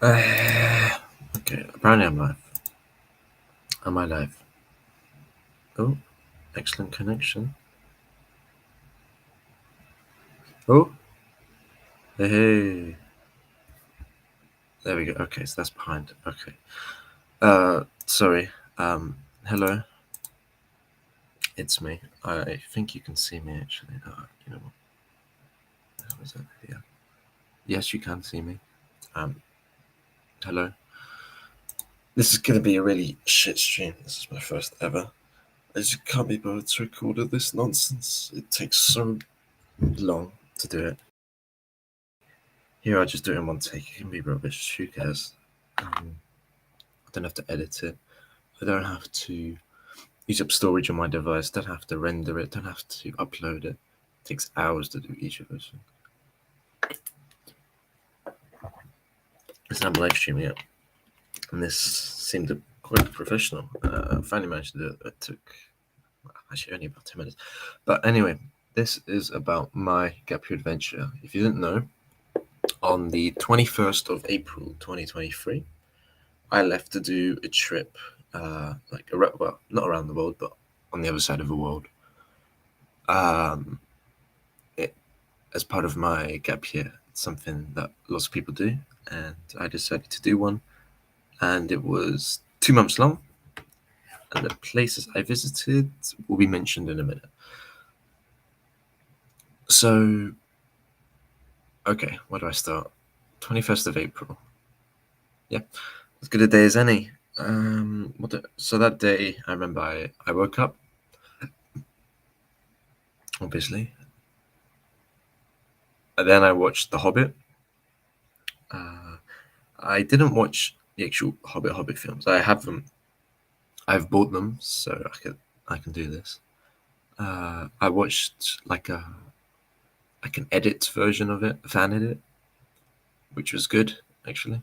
Okay, apparently I'm live. Am I live? Oh, excellent connection. Oh, hey. There we go. Okay, so that's behind. Okay. Sorry. Hello. It's me. I think you can see me actually. You know what? Was that? Yeah. Yes, you can see me. Um, hello. This is gonna be a really shit stream. This is my first ever. I just can't be bothered to record all this nonsense. It takes so long to do it. Here, I just do it in one take. It can be rubbish. Who cares? I don't have to edit it. I don't have to use up storage on my device. Don't have to render it. Don't have to upload it. It takes hours to do each of those things. So I'm live streaming it, and this seemed quite professional. I finally managed to do it. It took actually only about 10 minutes. But anyway, this is about my gap year adventure. If you didn't know, on the 21st of April 2023, I left to do a trip, well, not around the world, but on the other side of the world. Um, it, as part of my gap year, it's something that lots of people do, and I decided to do one. And it was 2 months long, and the places I visited will be mentioned in a minute. So, okay, where do I start? 21st of April. Yeah, as good a day as any. So that day, I remember I woke up, obviously, and then I watched The Hobbit. Uh, I didn't watch the actual Hobbit films. I have them. I've bought them, so I can do this. I watched like an edit version of it, a fan edit, which was good actually.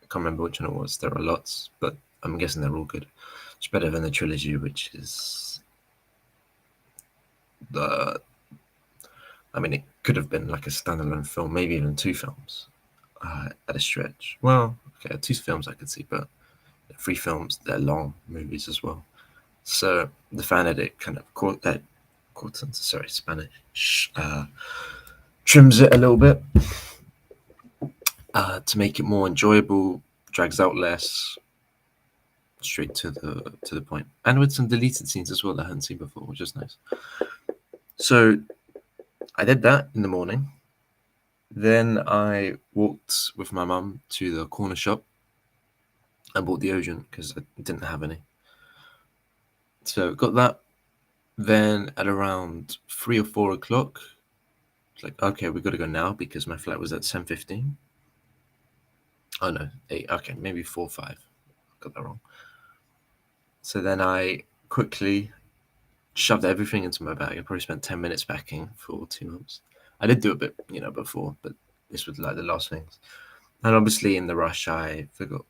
I can't remember which one it was. There are lots, but I'm guessing they're all good. It's better than the trilogy, which is the. I mean, it could have been like a standalone film, maybe even two films at a stretch. Well, okay, two films I could see, but three films, they're long movies as well. So the fan edit kind of Spanish, trims it a little bit to make it more enjoyable, drags out less, straight to the point, and with some deleted scenes as well that I hadn't seen before, which is nice. So I did that in the morning. Then I walked with my mum to the corner shop and bought the Ocean because I didn't have any. So got that. Then at around 3 or 4 o'clock, it's like, okay, we got to go now because my flight was at 7:15. Oh no, 8. Okay, maybe 4 or 5. Got that wrong. So then I quickly shoved everything into my bag. I probably spent 10 minutes packing for 2 months. I did do a bit, before, but this was like the last things. And obviously in the rush, I forgot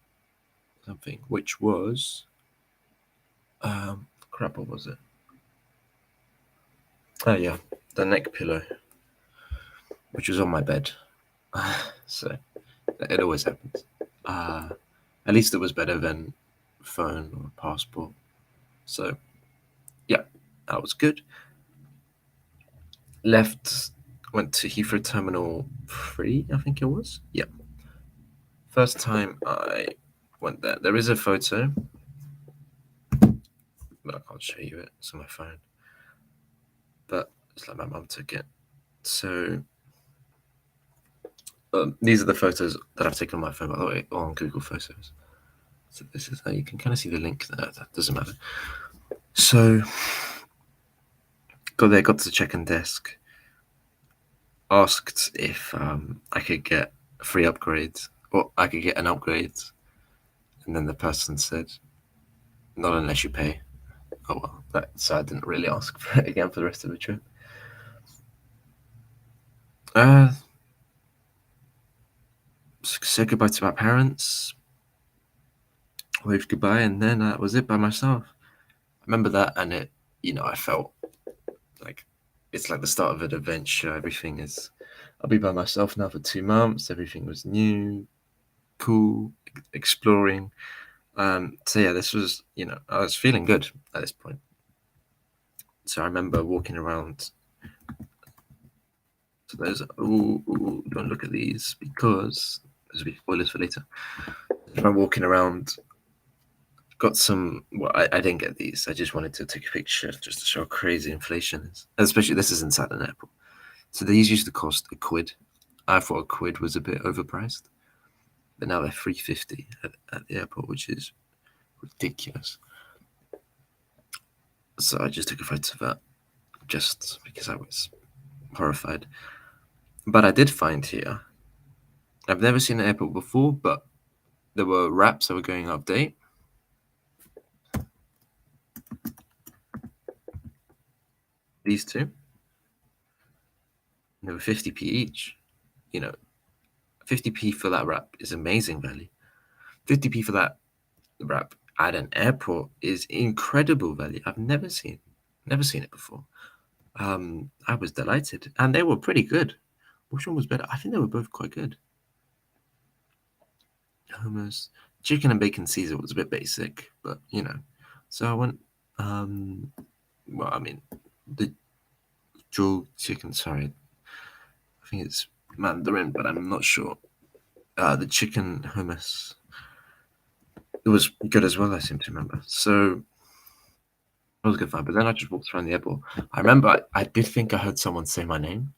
something, which was, crap, what was it? Oh yeah, the neck pillow, which was on my bed. So it always happens. At least it was better than phone or passport. So yeah, that was good. Left, went to Heathrow Terminal 3, I think it was. Yeah. First time I went there. There is a photo, but I can't show you it. It's on my phone. But it's like my mum took it. So these are the photos that I've taken on my phone, by the way, on Google Photos. So this is how you can kind of see the link there. That doesn't matter. So got there, got to the check-in desk, asked if I could get a free upgrade or I could get an upgrade, and then the person said, "Not unless you pay." Oh well, so I didn't really ask for it again for the rest of the trip. Said goodbye to my parents, waved goodbye, and then that was it by myself. I remember that, and I felt like it's like the start of an adventure. Everything is, I'll be by myself now for 2 months. Everything was new. cool, exploring. So yeah, this was, I was feeling good at this point. So I remember walking around. So those, don't look at these because there's be spoilers for later. I'm walking around, got some. Well, I didn't get these. I just wanted to take a picture just to show how crazy inflation is. Especially this is inside an airport. So these used to cost £1. I thought £1 was a bit overpriced, but now they're £3.50 at the airport, which is ridiculous. So I just took a photo of that, just because I was horrified. But I did find here, I've never seen an airport before, but there were wraps that were going out of date. These two, they were 50p each. 50p for that wrap is amazing value. 50p for that wrap at an airport is incredible value. I've never seen it before. I was delighted, and they were pretty good. Which one was better? I think they were both quite good. Hummus, chicken and bacon Caesar was a bit basic, but So I went. Well, I mean, the jewel chicken. Sorry, I think it's Mandarin, but I'm not sure. The chicken hummus. It was good as well. I seem to remember. So it was good fun. But then I just walked around the airport. I remember I did think I heard someone say my name,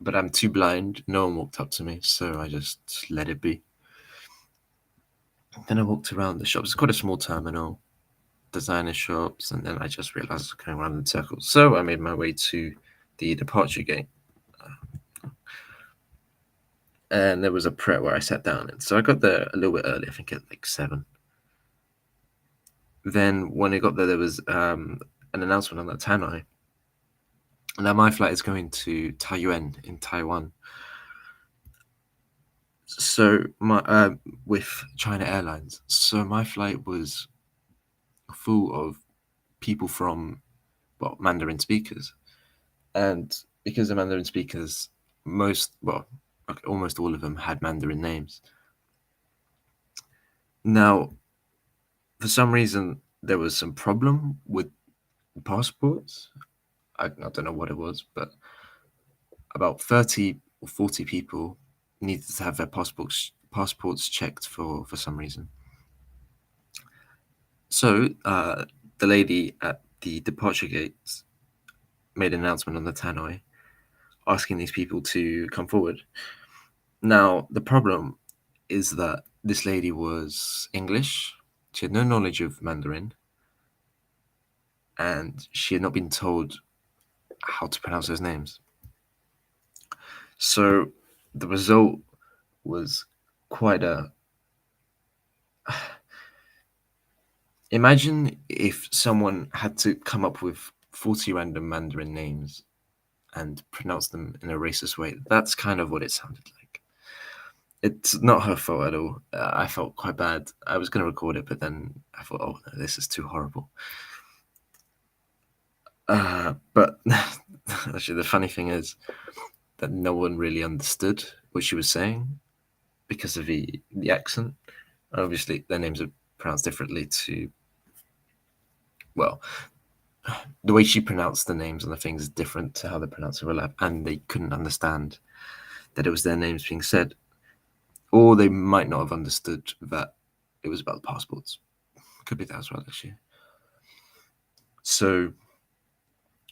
but I'm too blind. No one walked up to me, so I just let it be. Then I walked around the shops. It's quite a small terminal, designer shops, and then I just realized I was going around in circles. So I made my way to the departure gate. And there was a Pret where I sat down. And so I got there a little bit early, I think at like 7. Then when I got there was an announcement on the Tannoy. And now my flight is going to Taiyuan in Taiwan. So my with China Airlines. So my flight was full of people from Mandarin speakers. And because the Mandarin speakers, almost all of them had Mandarin names. Now, for some reason, there was some problem with passports. I don't know what it was, but about 30 or 40 people needed to have their passports checked for some reason. So the lady at the departure gates made an announcement on the tannoy asking these people to come forward. Now, the problem is that this lady was English. She had no knowledge of Mandarin, and she had not been told how to pronounce those names. So the result was quite a... Imagine if someone had to come up with 40 random Mandarin names and pronounce them in a racist way. That's kind of what it sounded like. It's not her fault at all. I felt quite bad. I was going to record it, but then I thought, oh, no, this is too horrible. But actually, the funny thing is that no one really understood what she was saying because of the accent. Obviously, their names are pronounced differently to, the way she pronounced the names and the things is different to how they pronounce it real life, and they couldn't understand that it was their names being said. Or they might not have understood that it was about the passports. Could be that as well, actually. So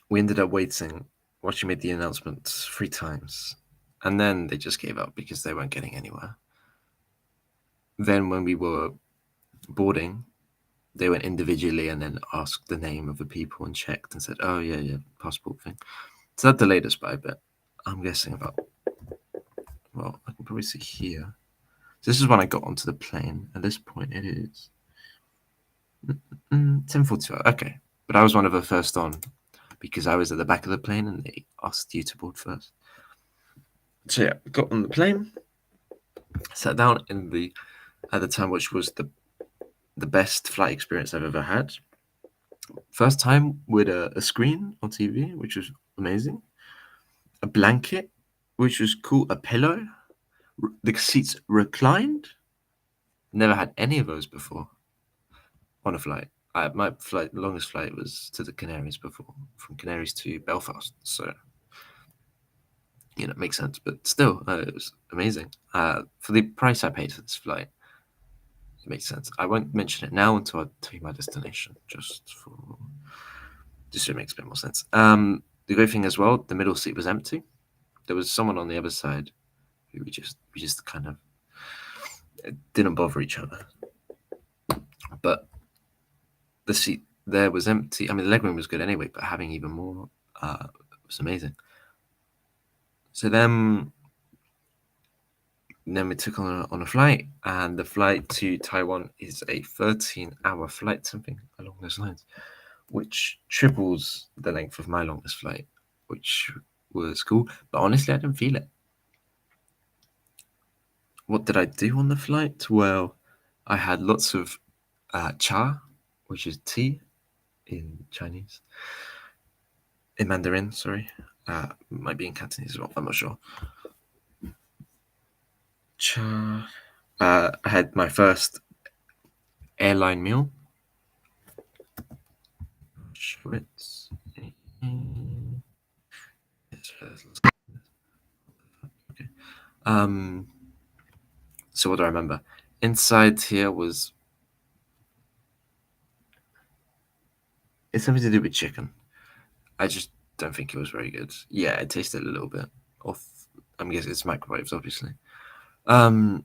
we ended up waiting while she made the announcement 3 times. And then they just gave up because they weren't getting anywhere. Then when we were boarding, they went individually and then asked the name of the people and checked and said, oh, yeah, passport thing. So that delayed us by a bit. I'm guessing about, I can probably see here. So this is when I got onto the plane. At this point, it is 10:45. Okay, but I was one of the first on because I was at the back of the plane and they asked you to board first. So yeah, got on the plane, sat down at the time, which was the best flight experience I've ever had. First time with a screen on TV, which was amazing. A blanket, which was cool. A pillow, The seats reclined. Never had any of those before on a flight. My longest flight was to the Canaries before, from Canaries to Belfast. So, it makes sense. But still, it was amazing. For the price I paid for this flight, it makes sense. I won't mention it now until I tell you my destination, just so it makes a bit more sense. The great thing as well, the middle seat was empty. There was someone on the other side who we just kind of didn't bother each other. But the seat there was empty. I mean, the legroom was good anyway, but having even more was amazing. So then we took on a flight, and the flight to Taiwan is a 13-hour flight, something along those lines, which triples the length of my longest flight, which was cool. But honestly, I didn't feel it. What did I do on the flight? Well, I had lots of cha, which is tea in Chinese. In Mandarin, sorry. Might be in Cantonese as well, I'm not sure. Cha. I had my first airline meal. Schwitz. Okay. So what do I remember? Inside here was... It's something to do with chicken. I just don't think it was very good. Yeah, it tasted a little bit off. I'm guessing it's microwaves, obviously. Yeah,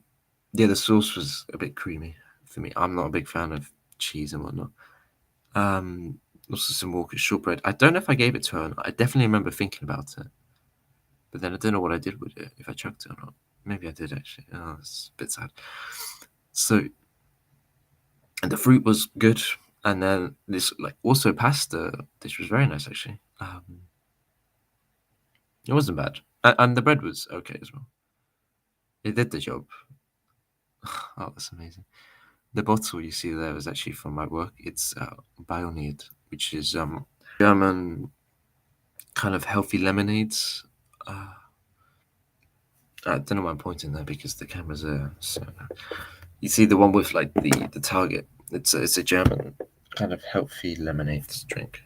the sauce was a bit creamy for me. I'm not a big fan of cheese and whatnot. Also some Walker's shortbread. I don't know if I gave it to her or not. I definitely remember thinking about it. But then I don't know what I did with it, if I chucked it or not. Maybe I did, actually. Oh, it's a bit sad. So, and the fruit was good. And then this, also pasta dish was very nice, actually. It wasn't bad. And the bread was okay as well. It did the job. Oh, that's amazing. The bottle you see there is actually from my work. It's Bionade, which is German kind of healthy lemonades. I don't know why I'm pointing there because the camera's there. So you see the one with the target. It's a German kind of healthy lemonade drink.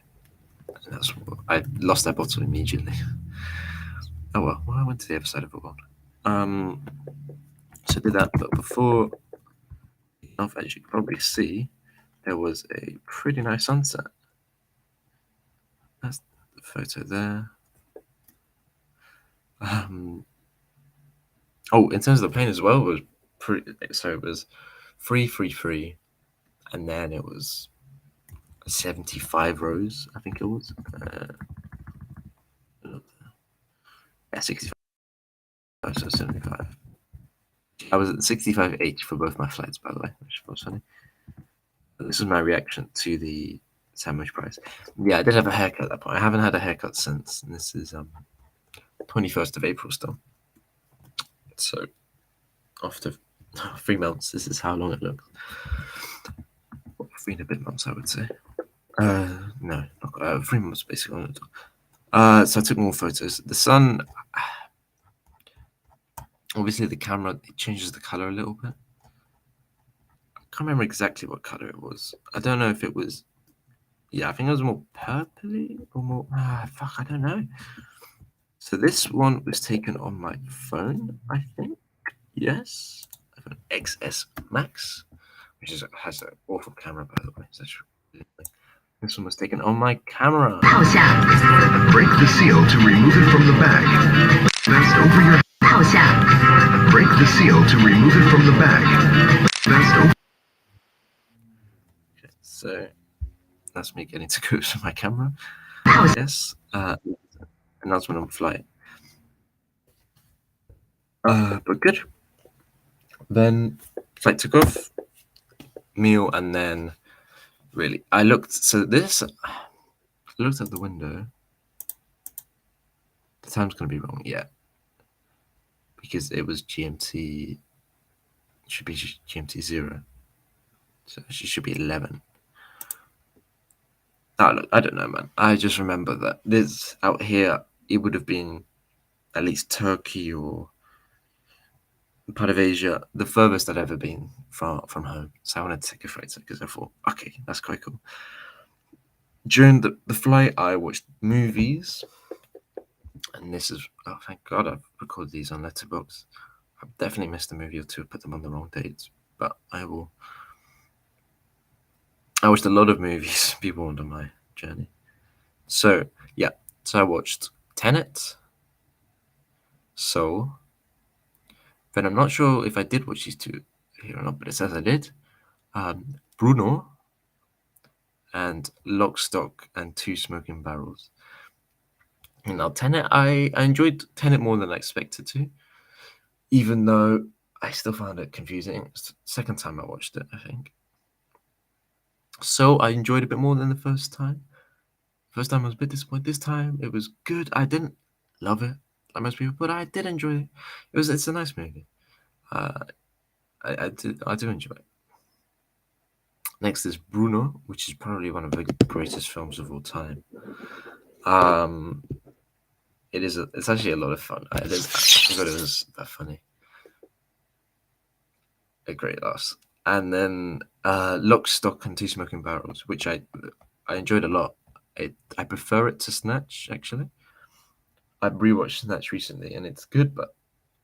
And that's what, I lost that bottle immediately. Oh well, I went to the other side of the world. So I did that, but before, as you can probably see, there was a pretty nice sunset. That's the photo there. In terms of the plane as well, it was 333, and then it was 75 rows, I think it was. Yeah, 65. So 75. I was at 65H for both my flights, by the way, which was funny. This is my reaction to the sandwich price. Yeah, I did have a haircut at that point. I haven't had a haircut since, and this is 21st of April still. So after 3 months, this is how long it looks. 3 and a bit months, I would say. No, not 3 months basically. So I took more photos. The sun, obviously the camera, it changes the color a little bit. I can't remember exactly what color it was. I don't know if it was, I think it was more purpley or more, I don't know. So this one was taken on my phone, I think. Yes. I have an XS Max, which has an awful camera, by the way. This one was taken on my camera. Break the seal to remove it from the bag. Vest over your... Break the seal to remove it from the bag. Vest over... Okay, so that's me getting to go to my camera. Yes. Announcement on flight. But good. Then flight took off, meal, and then really I looked. So this, I looked out the window. The time's gonna be wrong, yeah, because it was GMT. It should be GMT 0. So it should be 11. Oh, look, I don't know, man. I just remember that this out here, it would have been at least Turkey or part of Asia, the furthest I'd ever been from home. So I wanted to take a photo because I thought, okay, that's quite cool. During the flight, I watched movies, and this is, oh, thank God I've recorded these on Letterboxd. I've definitely missed a movie or two, put them on the wrong dates, but I will. I watched a lot of movies, people on my journey. So yeah, so I watched Tenet, Soul. Then I'm not sure if I did watch these two here or not, but it says I did. Bruno and Lock, Stock and Two Smoking Barrels. Now Tenet, I enjoyed Tenet more than I expected to, even though I still found it confusing. It's the second time I watched it, I think. So I enjoyed it a bit more than the first time. First time I was a bit disappointed. This time it was good. I didn't love it like most people, but I did enjoy it. It's a nice movie. I do enjoy it. Next is Bruno, which is probably one of the greatest films of all time. It's actually a lot of fun. I thought it was that funny. A great laugh. And then Lock, Stock and Two Smoking Barrels, which I enjoyed a lot. I prefer it to Snatch, actually. I rewatched Snatch recently, and it's good, but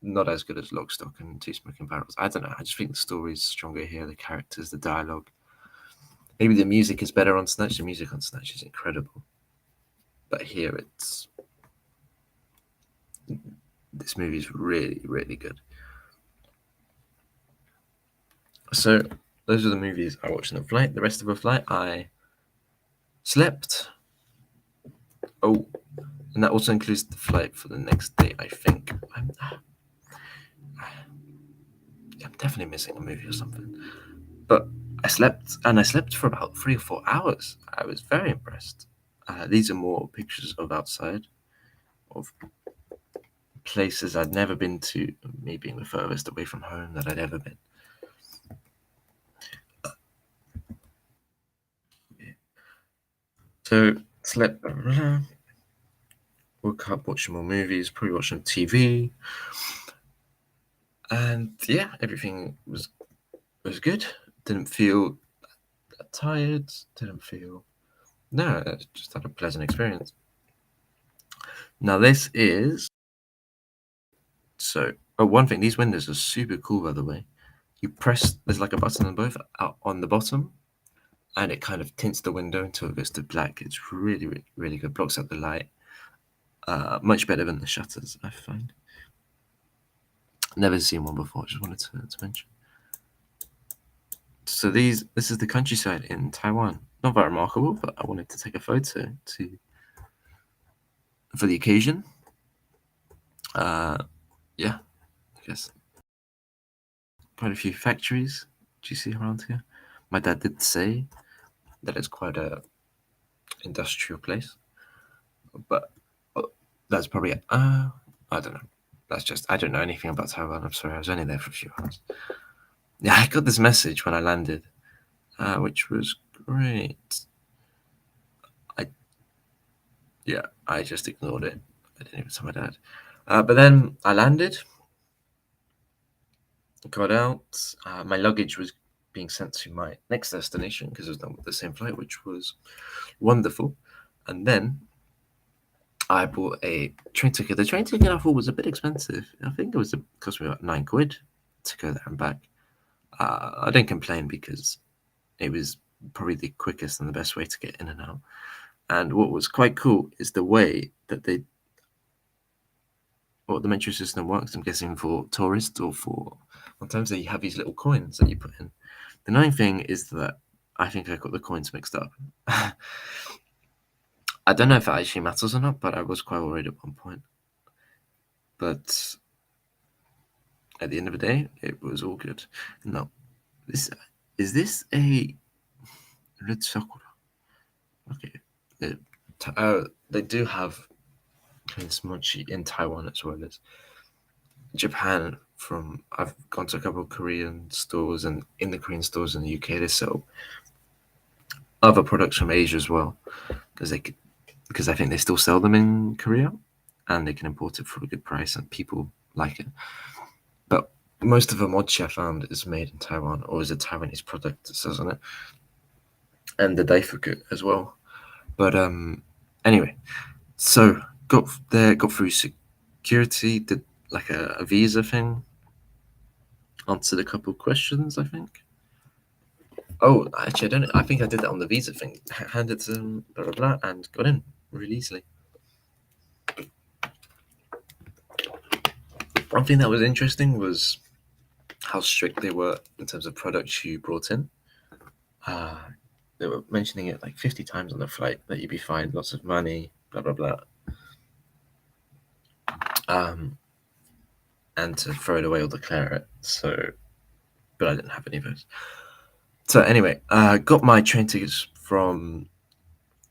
not as good as Lock, Stock and Two Smoking Barrels. I don't know. I just think the story is stronger here. The characters, the dialogue. Maybe the music is better on Snatch. The music on Snatch is incredible. But here this movie is really, really good. So those are the movies I watched on the flight. The rest of the flight, I slept. Oh, and that also includes the flight for the next day, I think. I'm definitely missing a movie or something. But I slept for about 3 or 4 hours. I was very impressed. These are more pictures of outside, of places I'd never been to, me being the furthest away from home that I'd ever been. So slept, woke up, watching more movies, probably watching TV, and yeah, everything was good. Didn't feel tired. I just had a pleasant experience. Now this is one thing. These windows are super cool, by the way. You press, there's like a button on both on the bottom, and it kind of tints the window until it goes to black. It's really, really, really good. Blocks out the light. Much better than the shutters, I find. Never seen one before. Just wanted to mention. So this is the countryside in Taiwan. Not very remarkable, but I wanted to take a photo for the occasion. Yeah, I guess quite a few factories. Do you see around here? My dad did say that it's quite a industrial place, but that's probably I don't know. I don't know anything about Taiwan. I'm sorry, I was only there for a few hours. Yeah, I got this message when I landed, which was great. I just ignored it. I didn't even tell my dad. But then I landed, got out. My luggage was being sent to my next destination because it was done with the same flight, which was wonderful. And then I bought a train ticket. The train ticket I thought was a bit expensive. I think it cost me about £9 to go there and back. I didn't complain because it was probably the quickest and the best way to get in and out. And what was quite cool is the way that the metro system works. I'm guessing for tourists or sometimes they have these little coins that you put in. The annoying thing is that I think I got the coins mixed up. I don't know if it actually matters or not, but I was quite worried at one point. But at the end of the day, it was all good. Now, is this a red sakura? Okay. They do have Queen's mochi in Taiwan as well as Japan. I've gone to a couple of Korean stores, and in the Korean stores in the UK, they sell other products from Asia as well, because I think they still sell them in Korea, and they can import it for a good price, and people like it. But most of the mochi I found is made in Taiwan or is a Taiwanese product, it says on it, and the daifuku as well. But anyway, so got through security, did like a visa thing, answered a couple of questions, I think. Oh, actually, I don't. I think I did that on the visa thing. Handed some blah blah blah and got in really easily. One thing that was interesting was how strict they were in terms of products you brought in. They were mentioning it like 50 times on the flight that you'd be fined lots of money, blah blah blah. And to throw it away or declare it. So, but I didn't have any of those. So anyway, got my train tickets from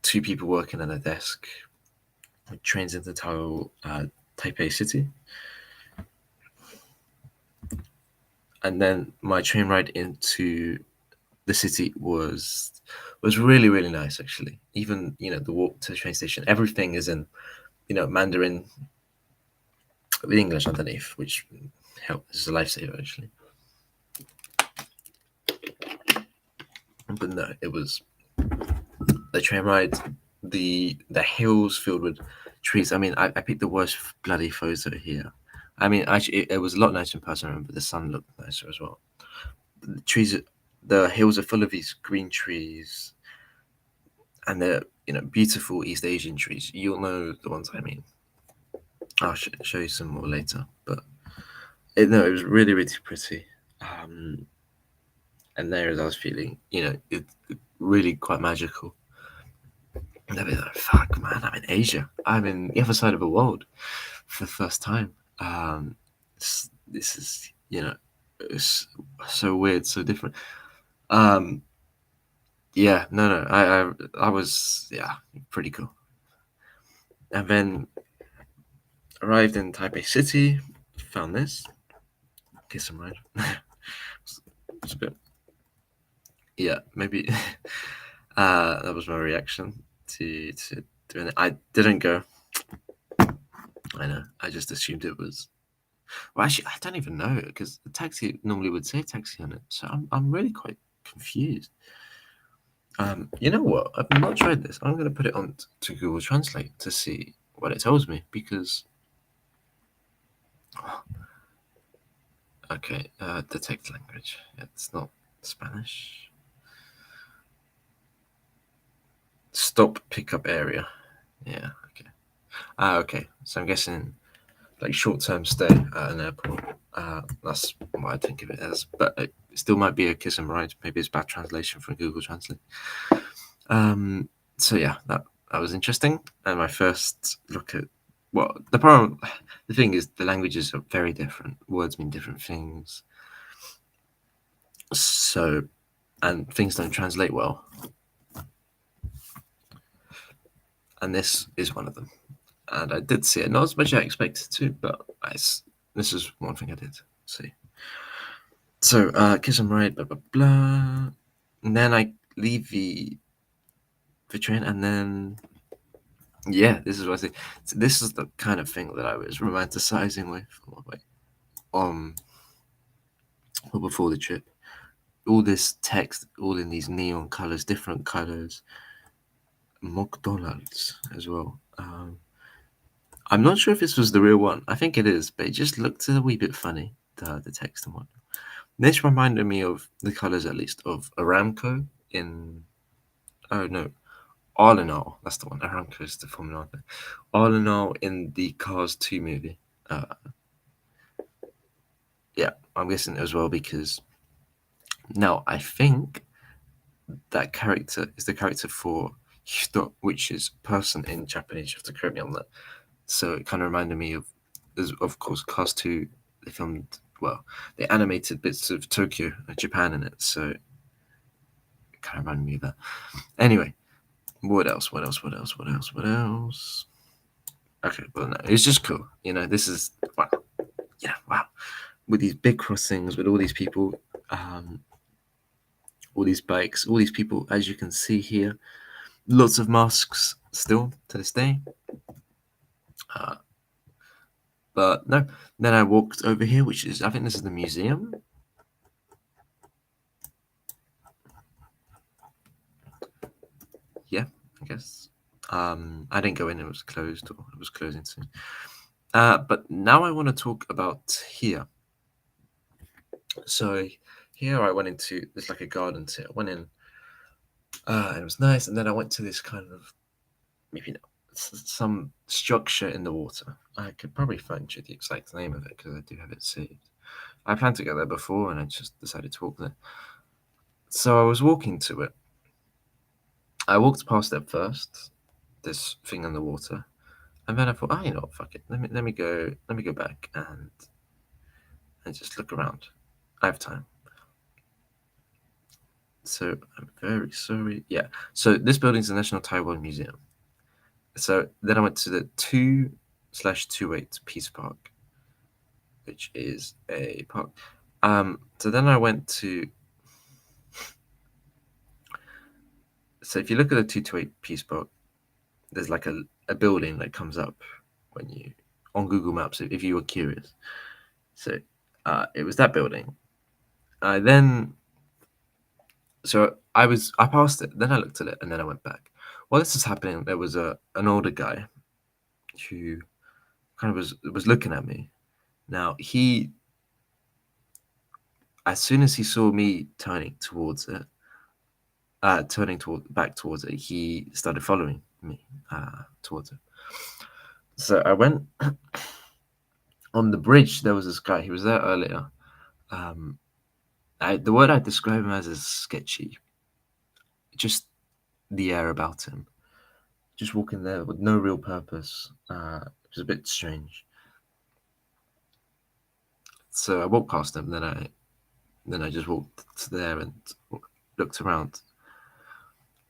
two people working at a desk. Trains into Taipei City, and then my train ride into the city was really really nice actually. Even the walk to the train station, everything is in Mandarin with English underneath, which helped. This is a lifesaver actually. But no, it was the train ride, the hills filled with trees. I mean, I picked the worst bloody photo here. I mean, actually, it was a lot nicer in person. I remember the sun looked nicer as well. The trees, the hills are full of these green trees, and they're beautiful East Asian trees. You'll know the ones I mean. I'll show you some more later. But it was really really pretty. And there, as I was feeling, it really quite magical. And I'd be like, fuck, man, I'm in Asia. I'm in the other side of the world for the first time. This is, it's so weird, so different. Yeah, no, I was, pretty cool. And then arrived in Taipei City, found this. Kiss him right. It's a bit, yeah, maybe. That was my reaction to doing it. I didn't go. I know. I just assumed it was. Well, actually, I don't even know because the taxi normally would say taxi on it, so I'm really quite confused. You know what? I've not tried this. I'm going to put it on to Google Translate to see what it tells me because. Okay, detect language. Yeah, it's not Spanish. Stop pickup area. Yeah. Okay. Okay. So I'm guessing like short-term stay at an airport. That's what I think of it as. But it still might be a kiss and ride. Maybe it's bad translation from Google Translate. So yeah, that was interesting. And my first look at the thing is the languages are very different. Words mean different things. So, and things don't translate well. And this is one of them. And I did see it, not as much as I expected to, but this is one thing I did see. So, kiss and ride, blah blah blah, and then I leave the train, and then this is what I say. So this is the kind of thing that I was romanticizing with, before the trip. All this text, all in these neon colors, different colors. McDonald's as well. I'm not sure if this was the real one. I think it is, but it just looked a wee bit funny, the text and whatnot. This reminded me of the colors, at least, of Aramco in. Oh no, All in All. That's the one. Aramco is the Formula 1. All in All in the Cars 2 movie. Yeah, I'm guessing as well because. Now I think that character is the character for hito, which is person in Japanese. You have to correct me on that. So it kind of reminded me of course, Cars 2. They filmed. Well, they animated bits of Tokyo, Japan in it, so it kind of reminded me of that. Anyway, what else? Okay, well, no, it's just cool. This is wow. Yeah, wow. With these big crossings, with all these people, all these bikes, all these people, as you can see here, lots of masks still to this day. But no, then I walked over here, which is, I think this is the museum. Yeah, I guess. I didn't go in, it was closed, or it was closing soon. But now I want to talk about here. So here I went into, there's like a garden here. I went in, and it was nice. And then I went to this kind of, maybe some structure in the water. I could probably find you the exact name of it because I do have it saved. I planned to go there before and I just decided to walk there. So I was walking to it. I walked past it first, this thing in the water, and then I thought, you know what, fuck it. Let me go back and just look around. I have time. So I'm very sorry. Yeah. So this building is the National Taiwan Museum. So then I went to the 2/28 Peace Park, which is a park. So then I went to. So if you look at the 228 Peace Park, there's like a building that comes up when you on Google Maps if you were curious. So it was that building. I then. So I passed it, then I looked at it, and then I went back. While this was happening, there was an older guy who kind of was looking at me. Now as soon as he saw me turning towards it, back towards it, he started following me towards it. So I went on the bridge. There was this guy. He was there earlier. The word I'd describe him as is sketchy. Just the air about him. Just walking there with no real purpose. It was a bit strange. So I walked past him. Then I just walked there and looked around.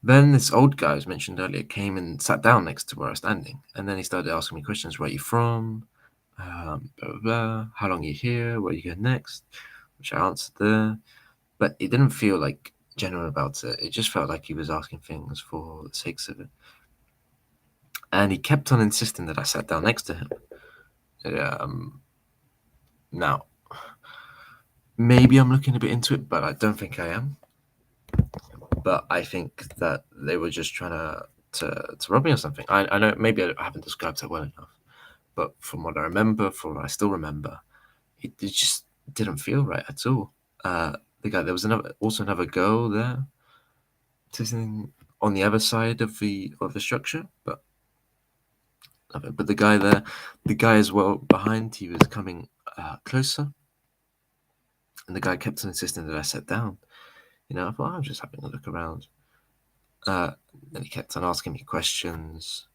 Then this old guy, as mentioned earlier, came and sat down next to where I was standing. And then he started asking me questions. Where are you from? Blah, blah, blah. How long are you here? Where are you going next? Which I answered there. But it didn't feel like genuine about it. It just felt like he was asking things for the sakes of it. And he kept on insisting that I sat down next to him. Now, maybe I'm looking a bit into it, but I don't think I am. But I think that they were just trying to rob me or something. I know maybe I haven't described it well enough, but from what I remember, from what I still remember, it just didn't feel right at all. The guy, there was also another girl there, sitting on the other side of the structure, but the guy there, the guy as well behind, he was coming closer, and the guy kept on insisting that I sat down. You know, I thought I'm just having a look around. Then he kept on asking me questions,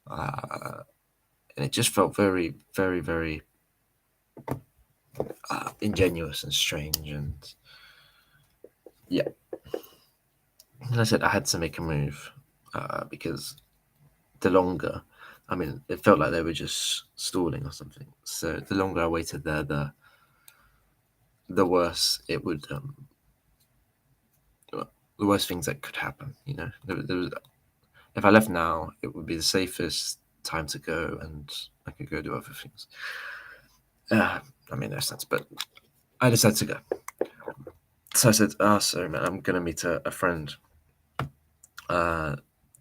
and it just felt very, very, very ingenuous and strange. And yeah, and I said I had to make a move because the longer, I mean, it felt like they were just stalling or something. So the longer I waited there, the worse it would. The worst things that could happen. You know, there was, if I left now, it would be the safest time to go, and I could go do other things. I mean, no sense, but I decided to go. So I said, sorry, man, I'm going to meet a friend.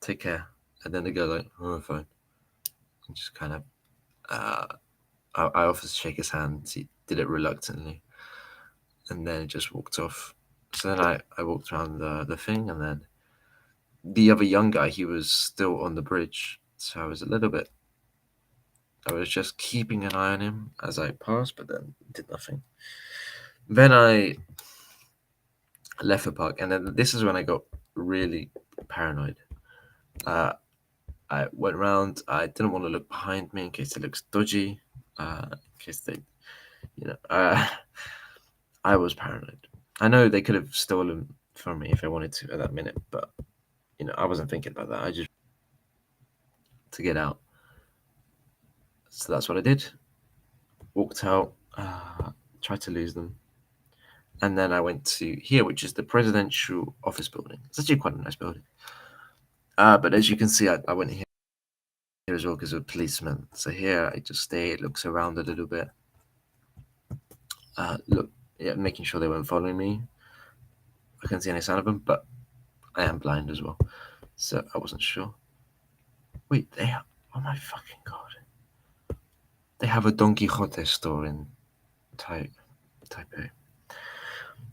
Take care. And then the girl like, oh, fine. And just kind of, I offered to shake his hand. He did it reluctantly. And then just walked off. So then I walked around the thing, and then the other young guy, he was still on the bridge. So I was just keeping an eye on him as I passed, but then did nothing. Then I left the park, and then this is when I got really paranoid. I went around. I didn't want to look behind me in case it looks dodgy. In case they, you know, I was paranoid. I know they could have stolen from me if I wanted to at that minute, but you know, I wasn't thinking about that. I just to get out. So that's what I did. Walked out. Tried to lose them. And then I went to here, which is the presidential office building. It's actually quite a nice building. But as you can see, I went here here as well because of policemen. So here I just stay, looks around a little bit. Look, yeah, making sure they weren't following me. I couldn't see any sign of them, but I am blind as well, so I wasn't sure. Wait, they have, oh my fucking god. They have a Don Quixote store in Taipei.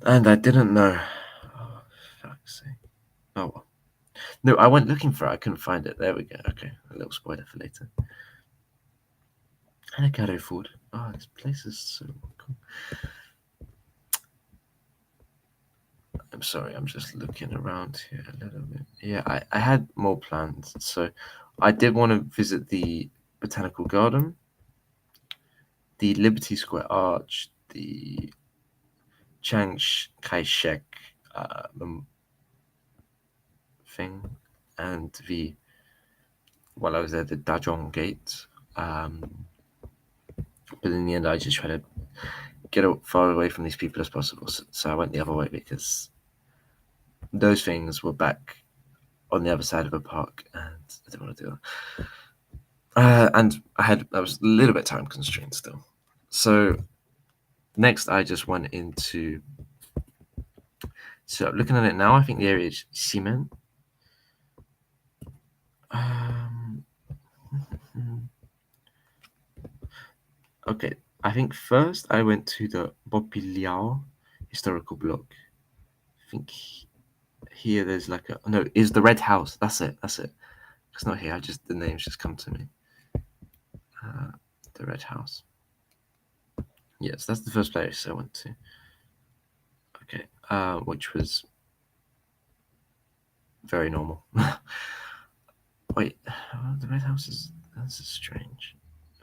And I didn't know. Oh, fuck's sake. Oh well. No, I went looking for it. I couldn't find it. There we go. Okay, a little spoiler for later. And a Carrefour food. Oh, this place is so cool. I'm sorry, I'm just looking around here a little bit. Yeah, I had more plans. So I did want to visit the Botanical Garden, the Liberty Square Arch, the Chiang Kai-shek thing, and while I was there, the Dajong Gate. But in the end, I just tried to get as far away from these people as possible. So I went the other way because those things were back on the other side of a park, and I didn't want to do that. And I was a little bit time constrained still. So next, I just went into. So looking at it now, I think the area is Ximen. Okay, I think first I went to the Bopiliao historical block. I think here there's like is the Red House. That's it. It's not here. The names just come to me. The Red House. Yes, that's the first place I went to. Okay, which was very normal. Wait, the Red House that's strange.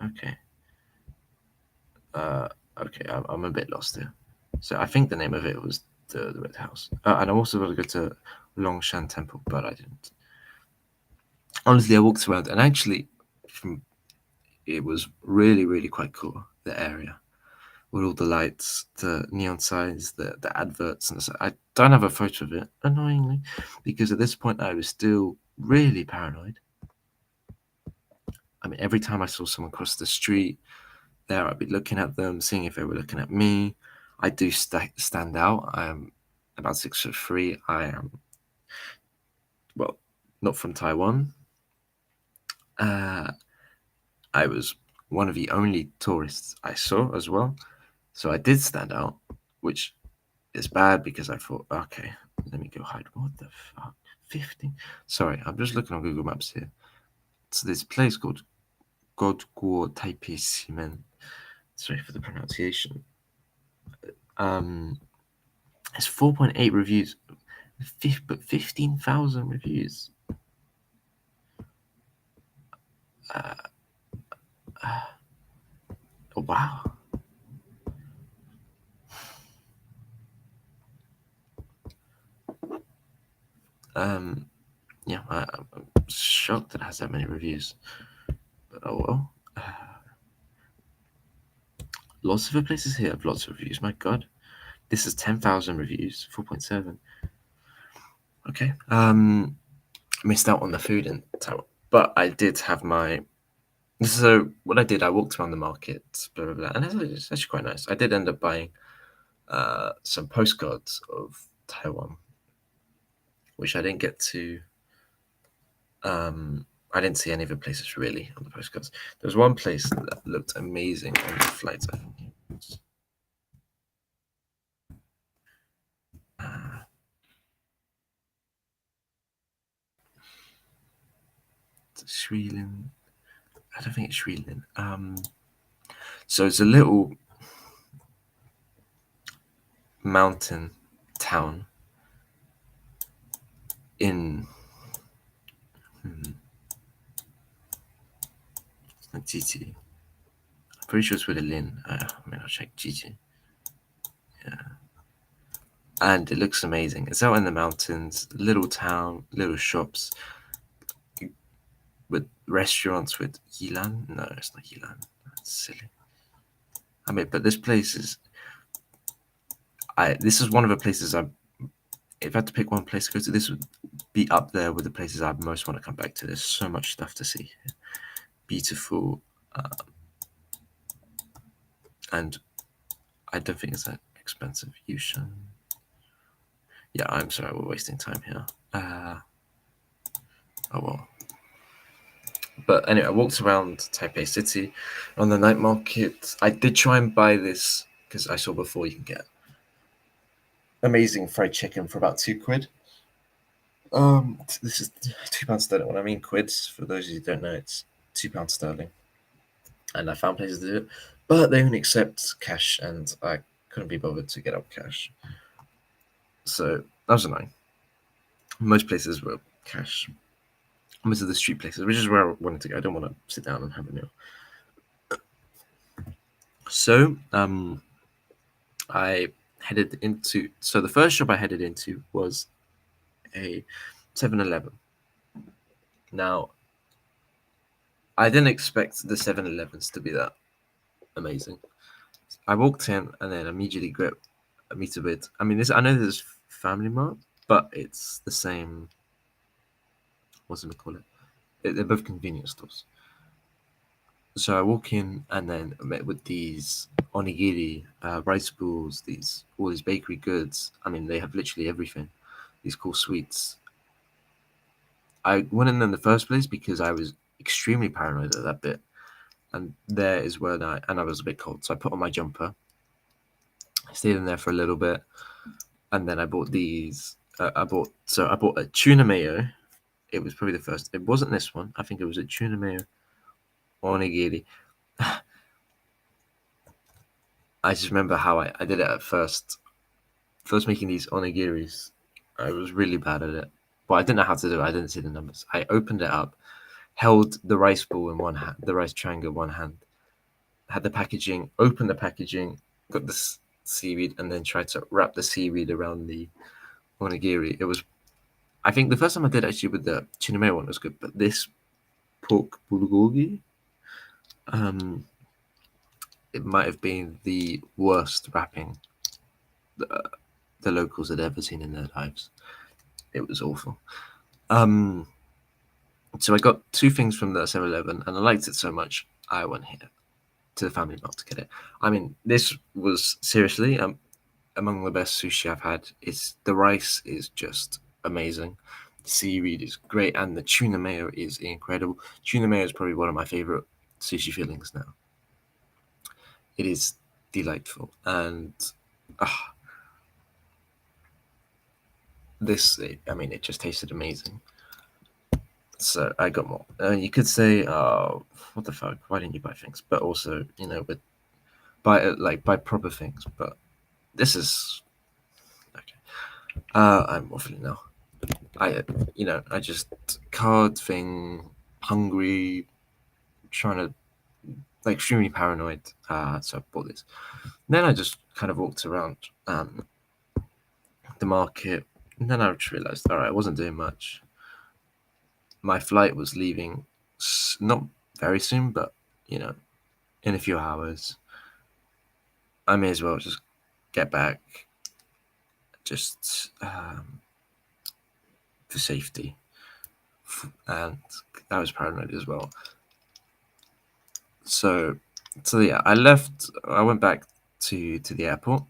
Okay. Okay, I'm a bit lost here. So I think the name of it was the Red House. And I also got to go to Longshan Temple, but I didn't. Honestly, I walked around, and actually, it was really, really quite cool, the area. With all the lights, the neon signs, the adverts, and I don't have a photo of it, annoyingly, because at this point I was still really paranoid. I mean, every time I saw someone cross the street, there I'd be looking at them, seeing if they were looking at me. I do stand out. I am about 6'3". I am, well, not from Taiwan. I was one of the only tourists I saw as well. So I did stand out, which is bad because I thought, okay, let me go hide. What the fuck? 15? Sorry, I'm just looking on Google Maps here. So there's a place called Godguo Taipei Ximen. Sorry for the pronunciation. It's 4.8 reviews, but 15,000 reviews. Oh, wow. Yeah, I'm shocked that it has that many reviews. But oh well. Lots of the places here have lots of reviews. My God, this is 10,000 reviews, 4.7. Okay. Missed out on the food in Taiwan, but I did have my. So what I did, I walked around the market, blah blah blah, and it's actually quite nice. I did end up buying some postcards of Taiwan, which I didn't get to. I didn't see any of the places really on the postcards. There was one place that looked amazing on the flights, I think. Sri Lin. I don't think it's Sri Lin. So it's a little mountain town in Gigi. I'm pretty sure it's with a Lin. I mean, I'll check Gigi. Yeah. And it looks amazing. It's out in the mountains, little town, little shops, with restaurants with Yilan. No, it's not Yilan. That's silly. I mean, but this place is. This is one of the places if I had to pick one place to go to, this would be up there with the places I most want to come back to. There's so much stuff to see here. beautiful, and I don't think it's that expensive. Yushan. Yeah, I'm sorry, we're wasting time here. Oh well. But anyway, I walked around Taipei City on the night market. I did try and buy this because I saw before you can get amazing fried chicken for about £2. This is £2 sterling. When I mean quids, for those of you who don't know, it's £2 sterling. And I found places to do it, but they only accept cash, and I couldn't be bothered to get up cash. So that was annoying. Most places were cash. Most of the street places, which is where I wanted to go. I don't want to sit down and have a meal. So I headed into. So the first shop I headed into was a 7-Eleven. Now, I didn't expect the 7-Elevens to be that amazing. I walked in and then immediately got a meter bit. I mean, I know there's Family Mart, but it's the same. What's it call it? They're both convenience stores. So I walk in and then I met with these onigiri, rice balls, all these bakery goods. I mean, they have literally everything. These cool sweets. I went in the first place because I was extremely paranoid at that bit, and there is when I was a bit cold, so I put on my jumper. I stayed in there for a little bit, and then I bought these. I bought a tuna mayo. It was probably the first. It wasn't this one. I think it was a tuna mayo onigiri. I just remember how I did it at first. First making these onigiris, I was really bad at it. But I didn't know how to do it. I didn't see the numbers. I opened it up, held the rice ball in one hand, the rice triangle in one hand, had the packaging, opened the packaging, got the seaweed, and then tried to wrap the seaweed around the onigiri. It was, I think the first time I did actually with the tuna mayo one was good, but this pork bulgogi, it might have been the worst wrapping the locals had ever seen in their lives. It was awful. So I got two things from the 7-Eleven, and I liked it so much, I went here to the Family Mart to get it. I mean, this was seriously among the best sushi I've had. The rice is just amazing. The seaweed is great, and the tuna mayo is incredible. Tuna mayo is probably one of my favorite sushi fillings now. It is delightful, and it just tasted amazing. So I got more. You could say, "Oh, what the fuck? Why didn't you buy things?" But also, buy proper things. But this is okay. I'm waffling now. I just card thing, hungry, trying to extremely paranoid. So I bought this. Then I just kind of walked around the market, and then I just realized, all right, I wasn't doing much. My flight was leaving, not very soon, but in a few hours. I may as well just get back, just for safety, and I was paranoid as well. So yeah, I left. I went back to the airport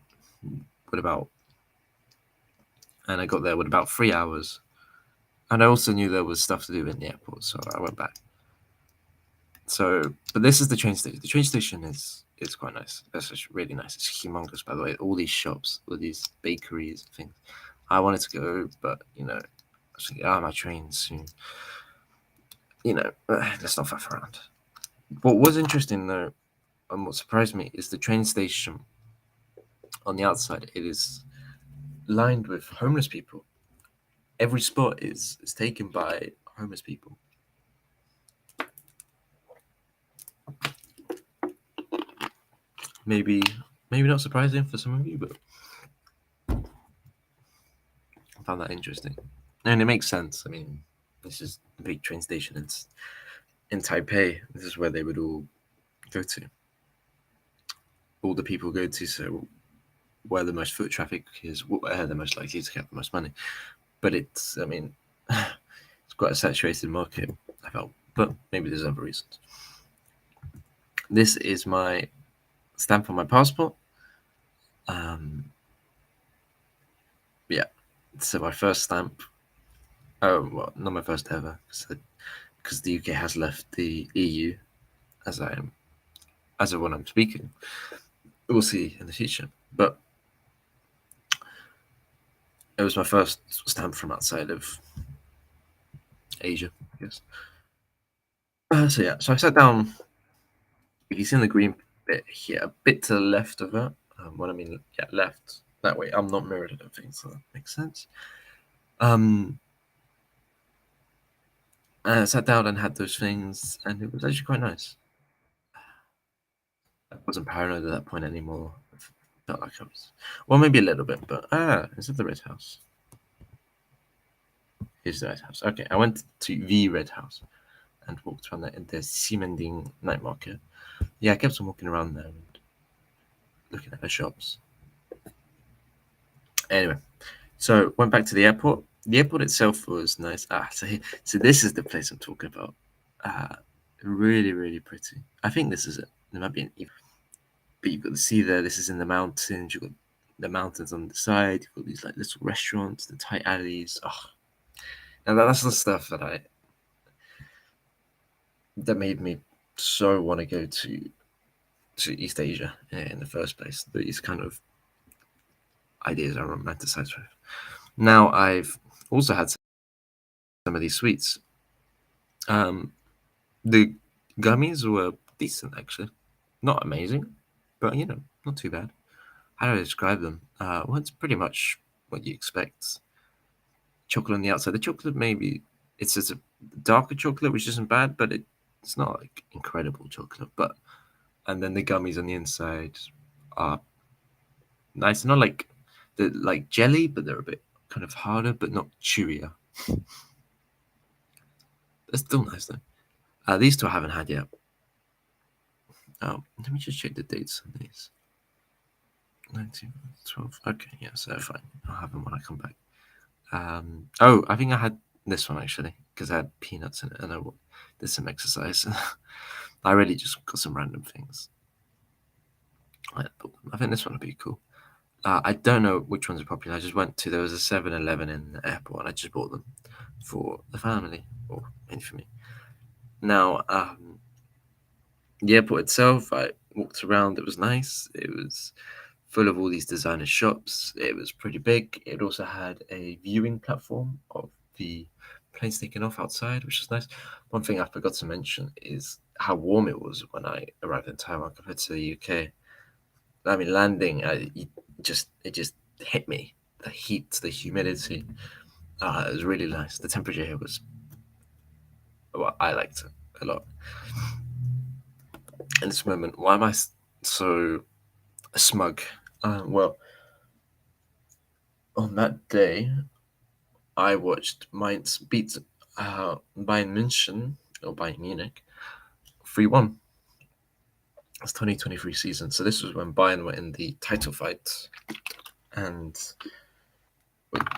and I got there with about 3 hours. And I also knew there was stuff to do in the airport, so I went back. But this is the train station. The train station is quite nice. It's really nice. It's humongous, by the way. All these shops, all these bakeries, things. I wanted to go, but I was thinking, my train soon. Let's not faff around. What was interesting though, and what surprised me, is the train station. On the outside, it is lined with homeless people. Every spot is taken by homeless people. Maybe not surprising for some of you, but I found that interesting. And it makes sense. I mean, this is a big train station. It's in Taipei. This is where they would all go to. All the people go to, so where the most foot traffic is, where they're most likely to get the most money. But it's quite a saturated market, I felt. but maybe there's other reasons. This is my stamp on my passport. Yeah, so my first stamp. Oh, well, not my first ever, because the UK has left the EU as of when I'm speaking. We'll see in the future, but it was my first stamp from outside of Asia, I guess. So I sat down. If you see the green bit here, a bit to the left of it. What I mean, yeah, left. That way, I'm not mirrored, I don't think, so that makes sense. I sat down and had those things, and it was actually quite nice. I wasn't paranoid at that point anymore. I felt like I was, well, maybe a little bit, but is it the Red House? Here's the Red House. Okay, I went to the Red House and walked around there in the Ximending night market. Yeah, I kept on walking around there and looking at the shops. Anyway, so went back to the airport. The airport itself was nice. So this is the place I'm talking about. Really, really pretty. I think this is it. There might be an even, but you've got the sea there. This is in the mountains. You've got the mountains on the side. You've got these like little restaurants, the tight alleys. Oh, and that's the stuff that made me so want to go to East Asia in the first place. These kind of ideas are romanticized with. Now I've also had some of these sweets. The gummies were decent, actually. Not amazing, but not too bad. How do I describe them? Well, it's pretty much what you expect. Chocolate on the outside. The chocolate maybe it's just a darker chocolate, which isn't bad, but it's not like incredible chocolate. And then the gummies on the inside are nice. Not like they're like jelly, but they're a bit kind of harder, but not chewier. They're still nice though. These two I haven't had yet. Let me just check the dates on these. 1912. Okay, yeah, so fine. I'll have them when I come back. I think I had this one actually because I had peanuts in it, and I did some exercise. I really just got some random things. I think this one would be cool. I don't know which ones are popular. I just went to, there was a 7-Eleven in the airport, and I just bought them for the family, or maybe for me. Now, the airport itself, I walked around. It was nice. It was full of all these designer shops. It was pretty big. It also had a viewing platform of the planes taking off outside, which was nice. One thing I forgot to mention is how warm it was when I arrived in Taiwan compared to the UK. I mean, landing, it just hit me. The heat, the humidity. It was really nice. The temperature here was, well, I liked it a lot. In this moment, why am I so smug? Well, on that day, I watched Mainz beat Bayern München, or Bayern Munich, 3-1. It's 2023 season. So this was when Bayern were in the title fight. And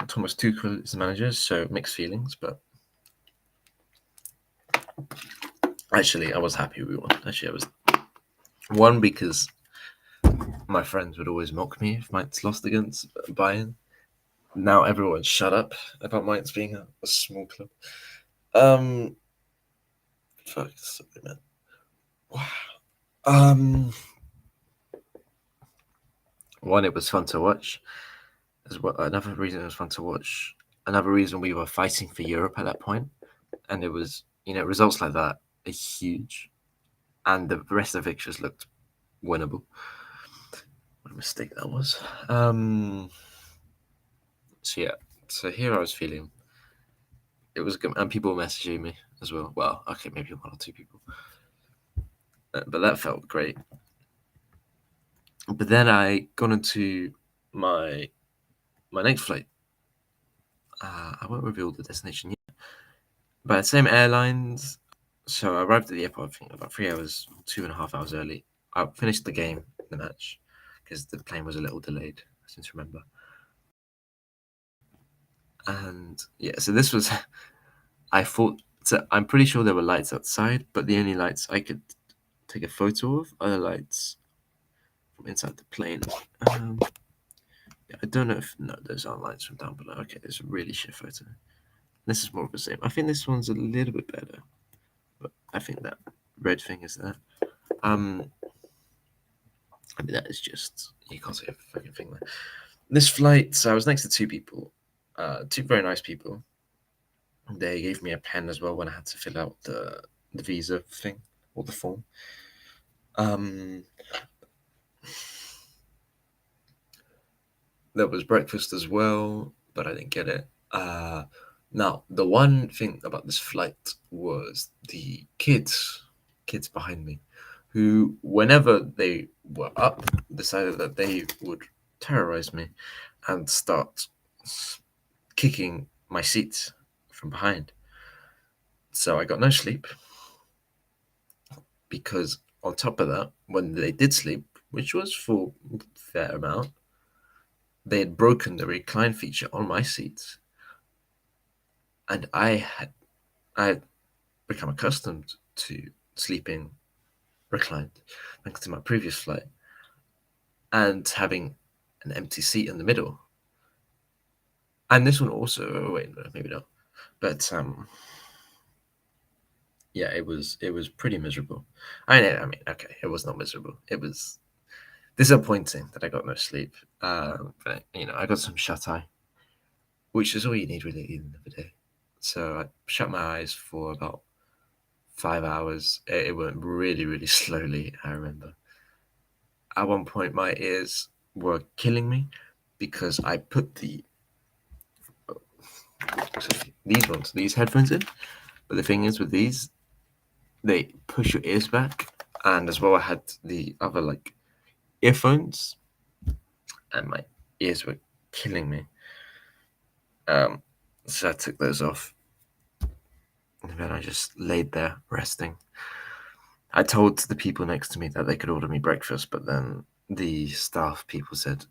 Thomas Tuchel is the manager, so mixed feelings. But actually, I was happy we won. Actually, I was one because my friends would always mock me if Mainz lost against Bayern. Now everyone shut up about Mainz being a small club. Fuck, sorry, man. Wow. One, it was fun to watch. As well, another reason it was fun to watch. Another reason we were fighting for Europe at that point, and it was results like that are huge, and the rest of the fixtures looked winnable. What a mistake that was. So here I was feeling it was good, and people were messaging me as well. Well, okay, maybe one or two people, but that felt great. But then I got into my next flight. I won't reveal the destination yet, but same airlines. So I arrived at the airport, I think, about 3 hours, 2.5 hours early. I finished the match, because the plane was a little delayed, I seem to remember. And yeah, so this was, I thought So I'm pretty sure there were lights outside, but the only lights I could take a photo of are the lights from inside the plane. I don't know if no, those aren't lights from down below. Okay, there's a really shit photo. This is more of the same. I think this one's a little bit better, but I think that red thing is there. I mean that is just you can't see a fucking thing there. This flight, so I was next to two people, two very nice people. They gave me a pen as well when I had to fill out the visa thing or the form. There was breakfast as well, but I didn't get it. Now, the one thing about this flight was the kids behind me, who, whenever they were up, decided that they would terrorize me and start kicking my seat from behind. So I got no sleep because, on top of that, when they did sleep, which was for a fair amount, they had broken the recline feature on my seats, and I had become accustomed to sleeping reclined thanks to my previous flight and having an empty seat in the middle. And this one also, oh wait, maybe not, but yeah, it was pretty miserable. I mean, okay, it was not miserable. It was disappointing that I got no sleep. But I got some shut eye, which is all you need really at the end of the day. So I shut my eyes for about 5 hours. It went really, really slowly, I remember. At one point, my ears were killing me because I put these headphones in. But the thing is, with these, they push your ears back. And as well, I had the other, earphones. And my ears were killing me. So I took those off. And then I just laid there resting. I told the people next to me that they could order me breakfast, but then the staff people said,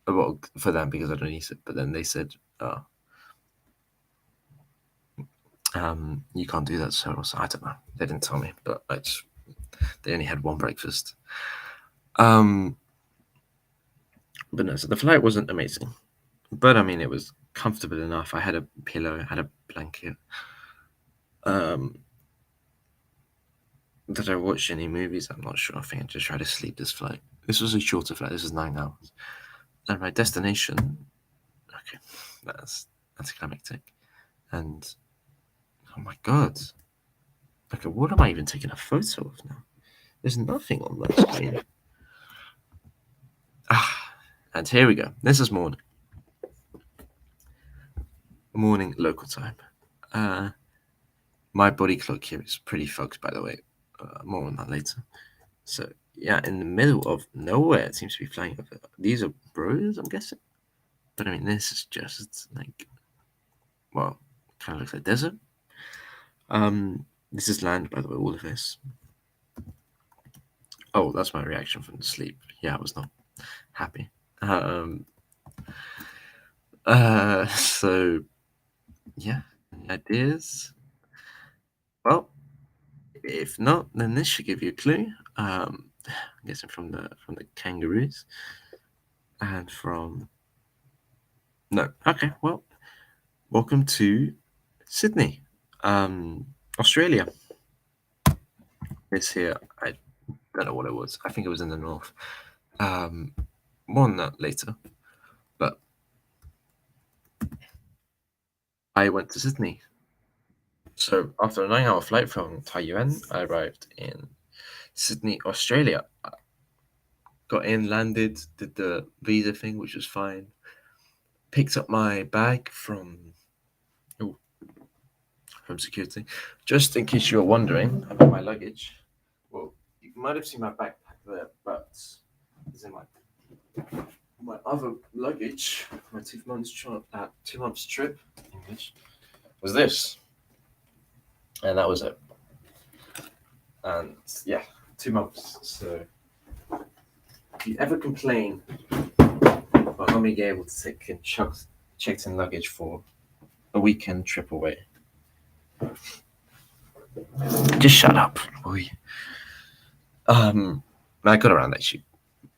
well, for them because I don't eat it, but then they said, you can't do that, so I don't know. They didn't tell me, but they only had one breakfast. But no, so the flight wasn't amazing, but I mean, it was comfortable enough. I had a pillow, I had a blanket. Did I watch any movies? I'm not sure. I think I just tried to sleep this flight. This was a shorter flight. This is 9 hours. And my destination, okay, that's anticlimactic. And oh my god. Okay, what am I even taking a photo of now? There's nothing on that screen. And here we go. This is morning. Morning local time. My body clock here is pretty fucked, by the way. More on that later. So yeah, in the middle of nowhere, it seems to be flying over. These are bros, I'm guessing. But I mean, this is just well, kind of looks like desert. This is land, by the way. All of this. Oh, that's my reaction from the sleep. Yeah, I was not happy. So yeah, ideas. Well, if not, then this should give you a clue. I'm guessing from the kangaroos and from no. Okay, well, welcome to Sydney, Australia. This here, I don't know what it was. I think it was in the north. More on that later. But I went to Sydney. So after a 9-hour flight from Taiyuan, I arrived in Sydney, Australia. Got in, landed, did the visa thing, which was fine. Picked up my bag from security. Just in case you were wondering about my luggage. Well, you might have seen my backpack there, but it's in my other luggage, my 2 months trip, English, was this. And that was it. And yeah, 2 months. So if you ever complain about not being able to take in checked in luggage for a weekend trip away, Just shut up, boy. I got around actually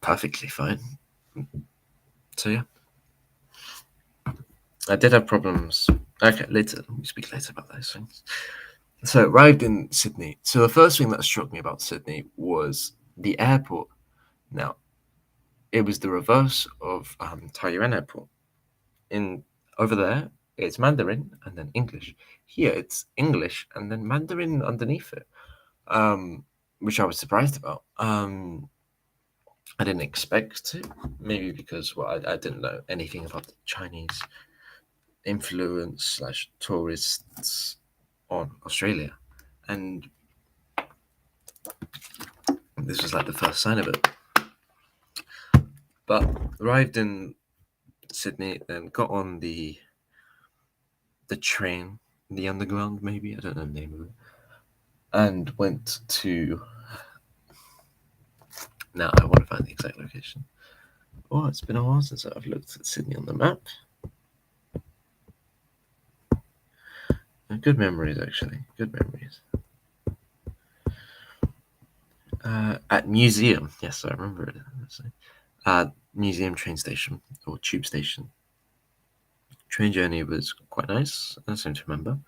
perfectly fine. So yeah, I did have problems. Okay, later we speak later about those things. So arrived in Sydney. So the first thing that struck me about Sydney was the airport. Now, it was the reverse of Taiyuan Airport. In over there, it's Mandarin and then English. Here, it's English and then Mandarin underneath it, which I was surprised about. I didn't expect it, maybe because I didn't know anything about the Chinese influence slash tourists on Australia, and this was like the first sign of it. But arrived in Sydney, then got on the train, the underground, maybe I don't know the name of it, and went to. Now I want to find the exact location. Oh, it's been a while since I've looked at Sydney on the map. Good memories, actually. Good memories. At Museum, yes, I remember it. Museum train station or tube station. Train journey was quite nice. I seem to remember.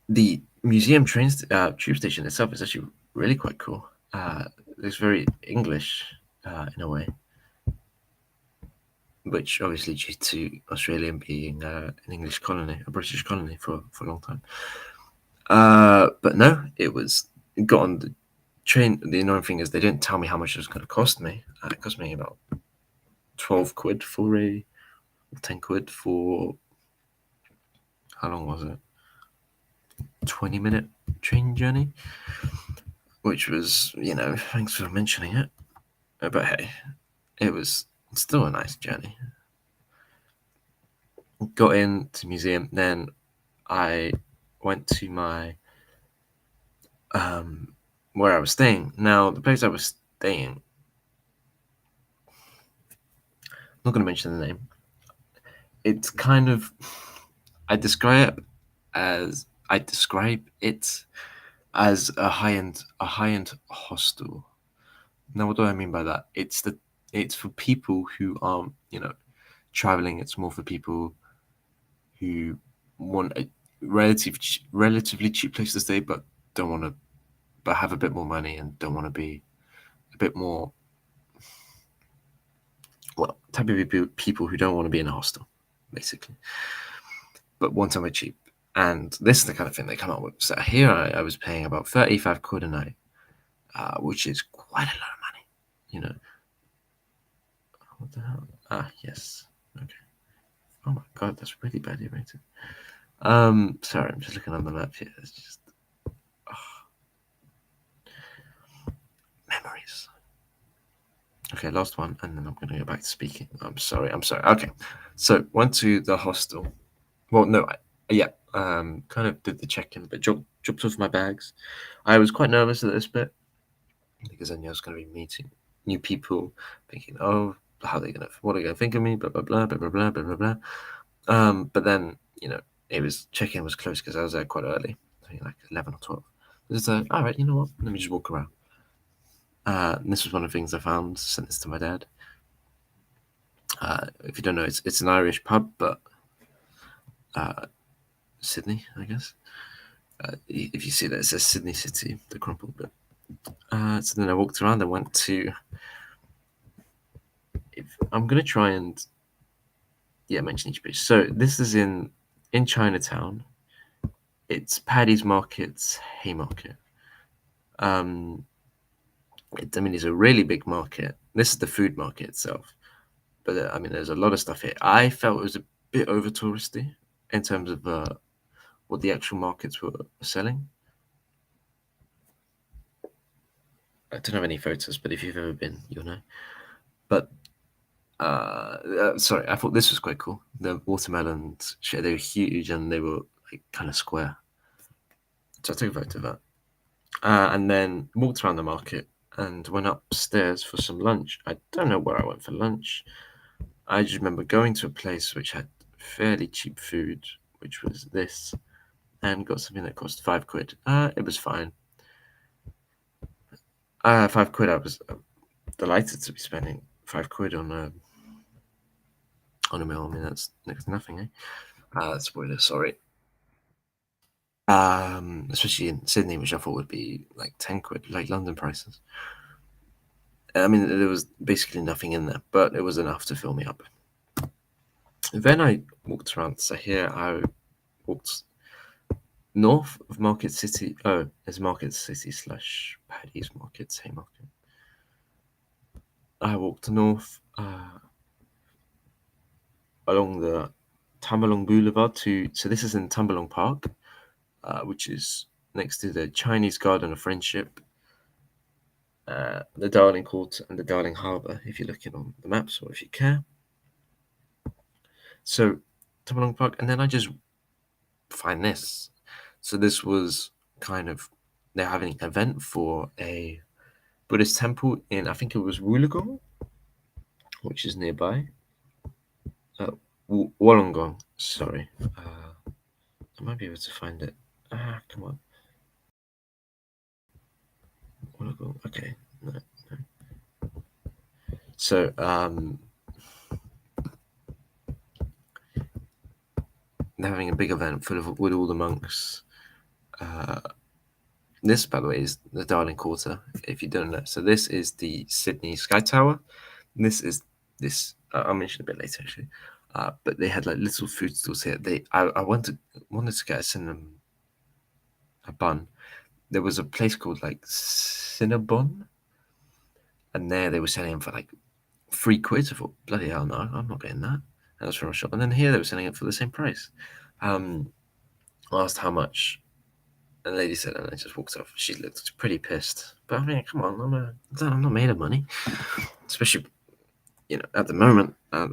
The museum tube station itself is actually really quite cool. It's very English in a way, which obviously due to Australia being an English colony, a British colony for a long time. But no, it got on the train. The annoying thing is they didn't tell me how much it was going to cost me. It cost me about 12 quid for 10 quid for, how long was it? 20-minute train journey, which was, thanks for mentioning it. But hey, it was still a nice journey. Got into museum, then I went to my where I was staying. Now, the place I was staying, I'm not going to mention the name. It's kind of, I describe it as a high-end hostel. Now, what do I mean by that? It's for people who aren't, traveling. It's more for people who want a relatively cheap place to stay, but have a bit more money and don't want to be a bit more, well, type of people who don't want to be in a hostel, basically, but want somewhere cheap. And this is the kind of thing they come up with. So here I was paying about 35 quid a night, which is quite a lot of money, What the hell? Yes. Okay. Oh my god, that's really badly rated. Sorry, I'm just looking on the map here. It's just memories. Okay, last one, and then I'm going to go back to speaking. I'm sorry. Okay, so went to the hostel. Well, no, kind of did the check-in, but dropped off my bags. I was quite nervous at this bit because I knew I was going to be meeting new people, thinking, oh, what are they going to think of me? Blah blah blah blah blah blah blah blah blah. But then check-in was closed because I was there quite early, I think like 11 or 12. It's like, all right, you know what? Let me just walk around. And this was one of the things I found. Sent this to my dad. If you don't know, it's an Irish pub, but Sydney, I guess. If you see that, it says Sydney City, the crumpled bit. So then I walked around. I went to. I'm gonna try and mention each page. So this is in Chinatown. It's Paddy's Market's Haymarket. It's a really big market. This is the food market itself, but there's a lot of stuff here. I felt it was a bit over touristy in terms of what the actual markets were selling. I don't have any photos, but if you've ever been, you'll know. But sorry, I thought this was quite cool. The watermelons, they were huge and they were like kind of square. So I took a photo of that. And then walked around the market and went upstairs for some lunch. I don't know where I went for lunch. I just remember going to a place which had fairly cheap food, which was this. and got something that cost £5. It was fine. £5. I was delighted to be spending £5 on a meal. I mean, that's next to nothing, eh? Spoiler, sorry. Especially in Sydney, which I thought would be like £10, like London prices. I mean, there was basically nothing in there, but it was enough to fill me up. Then I walked around. So here I walked north of Market City. Oh, it's Market City / Paddy's Market, Haymarket. I walked north along the Tambalong Boulevard so this is in Tambalong Park, which is next to the Chinese Garden of Friendship, the Darling Court, and the Darling Harbour, if you're looking on the maps or if you care. So Tambalong Park, and then I just find this. So this was kind of, they're having an event for a Buddhist temple in, I think it was Wollongong, which is nearby. Wollongong, sorry. I might be able to find it. Come on. Wollongong, okay. No. So, they're having a big event with all the monks. This, by the way, is the Darling Quarter, if you don't know. So this is the Sydney Sky Tower. This is this. I'll mention a bit later, actually. But they had like little food stalls here. I wanted to get a bun. There was a place called like Cinnabon, and there they were selling them for like £3. I thought, bloody hell, no, I'm not getting that. And that's from a shop. And then here they were selling it for the same price. I asked how much, and the lady said, and I just walked off. She looked pretty pissed. But I mean, come on, I'm not made of money, especially at the moment. Yeah,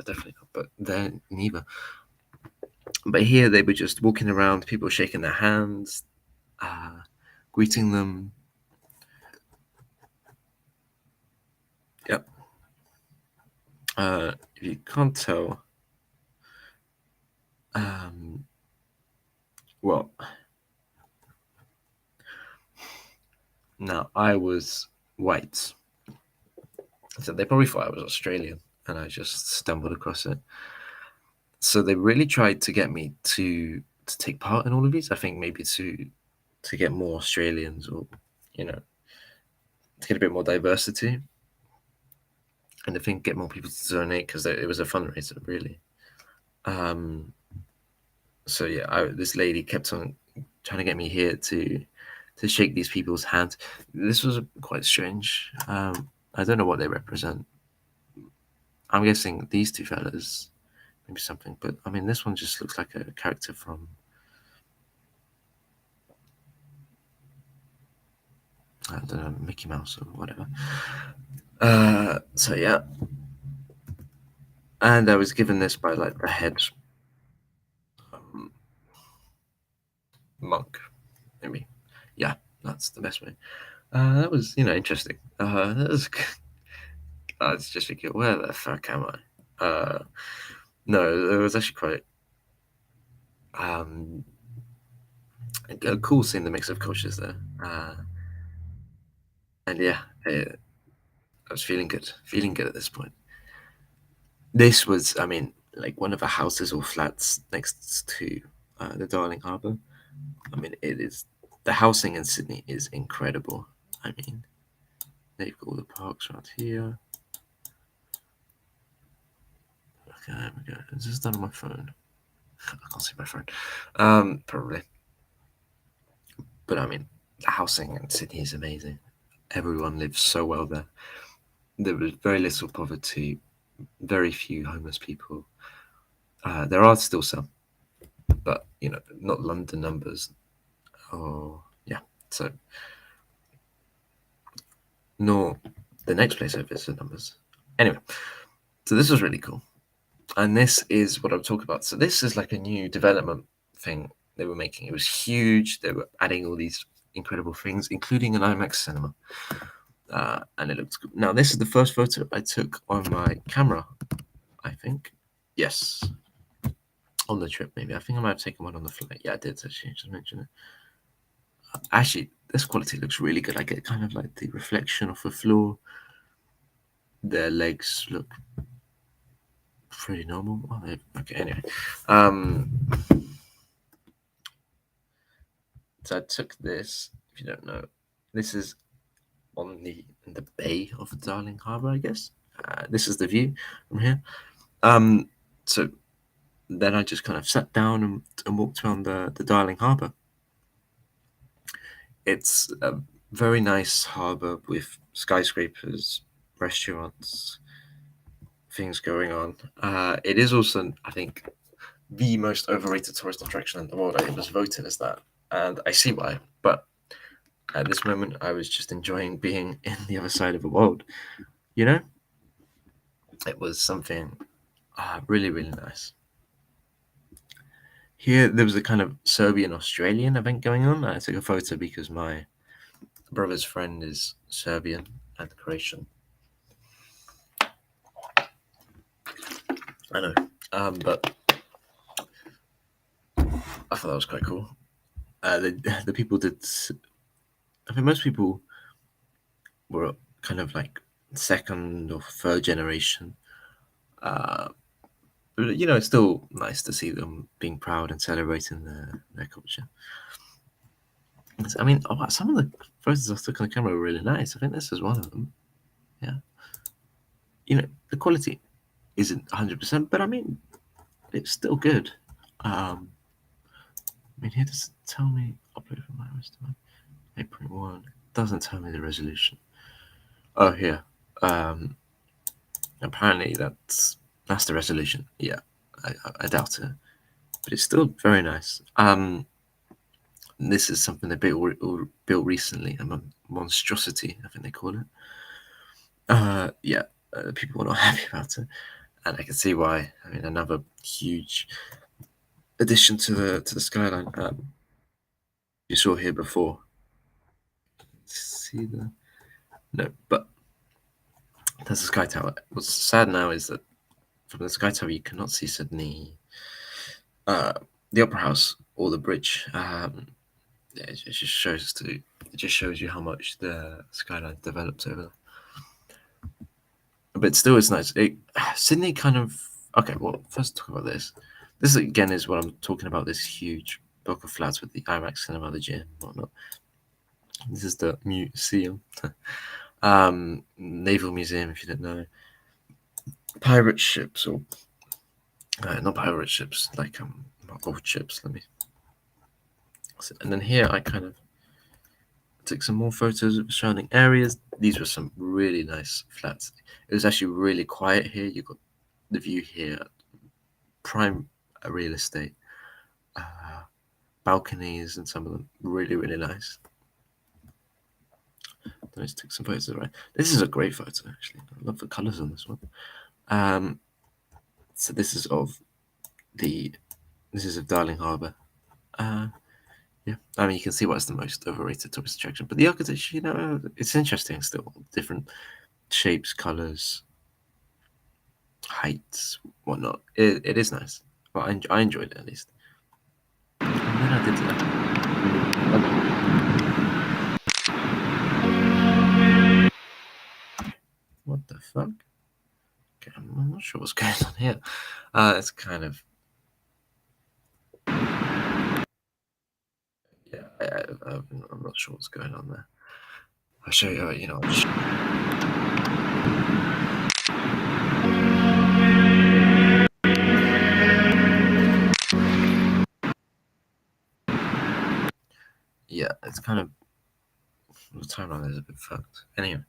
definitely not. But they're neither. But here they were just walking around, people shaking their hands, greeting them. Yep. If you can't tell, well, now I was white, so they probably thought I was Australian, and I just stumbled across it. So they really tried to get me to take part in all of these. I think maybe to get more Australians, or to get a bit more diversity, and I think get more people to donate, because it was a fundraiser, really. So yeah, this lady kept on trying to get me here to shake these people's hands. This was quite strange. I don't know what they represent. I'm guessing these two fellas, maybe something. But I mean, this one just looks like a character from, I don't know, Mickey Mouse or whatever. So yeah, and I was given this by like the head monk, maybe. Yeah, that's the best way. That was interesting. That was. It's just thinking, where the fuck am I? No, it was actually quite cool seeing the mix of cultures there. And yeah, I was feeling good at this point. This was, I mean, like one of the houses or flats next to the Darling Harbour. I mean, the housing in Sydney is incredible. I mean, they've got all the parks around here. Okay, there we go. Is this done on my phone? I can't see my phone. Probably. But I mean, the housing in Sydney is amazing. Everyone lives so well there. There was very little poverty, very few homeless people. There are still some, but not London numbers. Oh yeah, so nor the next place I visited numbers. Anyway, so this was really cool, and this is what I'm talking about. So this is like a new development thing they were making. It was huge. They were adding all these incredible things, including an IMAX cinema. And it looks good. Now, this is the first photo I took on my camera, I think. Yes. on the trip. Maybe I think I might have taken one on the flight. Yeah, I did actually. Just mention it. Actually, this quality looks really good. I get kind of like the reflection off the floor. Their legs look pretty normal. Oh, okay, anyway. So I took this. If you don't know, this is on in the bay of Darling Harbour, I guess. This is the view from here. So then I just kind of sat down and walked around the Darling Harbour. It's a very nice harbour with skyscrapers, restaurants, things going on. It is also, I think, the most overrated tourist attraction in the world. It was voted as that, and I see why. But at this moment, I was just enjoying being in the other side of the world. You know, it was something really, really nice. Here, there was a kind of Serbian-Australian event going on. I took a photo because my brother's friend is Serbian and Croatian. I know, but I thought that was quite cool. The people did. I think most people were kind of like second or third generation. But, you know, it's still nice to see them being proud and celebrating their culture. I mean, some of the photos I took on the camera were really nice. I think this is one of them. Yeah. You know, the quality isn't 100%, but I mean, it's still good. I mean, here does it tell me upload from my estimate 8.1. It doesn't tell me the resolution. Oh, here. Apparently that's the resolution. Yeah, I doubt it, but it's still very nice. This is something they built recently, a monstrosity, I think they call it. Yeah, people were not happy about it, and I can see why. I mean, another huge addition to the skyline. You saw here before. See no, but there's a sky tower. What's sad now is that from the sky tower you cannot see Sydney, the Opera House or the bridge. Yeah, it just shows you how much the skyline developed over there. But still, it's nice. Sydney kind of okay. Well, first talk about this. This again is what I'm talking about. This huge block of flats with the IMAX cinema, the gym, whatnot. This is the museum, naval museum. If you didn't know, pirate ships or not pirate ships, like old ships. And then here I kind of took some more photos of surrounding areas. These were some really nice flats. It was actually really quiet here. You got the view here, prime real estate, balconies, and some of them really, really nice. Let's take some photos. Right, this is a great photo actually. I love the colors on this one. So this is of Darling Harbour. Yeah, I mean, you can see what's the most overrated tourist attraction, but the architecture, you know, it's interesting still. Different shapes, colors, heights, whatnot. It is nice. Well, I enjoyed it at least. And then I did what the fuck? Okay, I'm not sure what's going on here. It's kind of yeah. I'm not sure what's going on there. I'll show you. You know. Yeah, it's kind of the timeline is a bit fucked. Anyway,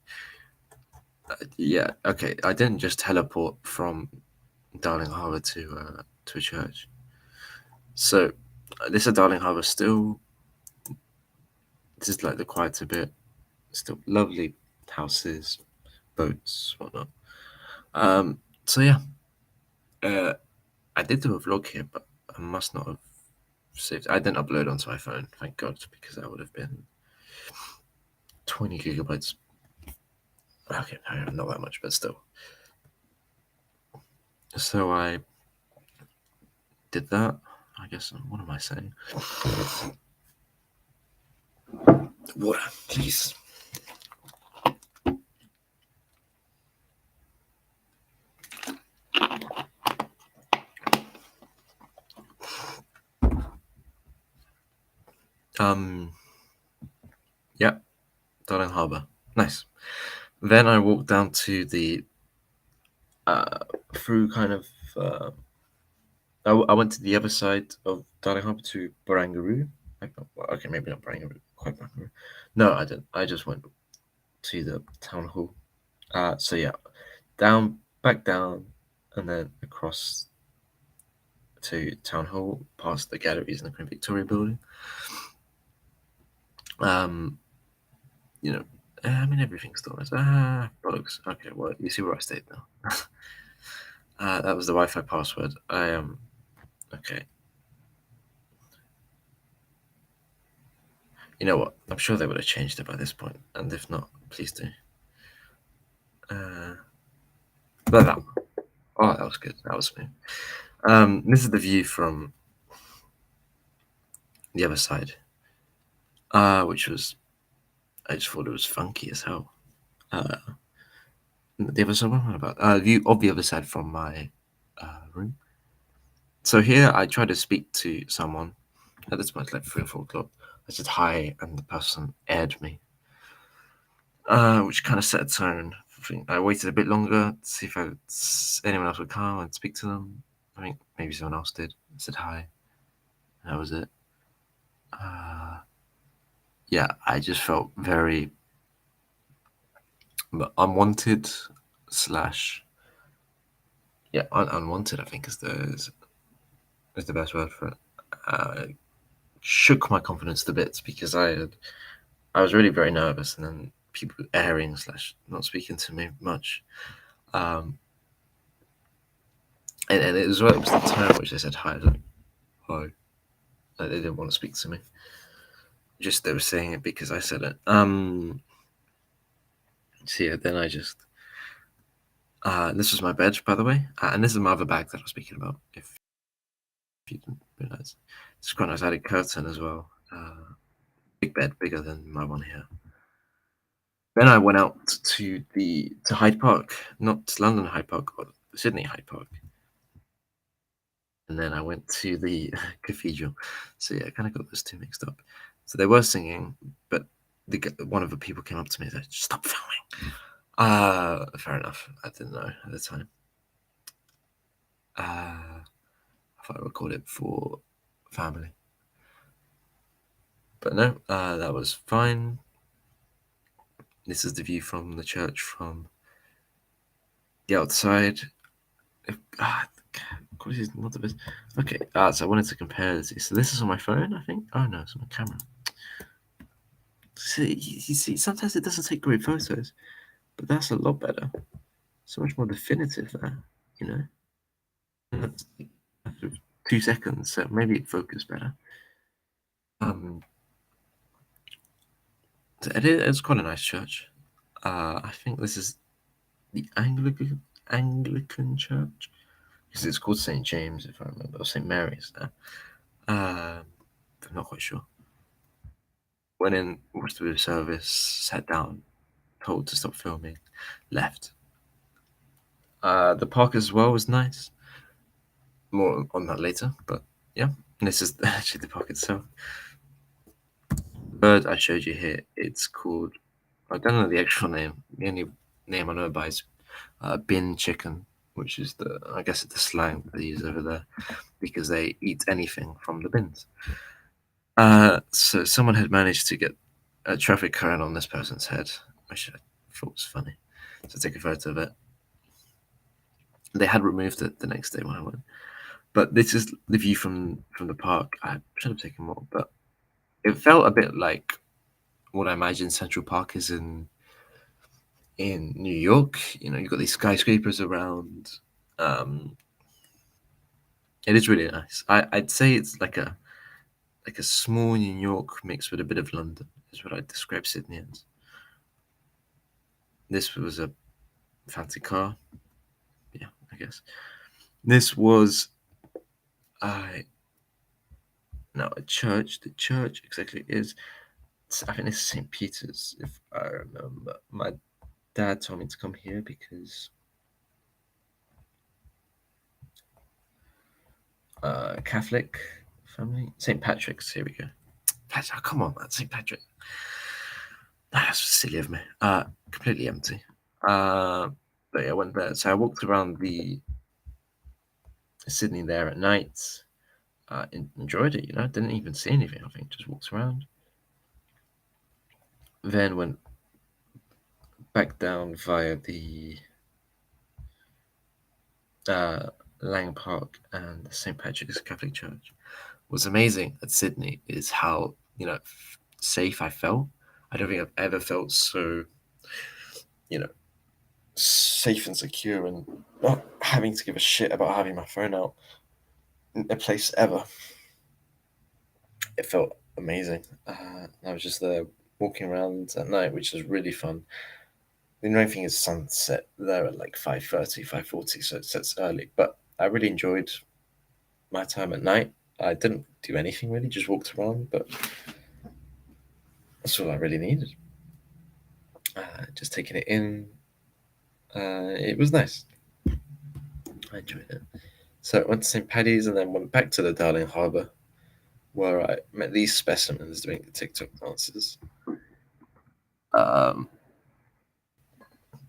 yeah, okay. I didn't just teleport from Darling Harbour to a church. So this is Darling Harbour still. This is like the quieter bit. Still lovely houses, boats, whatnot. So yeah, I did do a vlog here, but I must not have saved. I didn't upload onto my phone, thank God, because that would have been 20 gigabytes. Okay, not that much, but still. So I did that. I guess. What am I saying? Water, please. Yeah, Darling Harbour. Nice. Then I walked down to the through kind of. I went to the other side of Darling Harbour to Barangaroo. Okay, maybe not Barangaroo, quite Barangaroo. No, I didn't. I just went to the town hall. So yeah, back down, and then across to town hall, past the galleries and the Queen Victoria building. You know, I mean everything's still nice. Bollocks. Okay, well you see where I stayed now. That was the Wi-Fi password. I am okay. You know what? I'm sure they would have changed it by this point, and if not, please do. But that. Oh, that was good. That was smooth. This is the view from the other side, which was I just thought it was funky as hell. The other side, what about view of the other side from my room. So here I tried to speak to someone. At this point, like 3 or 4 o'clock. I said hi, and the person aired me, which kind of set a tone. I waited a bit longer to see if anyone else would come and speak to them. I think maybe someone else did. I said hi. That was it. Yeah, I just felt very unwanted slash unwanted. I think is the best word for it. Shook my confidence to bits because I was really very nervous, and then people airing slash not speaking to me much. And it was the time which they said hi. Hi. Like they didn't want to speak to me. Just they were saying it because I said it. So yeah, then I just. This was my bed, by the way, and this is my other bag that I was speaking about. If you didn't realize, it's quite nice. I had a curtain as well. Big bed, bigger than my one here. Then I went out to Hyde Park, not London Hyde Park, but Sydney Hyde Park. And then I went to the cathedral. So yeah, I kind of got those two mixed up. So they were singing, but one of the people came up to me and said, "Stop filming." Fair enough. I didn't know at the time. I thought I recorded it for family, but no, that was fine. This is the view from the church from the outside. Quality is not the best. Okay, so I wanted to compare this. So this is on my phone, I think. Oh no, it's on my camera. See, you see, sometimes it doesn't take great photos, but that's a lot better. So much more definitive there, you know. That's 2 seconds, so maybe it focused better. So it's quite a nice church. I think this is the Anglican church because it's called St James, if I remember, or St Mary's there. I'm not quite sure. Went in, watched the service, sat down, told to stop filming, left. The park as well was nice. More on that later, but yeah, this is actually the park itself. The bird I showed you here, it's called, I don't know the actual name. The only name I know by is bin chicken, which is I guess it's the slang that they use over there because they eat anything from the bins. So someone had managed to get a traffic cone on this person's head, which I thought was funny. So I take a photo of it. They had removed it the next day when I went. But this is the view from the park. I should have taken more, but it felt a bit like what I imagine Central Park is in New York. You know, you've got these skyscrapers around. It is really nice. I'd say it's like a small New York mixed with a bit of London is what I'd describe Sydney as. This was a fancy car. Yeah, I guess. This was I no a church. The church exactly is. I think it's St. Peter's, if I remember. My dad told me to come here because Catholic family. St. Patrick's. Here we go. Patrick, come on, man. St. Patrick. That's silly of me. Completely empty. But yeah, I went there. So I walked around the Sydney there at night. Enjoyed it, Didn't even see anything, I think. Just walked around. Then went back down via the Lang Park and the St. Patrick's Catholic Church. What's amazing at Sydney is how, safe I felt. I don't think I've ever felt so, safe and secure and not having to give a shit about having my phone out in a place ever. It felt amazing. I was just there walking around at night, which was really fun. The only thing is sunset there at like 5:30, 5:40, so it sets early. But I really enjoyed my time at night. I didn't do anything really, just walked around, but that's all I really needed. Just taking it in. It was nice. I enjoyed it. So I went to St. Paddy's and then went back to the Darling Harbour, where I met these specimens doing the TikTok dances.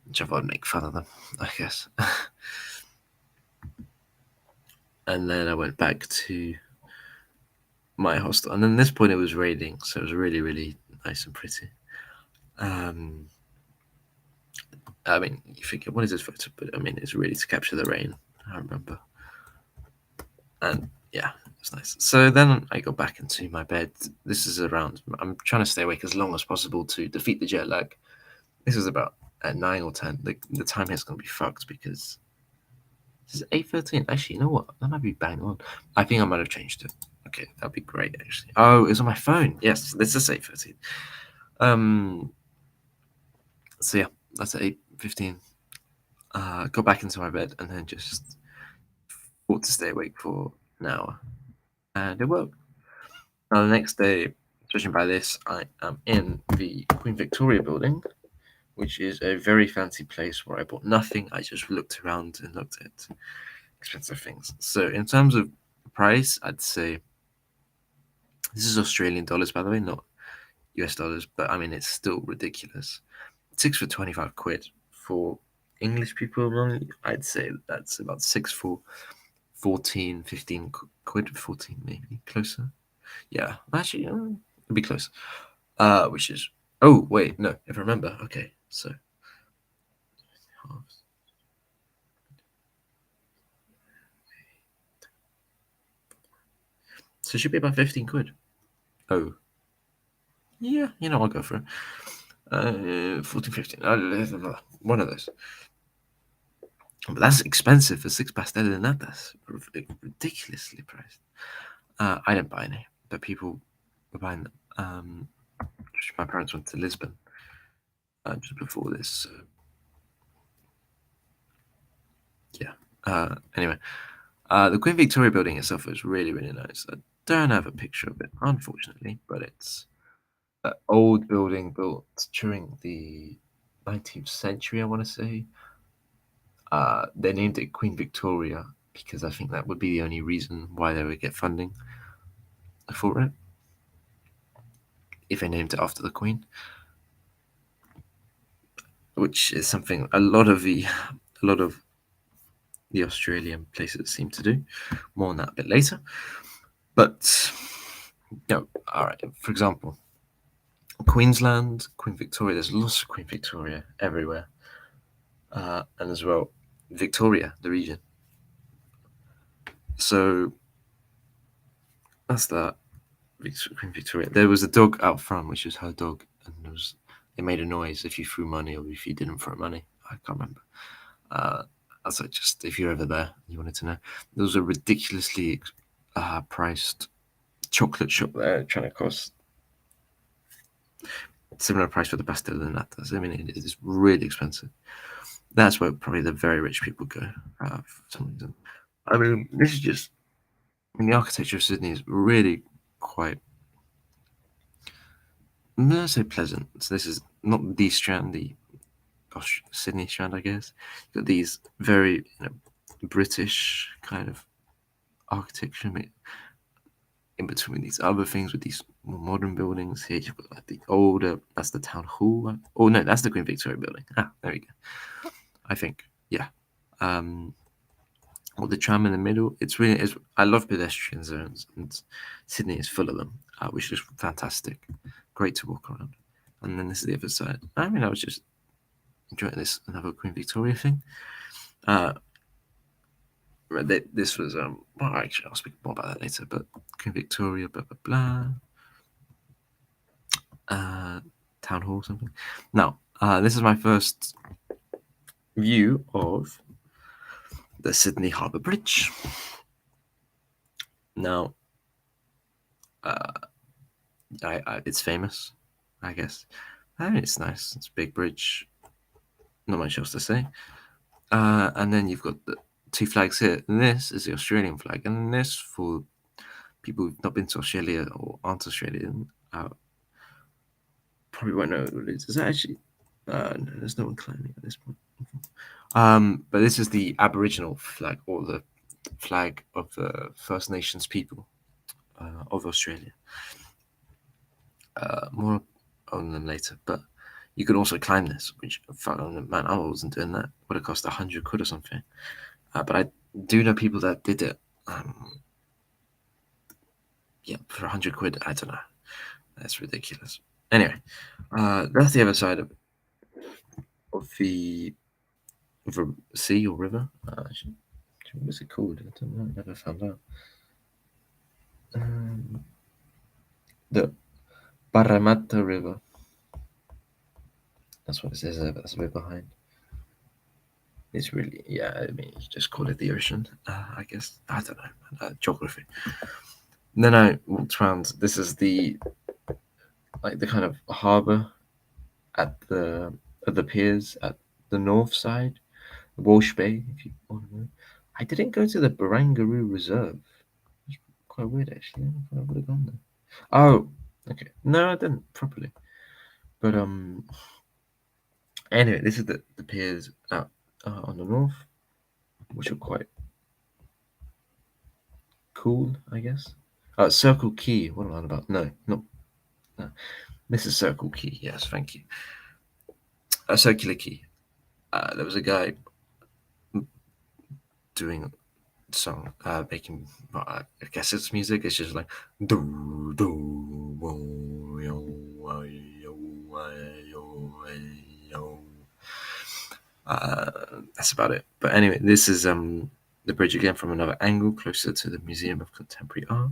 Which I would make fun of them, I guess. And then I went back to my hostel. And then at this point it was raining, so it was really, really nice and pretty. I mean, you think, what is this photo? But I mean, it's really to capture the rain, I remember. And yeah, it's nice. So then I go back into my bed. This is around, I'm trying to stay awake as long as possible to defeat the jet lag. This is about at 9 or 10. The time here is going to be fucked because this is 8:13. Actually, you know what? That might be bang on. I think I might have changed it. Okay, that'd be great, actually. Oh, it's on my phone. Yes, this is 8:13. So yeah, that's at 8:15. Got back into my bed and then just thought to stay awake for an hour. And it worked. Now, the next day, judging by this, I am in the Queen Victoria building, which is a very fancy place where I bought nothing. I just looked around and looked at expensive things. So in terms of price, I'd say this is Australian dollars, by the way, not US dollars, but I mean, it's still ridiculous. 6 for 25 quid. For English people, I'd say that's about 6 for 14, 15 quid, 14 maybe, closer. Yeah, actually, it'd be close. Which is, oh, wait, no, if I remember, okay, so it should be about 15 quid. Oh, yeah, I'll go for it. 14, 15, one of those. But that's expensive for 6 pastel de natas. Ridiculously priced. I didn't buy any, but people were buying them. My parents went to Lisbon just before this. So yeah. Anyway, the Queen Victoria building itself was really, really nice. I don't have a picture of it, unfortunately, but it's an old building built during the 19th century, I want to say. They named it Queen Victoria because I think that would be the only reason why they would get funding for it, if they named it after the Queen, which is something a lot of the Australian places seem to do. More on that a bit later. But all right. For example, Queensland, Queen Victoria. There's lots of Queen Victoria everywhere, and as well, Victoria, the region. So that's that. Queen Victoria. There was a dog out front, which was her dog, and it made a noise if you threw money or if you didn't throw money. I can't remember. Also, just if you're ever there, you wanted to know. There was a ridiculously priced chocolate shop there, trying to cost similar price for the pastel de natas. I mean, it is really expensive. That's where probably the very rich people go for some reason. I mean, this is just And the architecture of Sydney is really quite, I'm going to say pleasant. So this is not the Strand, the Sydney Strand, I guess. You've got these very British kind of architecture in between these other things with these more modern buildings. Here you've got like the older, that's the town hall. Oh no, that's the Queen Victoria building. Ah, there we go. I think, yeah. Or the tram in the middle. I love pedestrian zones, and Sydney is full of them, which is fantastic. Great to walk around. And then this is the other side. I mean, I was just enjoying this another Queen Victoria thing. This was well, actually, I'll speak more about that later. But Queen Victoria, blah blah blah. Town hall, something. Now, this is my first view of the Sydney Harbour Bridge. Now, it's famous, I guess. I mean, it's nice. It's a big bridge. Not much else to say. And then you've got the two flags here. And this is the Australian flag. And this, for people who've not been to Australia or aren't Australian, probably won't know what it is. Is that actually? No, there's no one climbing at this point. But this is the Aboriginal flag, or the flag of the First Nations people of Australia. More on them later, but you could also climb this, which, man, I wasn't doing that. Would have cost 100 quid or something. But I do know people that did it. Yeah, for 100 quid, I don't know. That's ridiculous. Anyway, that's the other side of the sea or river. What's it called? I don't know. I never found out. The Parramatta River. That's what it says there, but that's a bit behind. It's really, yeah, I mean, you just call it the ocean, I guess. I don't know. Geography. And then I walked around. This is the kind of harbour at the piers at the north side, Walsh Bay, if you want to know. I didn't go to the Barangaroo Reserve. It's quite weird, actually. I would have gone there. Oh, okay. No, I didn't properly. But anyway, this is the piers out on the north, which are quite cool, I guess. Circle Quay. What am I on about? No. This is Circle Quay. Yes, thank you. Circular Quay. There was a guy doing a song, making. Well, I guess it's music. It's just like do do wo, yo, wa, yo, wa, yo, wa, yo. That's about it. But anyway, this is the bridge again from another angle, closer to the Museum of Contemporary Art.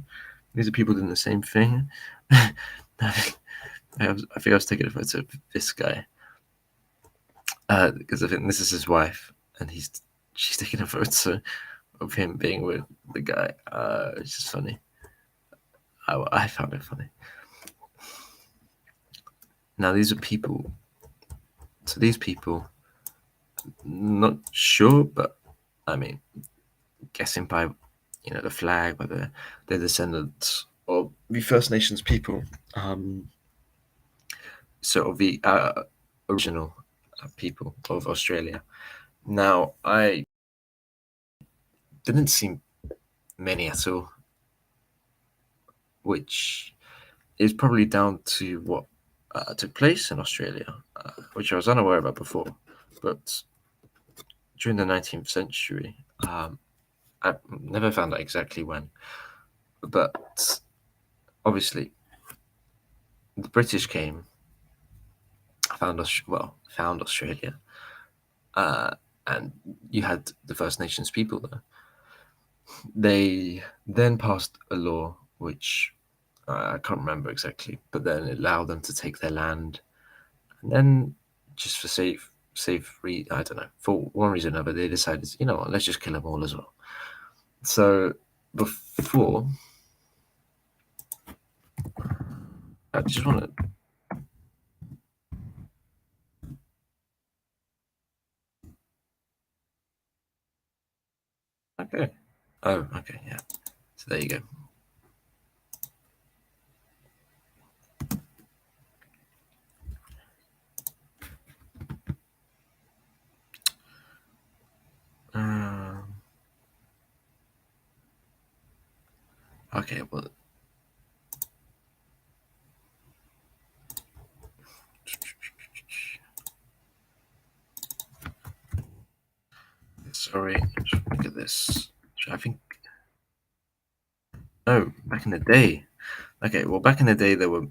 These are people doing the same thing. I think I was taking a photo of this guy because I think this is his wife, and she's taking a photo of him being with the guy. It's just funny. I found it funny. Now these are people. So these people, not sure, but I mean, guessing by the flag, whether they're descendants of the First Nations people. So of the original people of Australia. Now, I didn't see many at all, which is probably down to what took place in Australia, which I was unaware about before. But during the 19th century, I never found out exactly when, but obviously the British came, found Australia, and you had the First Nations people there. They then passed a law which I can't remember exactly, but then it allowed them to take their land, and then just for I don't know, for one reason or another, they decided, you know what, let's just kill them all as well. So before, I just want to. Okay. Oh, okay, yeah. So there you go. Okay, well, sorry, look at this. I think. Oh, back in the day. Okay, well, back in the day, there were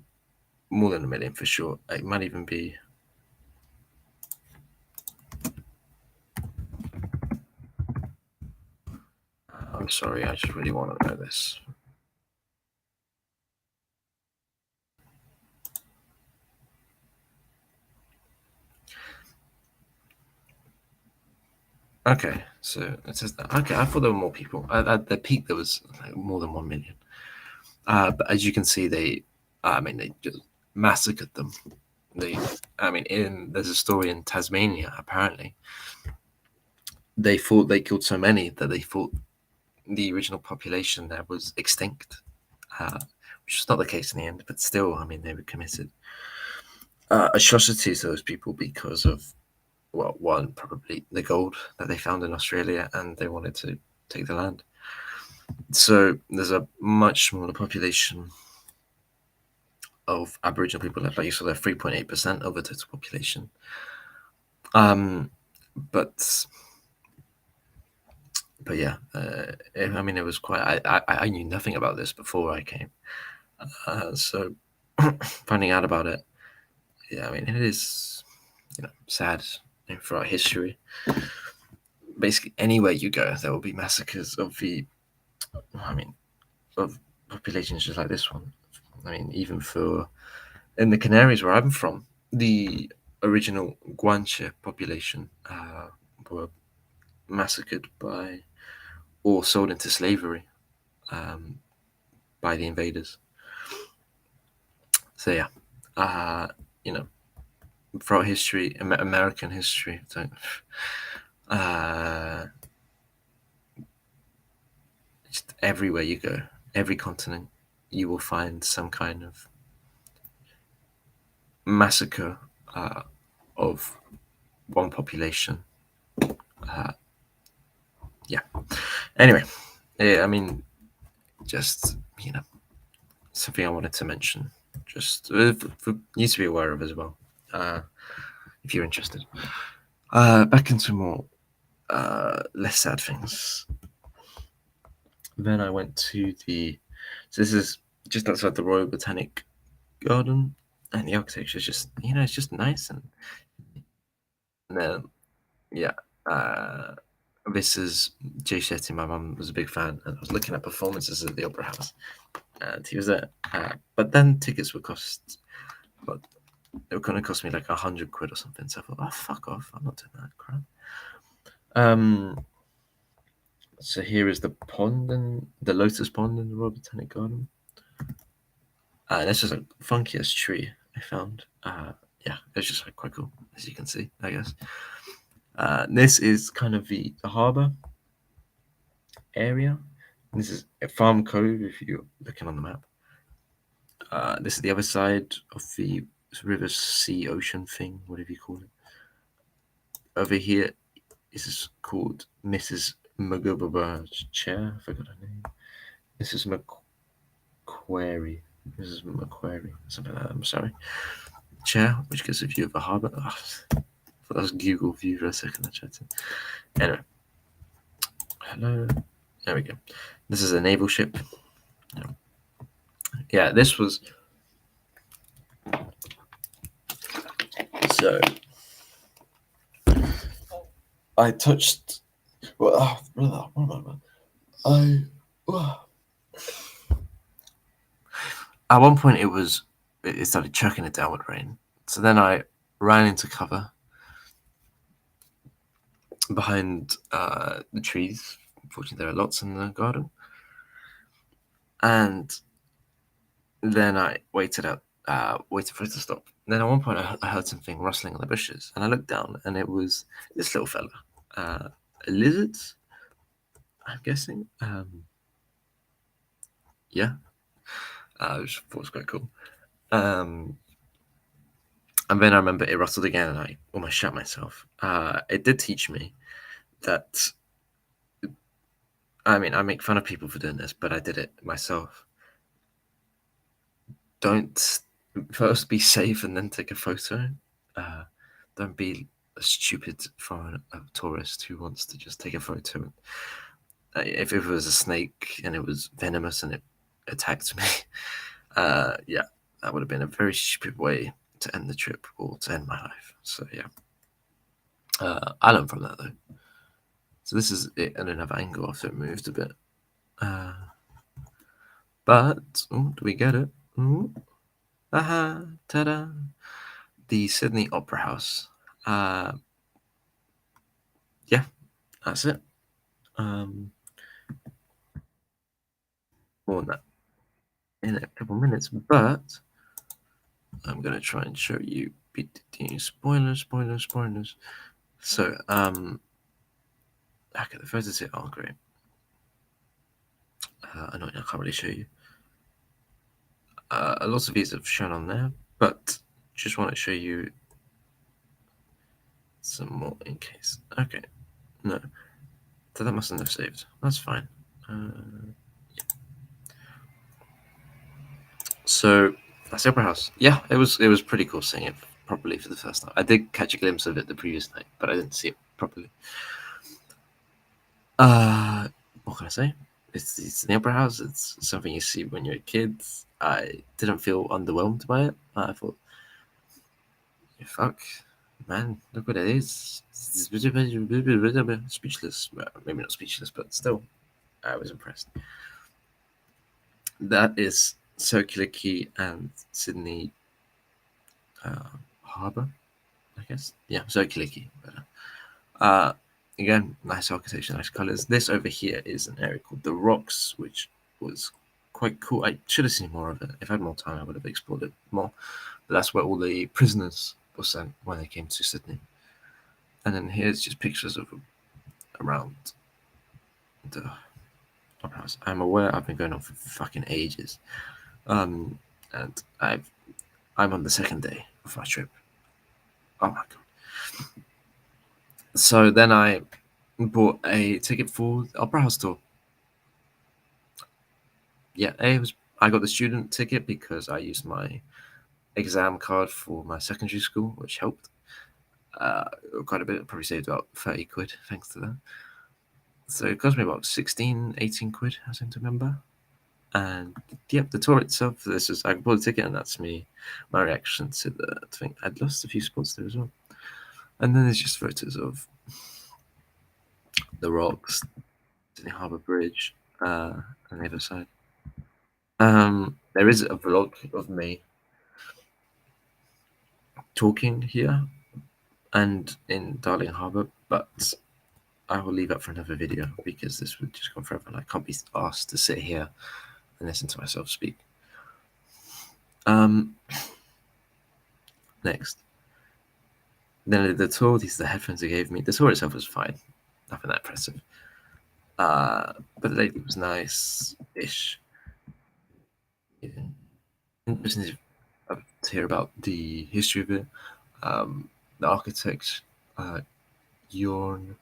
more than 1 million for sure. It might even be. I'm sorry, I just really want to know this. Okay, so it says that. Okay, I thought there were more people. At the peak, there was like more than 1 million. But as you can see, they just massacred them. There's a story in Tasmania. Apparently, they thought they killed so many that they thought the original population there was extinct, which was not the case in the end. But still, I mean, they were committed atrocities to those people because of, well, one, probably the gold that they found in Australia, and they wanted to take the land. So there's a much smaller population of Aboriginal people left. Like you saw, they're 3.8% of the total population. But yeah, I mean, it was quite. I knew nothing about this before I came, so finding out about it, yeah, I mean, it is, sad for our history. Basically, anywhere you go, there will be massacres of of populations just like this one. I mean, even in the Canaries where I'm from, the original Guanche population were massacred by or sold into slavery by the invaders. So yeah, for our history, American history, so, just everywhere you go, every continent, you will find some kind of massacre of one population. Yeah. Anyway, yeah, I mean, just something I wanted to mention, just for you to be aware of as well, if you're interested. Back into more less sad things. Then I went to so this is just outside the Royal Botanic Garden, and the architecture is just, it's just nice, and then yeah, this is Jay Shetty. My mum was a big fan, and I was looking at performances at the Opera House, and he was there. But then tickets would cost, but it was going to cost me like 100 quid or something. So I thought, oh, fuck off, I'm not doing that crap. So here is the pond and the lotus pond in the Royal Botanic Garden. This is a funkiest tree I found. Yeah, it's just like quite cool, as you can see, I guess. This is kind of the harbour area. This is a Farm Cove if you're looking on the map. This is the other side of the river, sea, ocean thing, whatever you call it. Over here, this is called Mrs. Magubaba's chair. I forgot her name. Mrs. Macquarie. Mrs. Macquarie. Something like that. I'm sorry. Chair, which gives a view of the harbour. Oh, that was Google view for a second. I tried to. Anyway. Hello. There we go. This is a naval ship. Yeah, this was. So I touched. Well, at one point it started chucking it down with rain. So then I ran into cover behind the trees. Unfortunately, there are lots in the garden. And then I waited for it to stop. And then at one point I heard something rustling in the bushes, and I looked down, and it was this little fella, a lizard, I'm guessing. yeah, which I thought was quite cool. And then I remember it rustled again, and I almost shot myself. It did teach me that. I mean, I make fun of people for doing this, but I did it myself. Don't first be safe and then take a photo. Don't be a stupid foreign tourist who wants to just take a photo. If it was a snake and it was venomous and it attacked me, yeah, that would have been a very stupid way to end the trip or to end my life. So yeah, I learned from that though. So this is it in another angle after it moved a bit. But do we get it? Ooh. Aha, ta-da! The Sydney Opera House. Yeah, that's it. More than that in a couple minutes, but I'm gonna try and show you spoilers. So, okay, the photos here are great. I know I can't really show you. A lot of these have shown on there, but just want to show you some more in case. Okay, no, so that mustn't have saved. That's fine. Yeah. So that's the Opera House. Yeah, it was pretty cool seeing it properly for the first time. I did catch a glimpse of it the previous night, but I didn't see it properly. What can I say? It's the Opera House. It's something you see when you're a kid. I didn't feel underwhelmed by it. I thought, fuck, man, look what it is. Speechless. Well, maybe not speechless, but still, I was impressed. That is Circular Quay and Sydney Harbour, I guess. Yeah, Circular Quay. Again, nice architecture, nice colours. This over here is an area called the Rocks, which was quite cool. I should have seen more of it. If I had more time, I would have explored it more. But that's where all the prisoners were sent when they came to Sydney. And then here's just pictures of around the Opera House. I'm aware I've been going on for fucking ages. And I'm on the second day of my trip. Oh my god. So then I bought a ticket for the Opera House tour. Yeah, I got the student ticket because I used my exam card for my secondary school, which helped quite a bit. Probably saved about 30 quid thanks to that. So it cost me about 16, 18 quid, I seem to remember. And yep, the tour itself, this is I bought a ticket, and that's my reaction to the thing. I'd lost a few spots there as well. And then there's just photos of the rocks, Sydney Harbour Bridge, on the other side. There is a vlog of me talking here and in Darling Harbour, but I will leave that for another video because this would just go forever, and I can't be asked to sit here and listen to myself speak. Next. Then the tour, these are the headphones they gave me. The tour itself was fine, nothing that impressive. But the lady was nice-ish. Yeah. Interesting to hear about the history of it. The architect, Jorn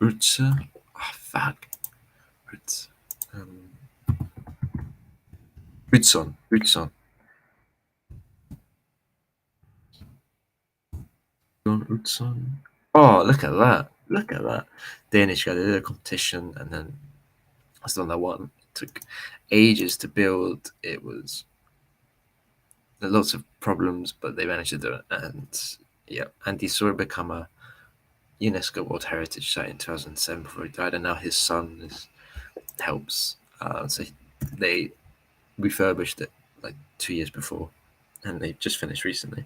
Rutzer. Oh, fuck. Rutz. Utzon. John Utzon. Oh, look at that. Look at that. Danish guy. They did a competition, and then I still on that one. It took ages to build. It was lots of problems, but they managed to do it. And yeah, and he saw it become a UNESCO World Heritage Site in 2007 before he died, and now his son helps. So they refurbished it like 2 years before, and they just finished recently.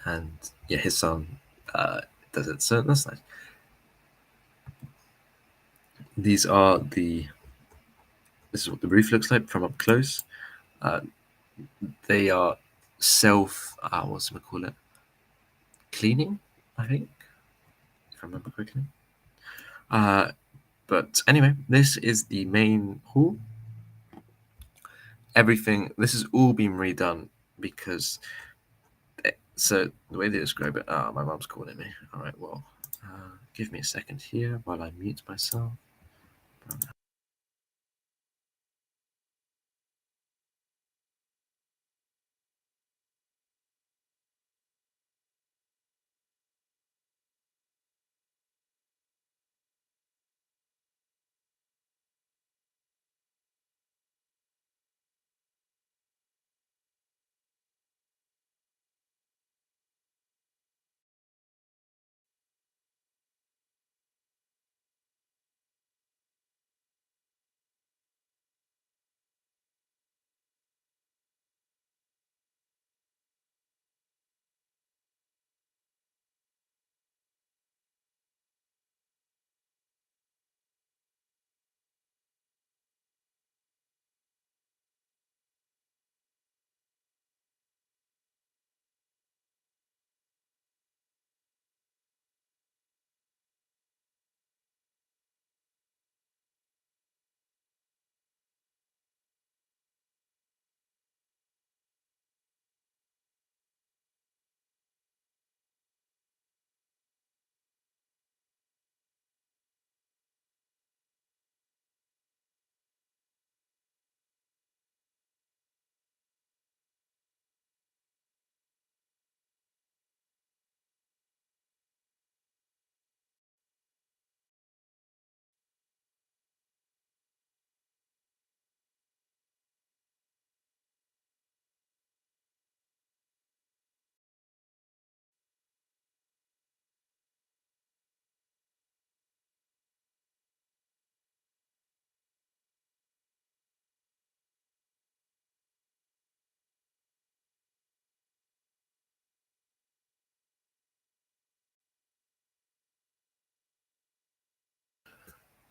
And yeah, his son does it, so that's nice. This is what the roof looks like from up close. They are what's it call it? Cleaning, I think, if I remember correctly. But anyway, this is the main hall. Everything, this has all been redone because, so the way they describe it, my mom's calling me. All right, well, give me a second here while I mute myself.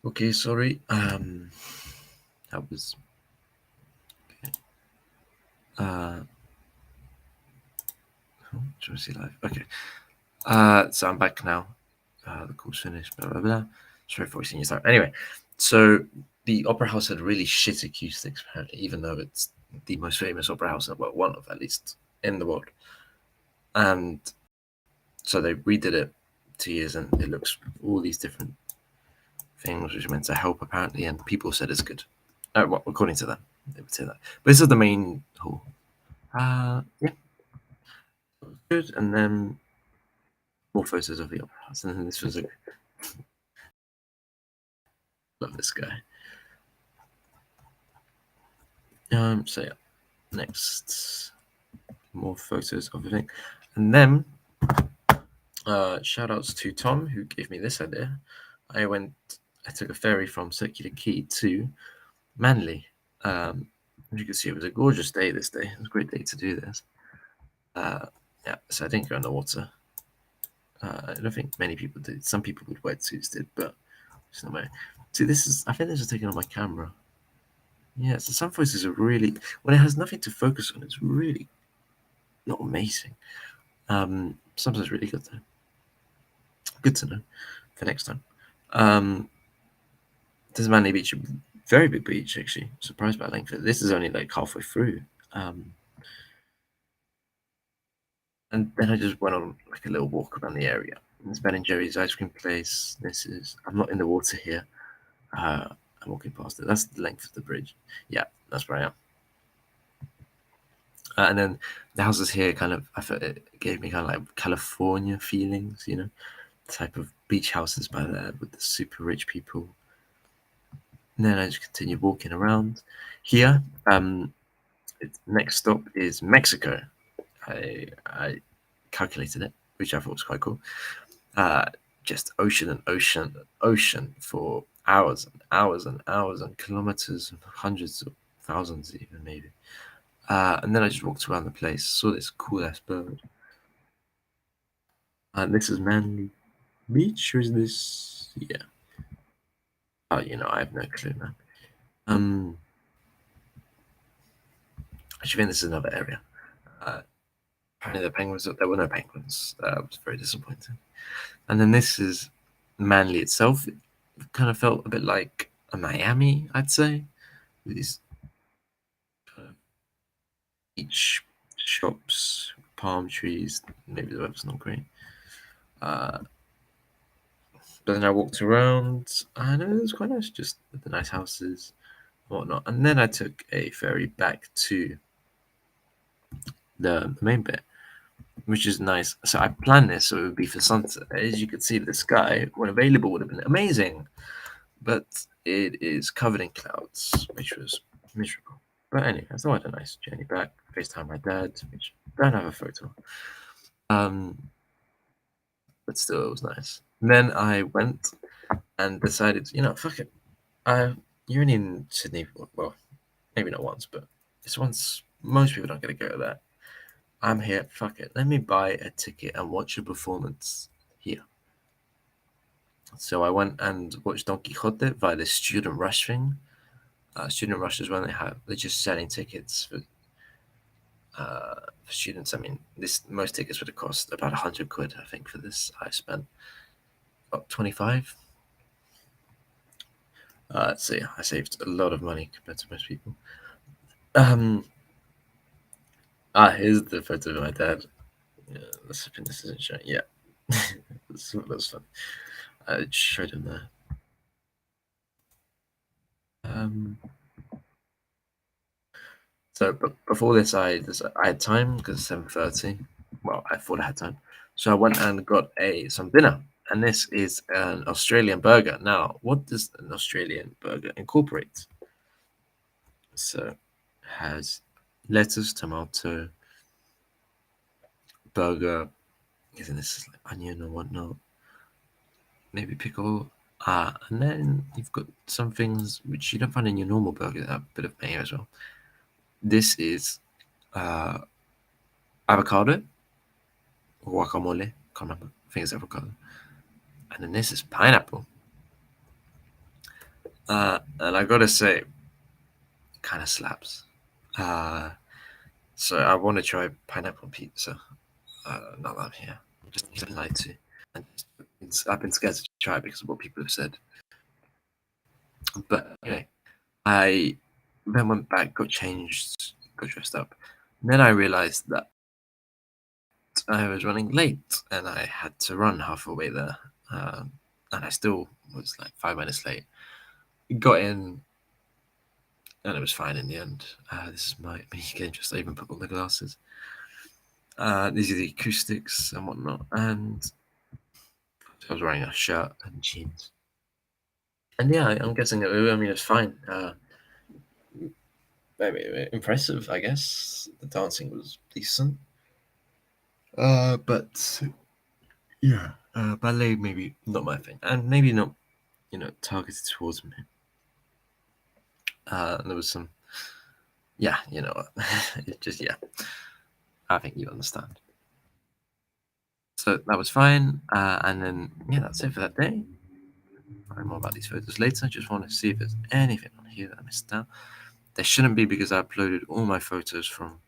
Okay, sorry. That was okay. Trying to see live. Okay. So I'm back now. The call's finished. Blah blah blah. Sorry for wasting your time. Anyway, so the opera house had really shit acoustics apparently, even though it's the most famous opera house, well, one of at least in the world. And so they redid it 2 years, and it looks all these different things which are meant to help apparently, and people said it's good. Well, according to them, they would say that. But this is the main hall. Yeah, good. And then more photos of the opera house, and then this was a love this guy. So yeah, next more photos of everything, and then shout outs to Tom who gave me this idea. I took a ferry from Circular Quay to Manly. As you can see, it was a gorgeous day this day. It was a great day to do this. Yeah, so I didn't go in the water. I don't think many people did. Some people with wetsuits did, but it's not my. See, I think this is taken on my camera. Yeah, so some photos are really, when it has nothing to focus on, it's really not amazing. Sometimes really good though. Good to know for next time. This is Manly Beach, a very big beach actually. Surprised by length. This is only like halfway through. And then I just went on like a little walk around the area. There's Ben and Jerry's ice cream place. I'm not in the water here. I'm walking past it. That's the length of the bridge. Yeah, that's where I am. And then the houses here I felt it gave me kind of like California feelings, type of beach houses by there with the super rich people. And then I just continued walking around. Here, next stop is Mexico. I calculated it, which I thought was quite cool. Just ocean and ocean and ocean for hours and hours and hours and kilometers, hundreds of thousands even maybe. And then I just walked around the place, saw this cool ass bird. And this is Manly Beach, or is this? Yeah. Oh, I have no clue, man. Actually, think this is another area. Apparently, there were no penguins. It was very disappointing. And then this is Manly itself. kind of felt a bit like a Miami, I'd say. These kind of beach shops, palm trees. Maybe the weather's not great. But then I walked around, and it was quite nice, just the nice houses and whatnot. And then I took a ferry back to the main bit, which is nice. So I planned this so it would be for sunset. As you could see, the sky, when available, would have been amazing, but it is covered in clouds, which was miserable. But anyway, I thought I had a nice journey back. FaceTime my dad, which I don't have a photo. Um, but still, it was nice. And then I went and decided, fuck it. You're only in Sydney, well, maybe not once, but it's once. Most people don't get to go to that. I'm here, fuck it. Let me buy a ticket and watch a performance here. So I went and watched Don Quixote via the Student Rush thing. Student Rush is when they're just selling tickets for students. I mean, most tickets would have cost about 100 quid, I think, for this. I spent about 25. So yeah, I saved a lot of money compared to most people. Here's the photo of my dad. Yeah, let's hope this isn't showing. Yeah, that was fun. I showed him there. So, but before this, I had time because 7:30. Well, I thought I had time, so I went and got some dinner, and this is an Australian burger. Now, what does an Australian burger incorporate? So, it has lettuce, tomato, burger. Isn't this like onion or whatnot? Maybe pickle. And then you've got some things which you don't find in your normal burger. A bit of mayo as well. This is avocado or guacamole. Can't remember. I think it's avocado. And then this is pineapple. And I gotta say, kind of slaps. So I want to try pineapple pizza. Not that I'm here. Just like to. And I've been scared to try it because of what people have said. But anyway, I then went back, got changed, got dressed up. And then I realized that I was running late and I had to run half the way there. And I still was like 5 minutes late. Got in and it was fine in the end. This is me getting just I even put on the glasses. These are the acoustics and whatnot. And I was wearing a shirt and jeans. And yeah, I'm guessing it's fine. Impressive, I guess. The dancing was decent. But yeah, ballet maybe not my thing, and maybe not, targeted towards me. There was some, yeah, it just yeah. I think you understand. So that was fine, and then yeah, that's it for that day. I'll more about these photos later. Just want to see if there's anything on here that I missed out. There shouldn't be because I uploaded all my photos from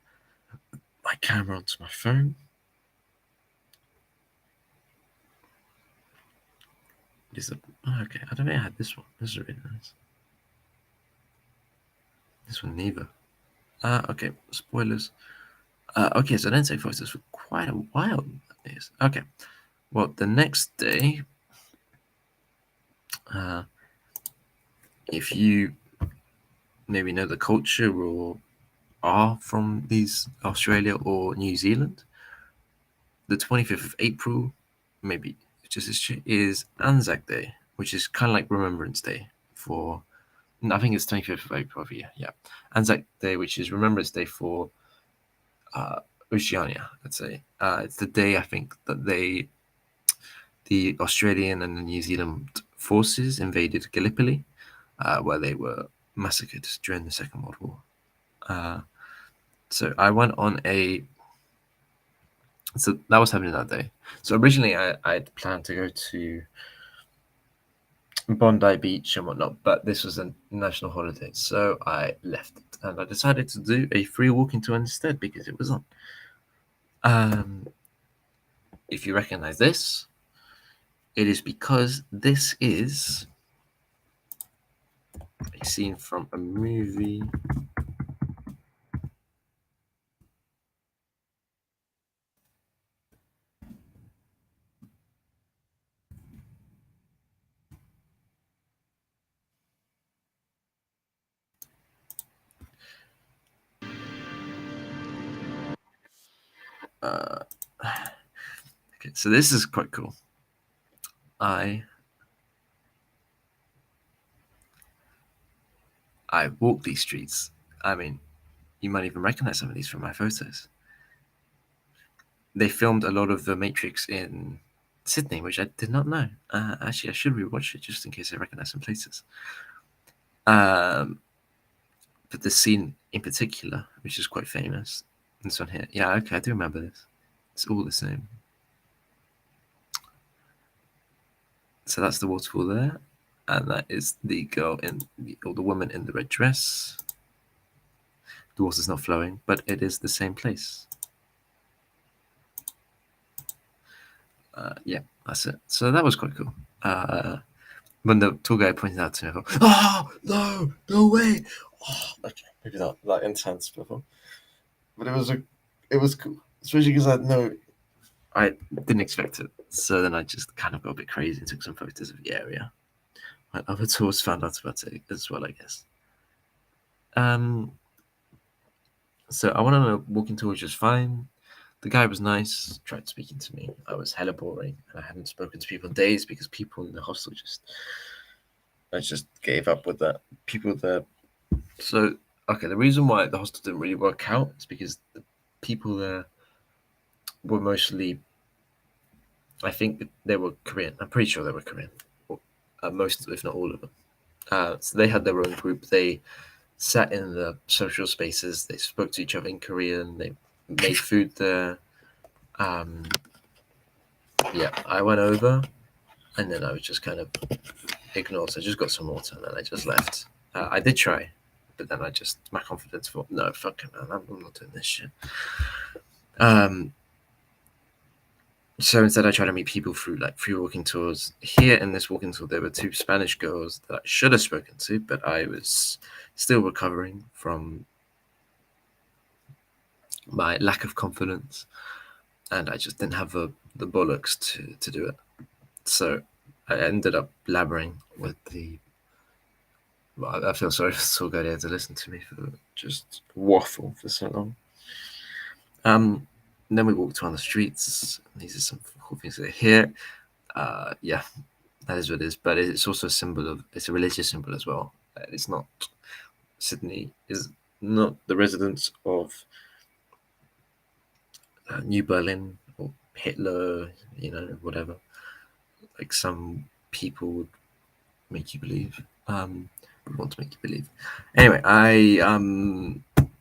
my camera onto my phone. Okay, I don't think I had this one. This is really nice. This one neither. Okay, spoilers. Okay, so I didn't take photos for quite a while. Okay, well, the next day, if you maybe know the culture or are from Australia or New Zealand, the 25th of April, maybe just is Anzac Day, which is kind of like Remembrance Day for. I think it's 25th of April every year. Yeah, Anzac Day, which is Remembrance Day for Oceania. Let's say it's the day I think that the Australian and the New Zealand forces invaded Gallipoli, where they were massacred during the Second World War. So I went on so that was happening that day. So originally I'd planned to go to Bondi Beach and whatnot, but this was a national holiday, so I left it and I decided to do a free walking tour instead because it was on. If you recognize this, it is because this is a scene from a movie. Uh, okay, so this is quite cool. I walk these streets. I mean, you might even recognize some of these from my photos. They filmed a lot of The Matrix in Sydney, which I did not know. Actually, I should rewatch it just in case I recognize some places. But the scene in particular, which is quite famous, this one here. Yeah, okay, I do remember this. It's all the same. So that's the waterfall there, and that is the girl or the woman in the red dress. The water's not flowing, but it is the same place. Yeah, that's it. So that was quite cool. When the tour guide pointed out to me, I thought, "Oh no way!" Oh, okay, maybe not that intense before, but it was cool, especially because I didn't expect it. So then I just kind of got a bit crazy and took some photos of the area. And other tours found out about it as well, I guess. So I went on a walking tour just fine. The guy was nice, tried speaking to me. I was hella boring, and I hadn't spoken to people in days because people in the hostel I just gave up with that. People there. So, okay, the reason why the hostel didn't really work out is because the people there were mostly, I think they were Korean. I'm pretty sure they were Korean. Most, if not all of them. So they had their own group. They sat in the social spaces. They spoke to each other in Korean. They made food there. Yeah, I went over, and then I was just kind of ignored. So I just got some water, and then I just left. I did try, but then my confidence thought, no, fuck it, man, I'm not doing this shit. So instead, I tried to meet people through free walking tours. Here in this walking tour, there were two Spanish girls that I should have spoken to, but I was still recovering from my lack of confidence, and I just didn't have the bollocks to do it. So I ended up blabbering with the. Well, I feel sorry for the tour guide had to listen to me for just waffle for so long. And then we walked around the streets. These are some cool things that are here. Yeah, that is what it is. But it's also a symbol of. It's a religious symbol as well. It's not. Sydney is not the residence of New Berlin or Hitler, whatever. Like some people would make you believe. Would want to make you believe. Anyway,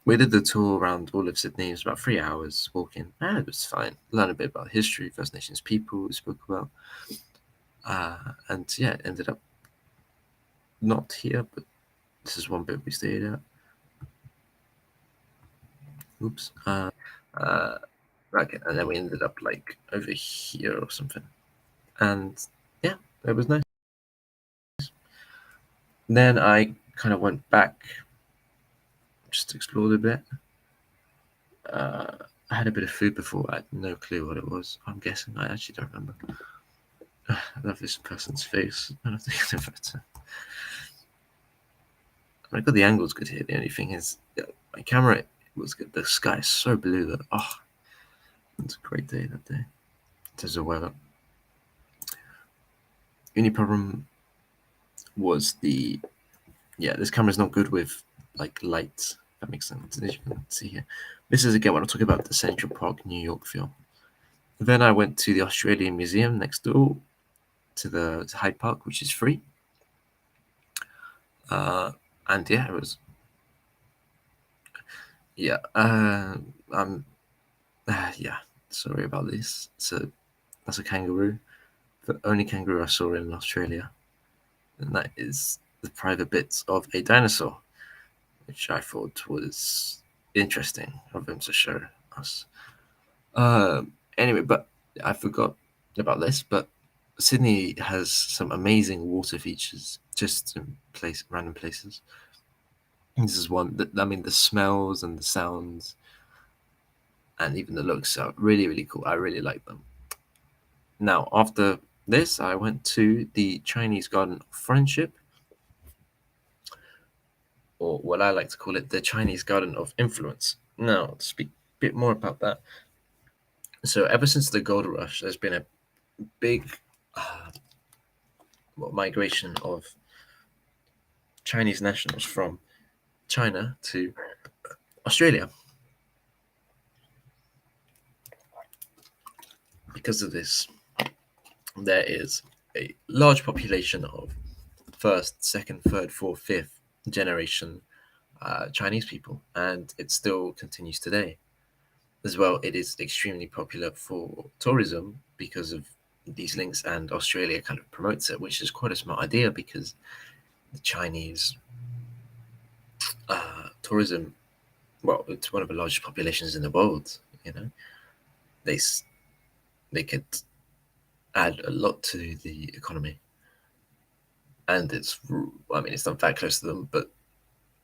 we did the tour around all of Sydney. It was about 3 hours walking, and it was fine. Learned a bit about history, First Nations people we spoke about, and yeah, it ended up not here, but this is one bit we stayed at. Oops. Okay, and then we ended up over here or something, and yeah, it was nice. Then I kind of went back, just explored a bit. I had a bit of food before. I had no clue what it was. I'm guessing. I actually don't remember. I love this person's face. I don't think I've ever. I got the angles good here. The only thing is, my camera was good. The sky is so blue that it's a great day that day. There's the weather. The only problem was this camera's not good with lights. If that makes sense. As you can see here, this is again when I'm talking about the Central Park, New York feel. Then I went to the Australian Museum next door to Hyde Park, which is free. And yeah, it was. Yeah. Yeah. Sorry about this. So that's a kangaroo. The only kangaroo I saw in Australia, and that is the private bits of a dinosaur, which I thought was interesting of him to show us. Anyway, but I forgot about this, but Sydney has some amazing water features. just in random places. This is one that, I mean, the smells and the sounds and even the looks are really, really cool. I really like them. Now, after this, I went to the Chinese Garden of Friendship, or what I like to call it, the Chinese Garden of Influence. Now, to speak a bit more about that. So, ever since the gold rush, there's been a big migration of Chinese nationals from China to Australia. Because of this, there is a large population of first, second, third, fourth, fifth generation Chinese people, and it still continues today. As well, it is extremely popular for tourism because of these links, and Australia kind of promotes it, which is quite a smart idea because the Chinese tourism, well, it's one of the largest populations in the world. You know, they could add a lot to the economy, and it's, I mean, it's not that close to them, but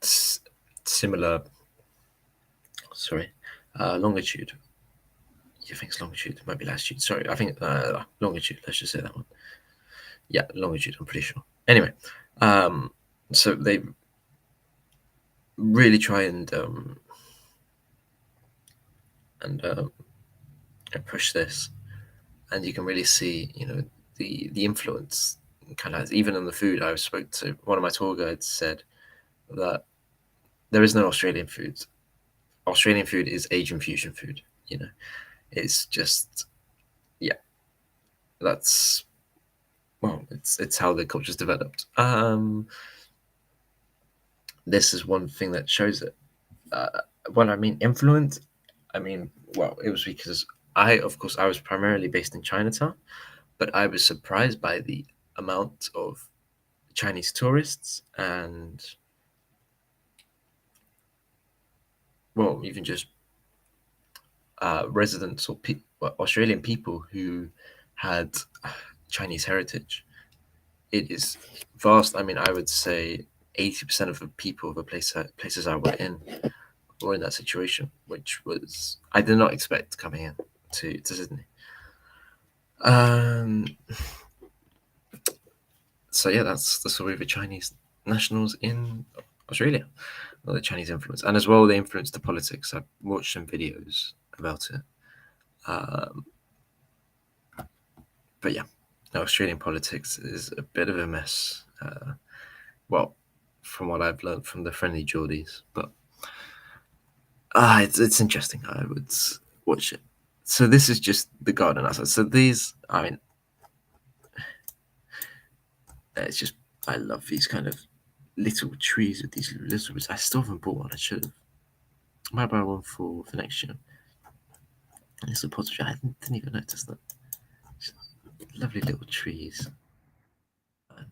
similar. Sorry, longitude. You think it's longitude? It might be latitude. Sorry, I think longitude. Let's just say that one. Yeah, longitude. I'm pretty sure. Anyway, so they really try and push this, and you can really see, you know, the influence kind of even on the food. I spoke to one of my tour guides, said that there is no Australian food. Australian food is Asian fusion food. You know, it's just, yeah, that's, well, it's how the culture's developed. This is one thing that shows it. What I mean, influence. I mean, well, it was because of course, I was primarily based in Chinatown, but I was surprised by the amount of Chinese tourists and, well, even just residents or Australian people who had Chinese heritage. It is vast. I mean, I would say 80% of the people of the places I were in were in that situation, which was, I did not expect coming in to Sydney. So yeah, that's the story of the Chinese nationals in Australia, well, the Chinese influence, and as well they influenced the politics. I watched some videos about it. But yeah, Australian politics is a bit of a mess. Well, from what I've learned from the friendly Geordies, but it's interesting. I would watch it. So this is just the garden outside. So these, I mean, it's just, I love these kind of little trees with these little. I still haven't bought one. I should have. I might buy one for next year. And it's a pottery. I didn't even notice that. Just lovely little trees. And,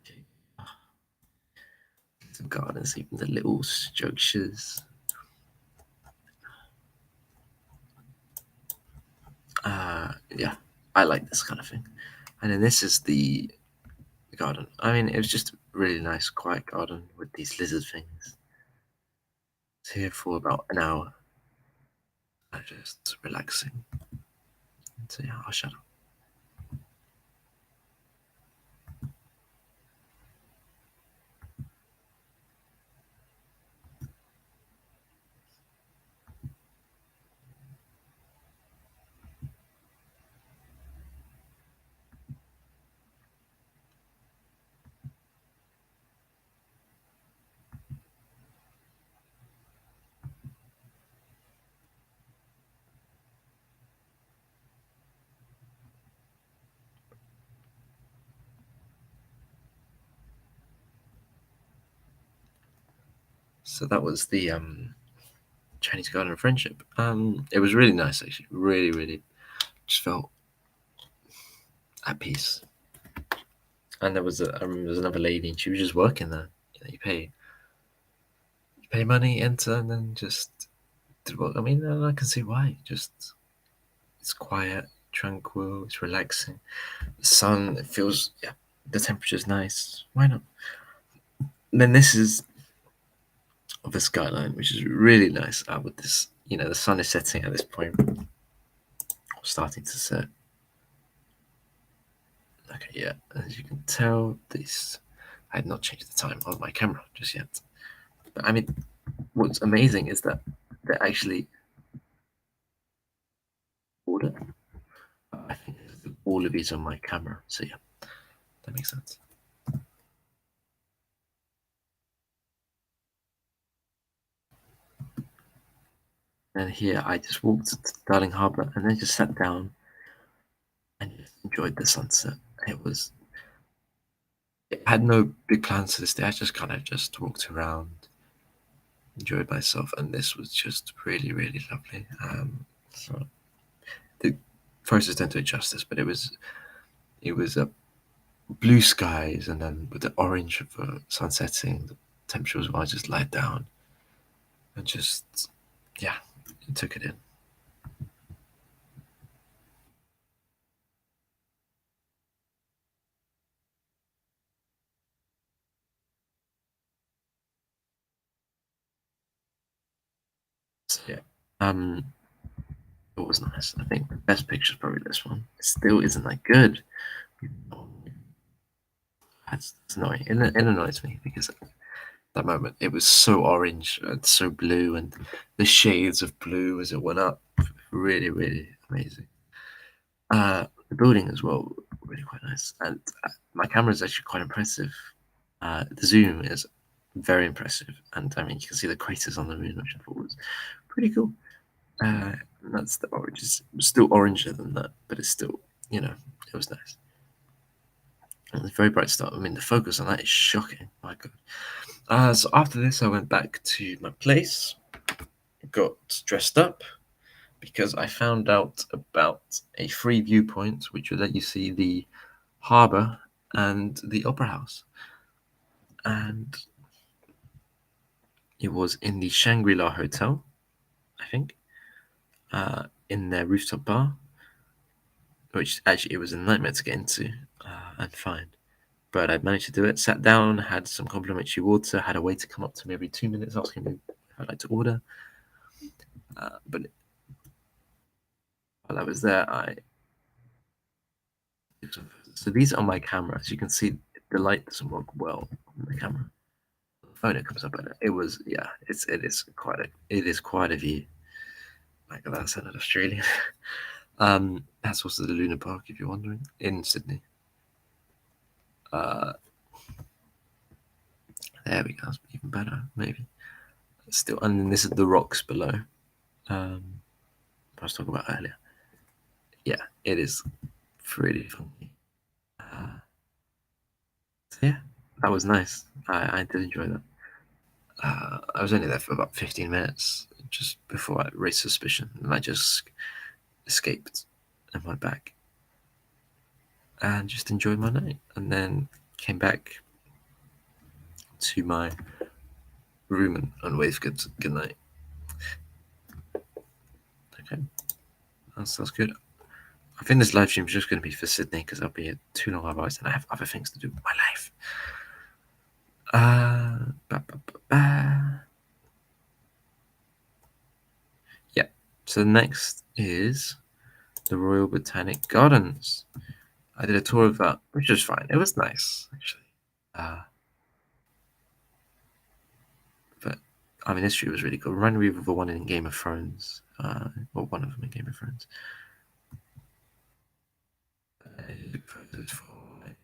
some gardens, even the little structures. Yeah, I like this kind of thing. And then this is the garden. I mean, it was just a really nice, quiet garden with these lizard things. It's here for about an hour. Just relaxing. So yeah, I'll shut up. So that was the Chinese Garden of Friendship. It was really nice, actually. Really, really, just felt at peace. And there was I remember there was another lady, and she was just working there. You know, you pay money, enter, and then just did work. I mean, and I can see why. Just it's quiet, tranquil, it's relaxing. The sun, it feels, yeah, the temperature's nice. Why not? then this is of the skyline, which is really nice. With this, the sun is setting at this point, starting to set. Okay, yeah, as you can tell, this I had not changed the time on my camera just yet. But I mean, what's amazing is that they're actually order. I think all of these on my camera, so yeah, that makes sense. And here I just walked to Darling Harbour and then just sat down and just enjoyed the sunset. It had no big plans for this day. I just kind of just walked around, enjoyed myself, and this was just really, really lovely. So the photos don't do it justice, but it was a blue skies, and then with the orange of the sun setting, the temperature was well just lied down, and just yeah, took it in. So, yeah, it was nice. I think the best picture is probably this one. It still isn't that good. That's annoying. It annoys me because at that moment it was so orange and so blue, and the shades of blue as it went up, really, really amazing. The building as well, really quite nice, and my camera is actually quite impressive. The zoom is very impressive, and I mean you can see the craters on the moon, which I thought was pretty cool. That's the orange. It's still oranger than that, but it's still, it was nice. And it's a very bright start. I mean, the focus on that is shocking. My God. So after this, I went back to my place, got dressed up because I found out about a free viewpoint which would let you see the harbour and the opera house. And it was in the Shangri-La Hotel, I think, in their rooftop bar, which actually it was a nightmare to get into and find. But I managed to do it. Sat down, had some complimentary water, had a waiter come up to me every 2 minutes asking me if I'd like to order. But while I was there, so these are my cameras. You can see the light doesn't work well on the camera. On the phone it comes up better. It was it is quite a view. Like that sounded Australian. That's also the Luna Park, if you're wondering, in Sydney. There we go. That's even better, maybe. Still, and then this is the rocks below. I was talking about earlier. Yeah, it is pretty funky. So yeah, that was nice. I did enjoy that. I was only there for about 15 minutes just before I raised suspicion, and I just escaped and went back and just enjoyed my night, and then came back to my room and waved good night. Okay, that sounds good. I think this live stream is just going to be for Sydney because I'll be here too long otherwise, and I have other things to do with my life. Yeah. So next is the Royal Botanic Gardens. I did a tour of that, which was fine. It was nice, actually. But I mean, history was really good. Reminded me of the one in Game of Thrones, or one of them in Game of Thrones. Photos for my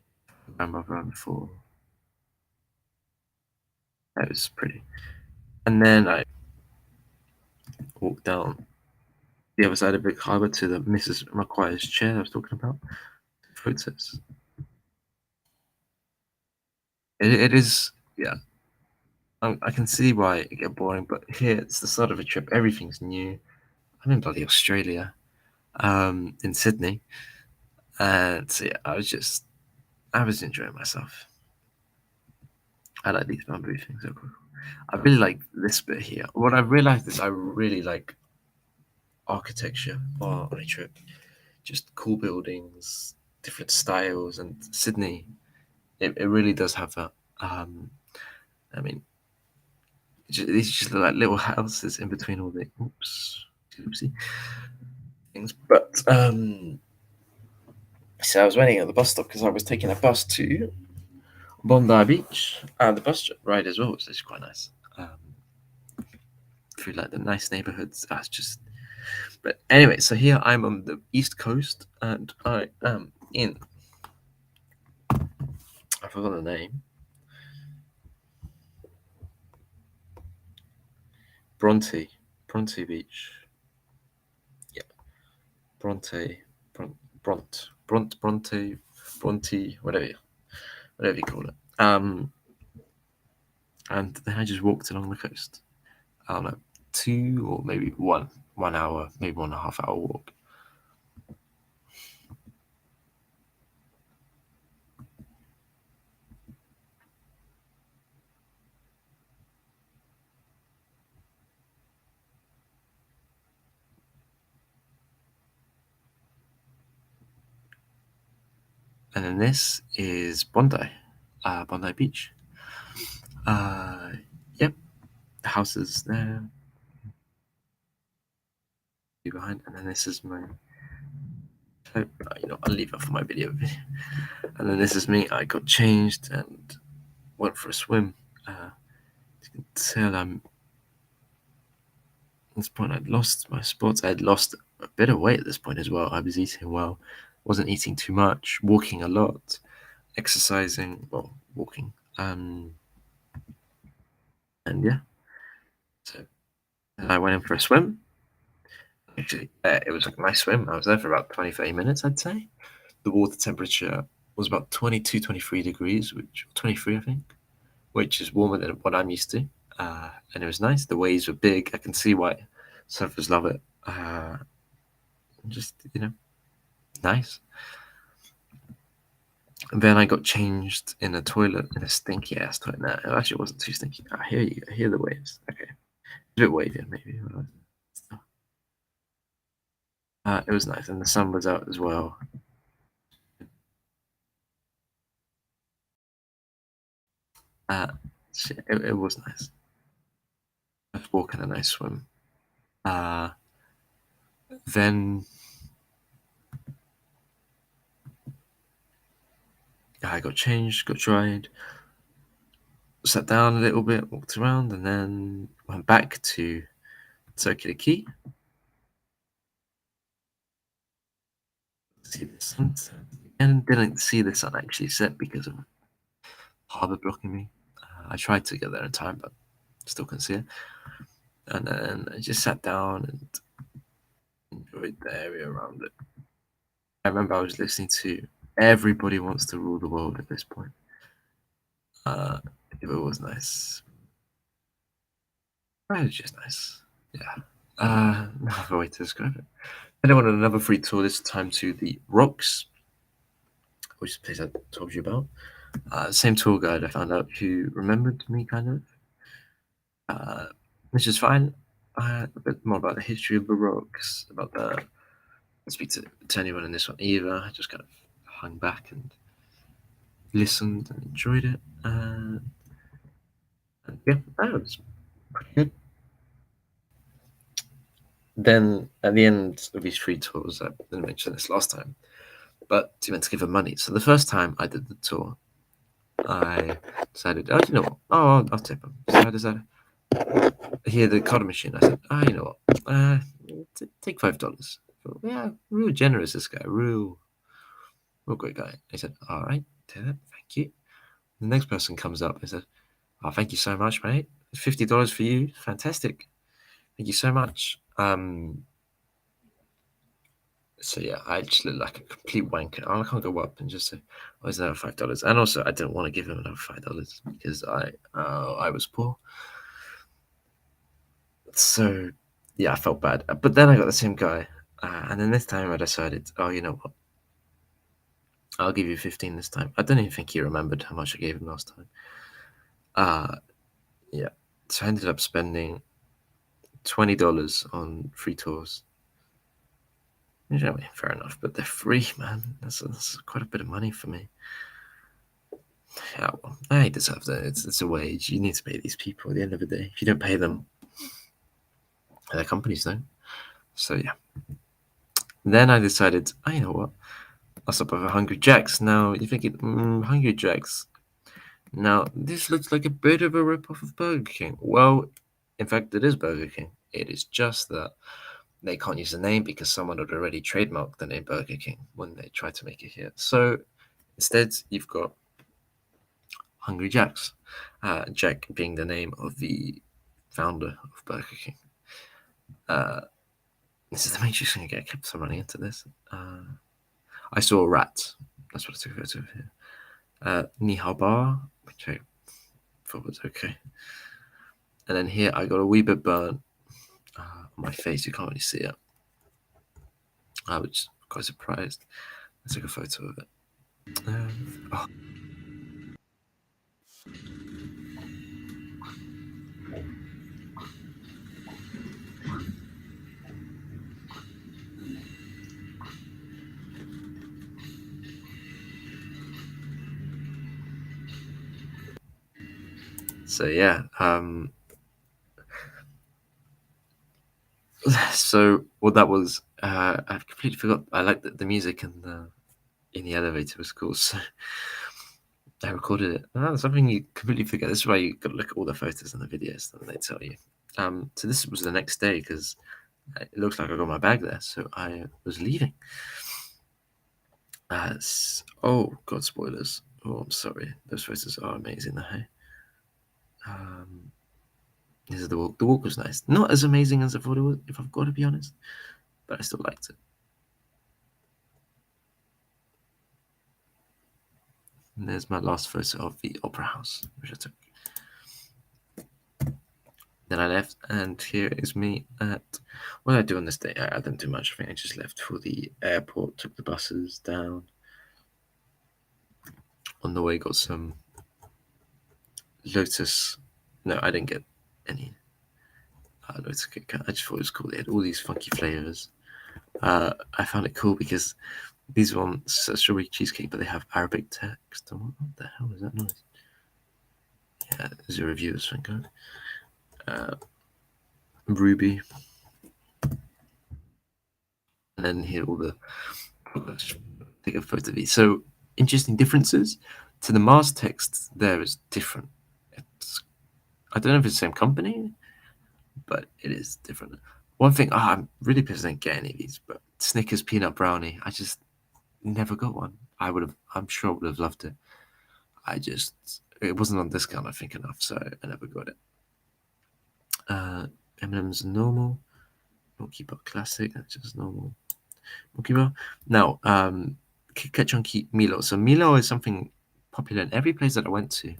grandmother and before. That was pretty. And then I walked down the other side of Big Harbour to the Mrs. McQuire's chair I was talking about. Photos. It is, yeah. I can see why it get boring, but here it's the start of a trip. Everything's new. I'm in bloody Australia, in Sydney, and so yeah, I was enjoying myself. I like these bamboo things. They're cool. I really like this bit here. What I've realized is I really like architecture on a trip. Just cool buildings, different styles, and Sydney, it really does have that. I mean, these just look like little houses in between all the oopsie things. But so I was waiting at the bus stop because I was taking a bus to Bondi Beach, and the bus ride as well, which is quite nice. Through like the nice neighborhoods. That's just. But anyway, so here I'm on the East Coast, and I am in. I forgot the name. Bronte Beach. Yeah, Bronte, Bronte, whatever you call it. And then I just walked along the coast. I don't know, 2 or maybe 1 hour, maybe 1.5 hour walk. And then this is Bondi Beach. Yep, the houses there behind, and then this is my. I'll leave it for my video. And then this is me. I got changed and went for a swim. You can tell at this point I'd lost my spots. I'd lost a bit of weight at this point as well. I was eating well, wasn't eating too much, walking a lot, exercising, well, walking. And yeah, so I went in for a swim. Actually, it was a nice swim. I was there for about 20, 30 minutes, I'd say. The water temperature was about 22, 23 degrees, which 23, I think, which is warmer than what I'm used to. And it was nice. The waves were big. I can see why surfers love it. Just, nice. And then I got changed in a toilet, in a stinky ass toilet. No, it actually wasn't too stinky. I hear the waves. Okay. A bit wavy, maybe. It was nice, and the sun was out as well. It was nice. I was walking a nice swim. Then I got changed, got dried, sat down a little bit, walked around, and then went back to Circular Quay. See the sunset. And didn't see the sun actually set because of harbour blocking me. I tried to get there in time, but still couldn't see it. And then I just sat down and enjoyed the area around it. I remember I was listening to Everybody Wants to Rule the World at this point. It was nice. It was just nice. Yeah. No other way to describe it. Then I went on another free tour, this time to the Rocks, which is a place I told you about. Same tour guide I found out who remembered me, kind of, which is fine. A bit more about the history of the Rocks, about the. I didn't speak to anyone in this one either. I just kind of hung back and listened and enjoyed it. And yeah, that was pretty good. Then at the end of these free tours, I didn't mention this last time, but you meant to give them money. So the first time I did the tour, I decided, oh, you know what? Oh, I'll tip them. So I decided, here the card machine. I said, oh, you know what? Take $5. Yeah, real generous. This guy, real great guy. He said, all right, take that. Thank you. The next person comes up and said, oh, thank you so much, mate. $50 for you. Fantastic. Thank you so much. So yeah, I just look like a complete wanker. I can't go up and just say, "Oh, is that $5?" And also, I didn't want to give him another $5 because I was poor. So yeah, I felt bad. But then I got the same guy, and then this time I decided, oh, you know what? I'll give you 15 this time. I don't even think he remembered how much I gave him last time. Yeah. So I ended up spending $20 on free tours. I mean, fair enough, but they're free, man. That's quite a bit of money for me. Yeah, well, they deserve that. It's a wage. You need to pay these people at the end of the day. If you don't pay them, their companies don't. So yeah. Then I decided, oh, you know what? I'll stop over Hungry Jack's. Now you're thinking, Hungry Jack's. Now this looks like a bit of a rip-off of Burger King. Well, in fact, it is Burger King. It is just that they can't use the name because someone had already trademarked the name Burger King when they tried to make it here. So instead, you've got Hungry Jack's. Jack being the name of the founder of Burger King. This is the Matrix going to get kept on running into this. I saw a rat. That's what I took a photo of here. Ni hao ba, which I thought was okay. And then here I got a wee bit burnt on my face. You can't really see it. I was quite surprised. I took a photo of it. Oh. So yeah, so well that was I completely forgot. I liked the music in the elevator was cool, so I recorded it. Something you completely forget. This is why you got to look at all the photos and the videos, and they tell you. So this was the next day because it looks like I got my bag there, so I was leaving. Oh god, spoilers. Oh, I'm sorry. Those photos are amazing though. Hey? This is the walk. The walk was nice. Not as amazing as I thought it was, if I've got to be honest, but I still liked it. And there's my last photo of the Opera House, which I took. Then I left, and here is me at what did I do on this day? I didn't do much. I think I just left for the airport, took the buses down. On the way, got some Lotus. No, I didn't get any Lotus Kit Kat. I just thought it was cool. They had all these funky flavors. I found it cool because these ones are strawberry cheesecake, but they have Arabic text. What the hell is that noise? Yeah, zero reviews, thank God. Ruby. And then here all the take a photo of these. So interesting differences to the Mars text there is different. It's I don't know if it's the same company, but it is different. One thing, I'm really pissed I didn't get any of these, but Snickers peanut brownie, I just never got one. I'm sure I would have loved it. It wasn't on discount, I think, enough, so I never got it. M&M's normal. Milky Bar Classic, that's just normal. Milky Bar. Now, Kit Kat Chunky Milo. So Milo is something popular in every place that I went to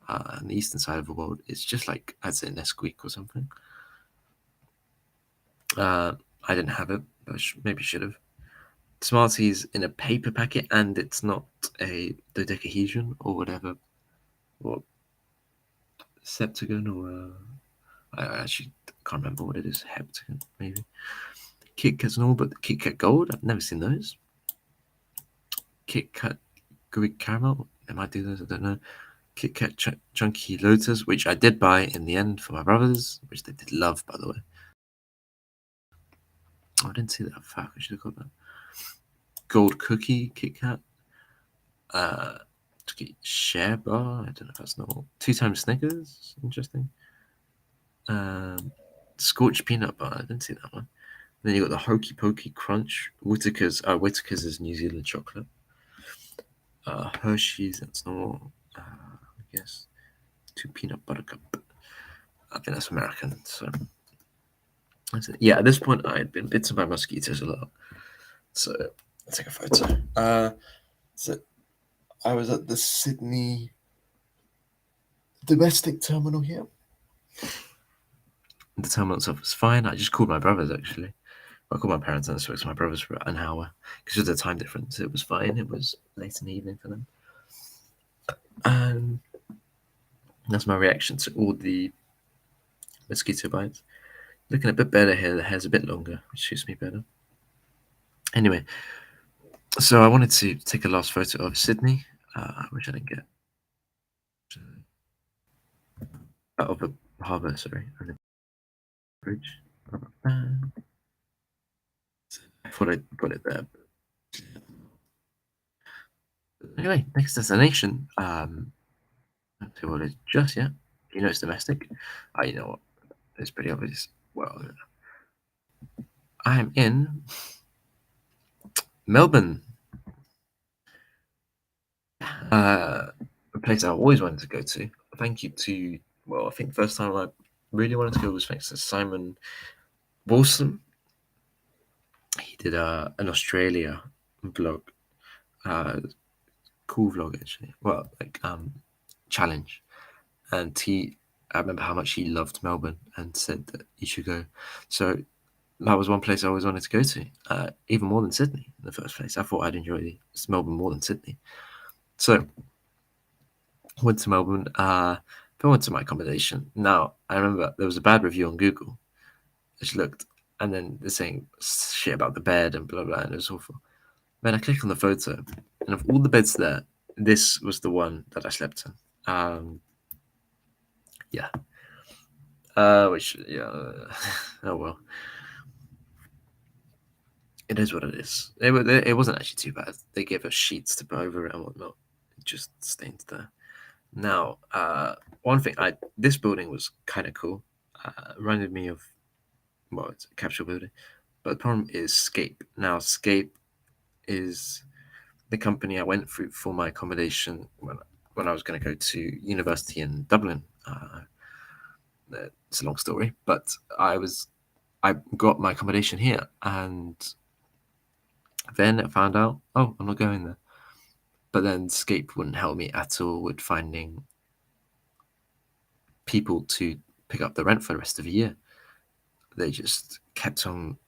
on the eastern side of the world. It's just like, I'd say, Nesquik or something. I didn't have it, but maybe should have. Smarties in a paper packet, and it's not a dodecahedron or whatever, or septagon, or I actually can't remember what it is. Heptagon, maybe. Kit Kat's normal, but Kit Kat Gold, I've never seen those. Kit Kat Greek Caramel, they might do those, I don't know. Kit Kat Chunky Lotus, which I did buy in the end for my brothers, which they did love, by the way. Oh, I didn't see that. Fuck, I should have got that. Gold Cookie Kit Kat. Share Bar, I don't know if that's normal. 2 times Snickers, interesting. Scorched Peanut Bar, I didn't see that one. Then you got the Hokey Pokey Crunch. Whittaker's is New Zealand chocolate. Hershey's, that's normal. I guess 2 peanut butter cup. I think that's American. So that's it. Yeah, at this point I had been bitten by mosquitoes a lot. So I'll take a photo. So I was at the Sydney domestic terminal here. The terminal itself was fine. I just called my brothers actually. I called my parents and I spoke to my brothers for an hour because of the time difference. It was fine. It was late in the evening for them. And that's my reaction to all the mosquito bites. Looking a bit better here. The hair's a bit longer, which suits me better. Anyway, so I wanted to take a last photo of Sydney, which I didn't get. of the harbour, sorry, and the bridge. I thought I put it there. Anyway, next destination. Don't say what it is just yet. You know it's domestic. You know what? It's pretty obvious. Well, I'm in Melbourne. A place I always wanted to go to. Thank you to, well, I think the first time I really wanted to go was thanks to Simon Wilson. He did an Australia vlog, cool vlog actually. Well, like challenge, and I remember how much he loved Melbourne and said that you should go. So that was one place I always wanted to go to, even more than Sydney in the first place. I thought I'd enjoy Melbourne more than Sydney. So went to Melbourne, then went to my accommodation. Now, I remember there was a bad review on Google. I just looked, and then they're saying shit about the bed and blah, blah, and it was awful. Then I clicked on the photo, and of all the beds there, this was the one that I slept in. Yeah. Oh well. It is what it is. It wasn't actually too bad. They gave us sheets to put over it and whatnot. It just stained there. Now, one thing, this building was kind of cool. Reminded me of, well, it's a capsule building. But the problem is Scape. Now, Scape is the company I went through for my accommodation when I was going to go to university in Dublin. It's a long story, but I got my accommodation here, and then I found out, oh, I'm not going there. But then Scape wouldn't help me at all with finding people to pick up the rent for the rest of the year. They just kept on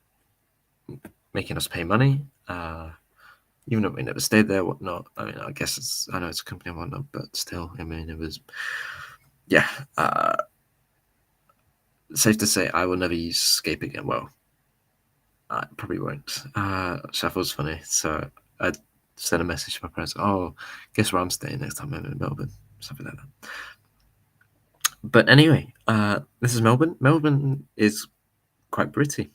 making us pay money, even though we never stayed there, whatnot. I mean, I guess I know it's a company and whatnot, but still, I mean, it was, yeah. Safe to say, I will never use Scape again. Well, I probably won't. So I thought it was funny. So I sent a message to my parents. Oh, guess where I'm staying next time I'm in Melbourne, something like that. But anyway, this is Melbourne. Melbourne is quite pretty.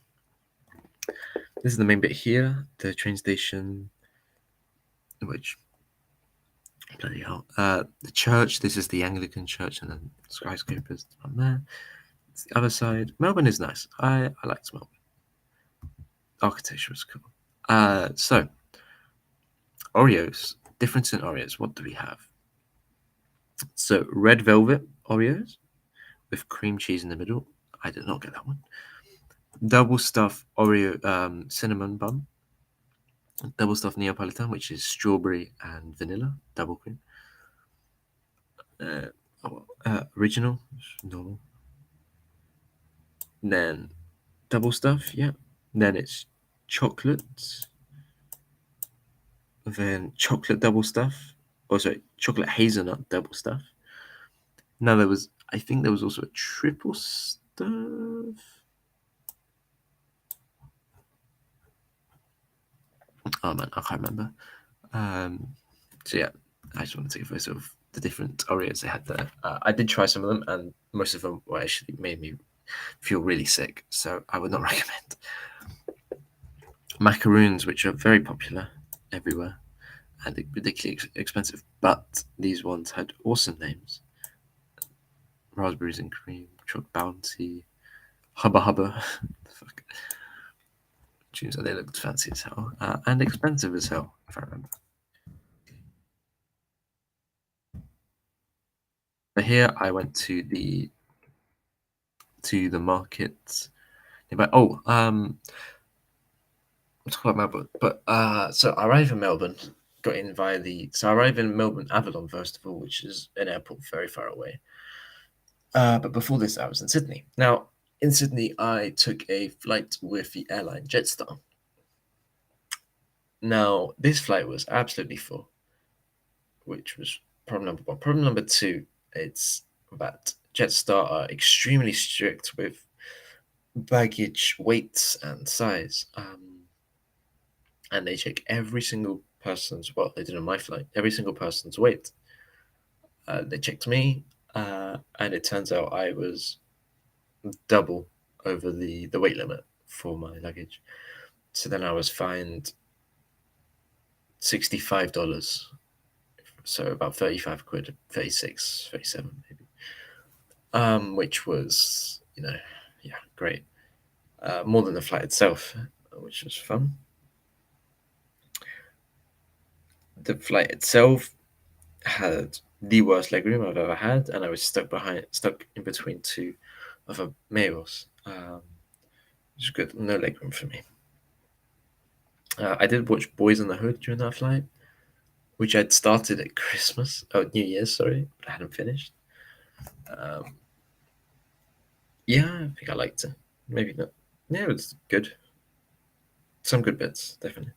This is the main bit here, the train station, which, bloody hell, the church. This is the Anglican church, and then skyscrapers on there. It's the other side. Melbourne is nice. I liked Melbourne. Architecture was cool. So Oreos. Difference in Oreos. What do we have? So red velvet Oreos with cream cheese in the middle. I did not get that one. Double stuffed Oreo cinnamon bun. Double stuffed Neapolitan, which is strawberry and vanilla, double cream. Original, normal. Then double stuff, yeah. Then it's chocolate. Then chocolate double stuff. Oh, sorry, chocolate hazelnut double stuff. Now I think there was also a triple stuff. Oh man, I can't remember. So yeah, I just want to take a photo of the different Oreos they had there. I did try some of them, and most of them were actually made me feel really sick, so I would not recommend. Macaroons, which are very popular everywhere and ridiculously expensive, but these ones had awesome names. Raspberries and cream, chocolate bounty, hubba hubba. Fuck. Tunes, they looked fancy as hell and expensive as hell, if I remember. But here I went to the market nearby. Oh, we'll talk about Melbourne. But so I arrived in Melbourne, got in via I arrived in Melbourne Avalon first of all, which is an airport very far away. But before this, I was in Sydney. Now, in Sydney, I took a flight with the airline Jetstar. Now, this flight was absolutely full, which was problem number one. Problem number two, it's that Jetstar are extremely strict with baggage weights and size. And they check every single person's, well, they did on my flight, every single person's weight. They checked me. and it turns out I was double over the weight limit for my luggage. So then I was fined $65, so about 35 quid, 36, 37 maybe. Which was, yeah, great. More than the flight itself, which was fun. The flight itself had the worst legroom I've ever had, and I was stuck in between two other males, which is good. No legroom for me. I did watch Boys in the Hood during that flight, which I'd started at New Year's, sorry, but I hadn't finished. Yeah, I think I liked it. Maybe not. Yeah, it was good. Some good bits, definitely.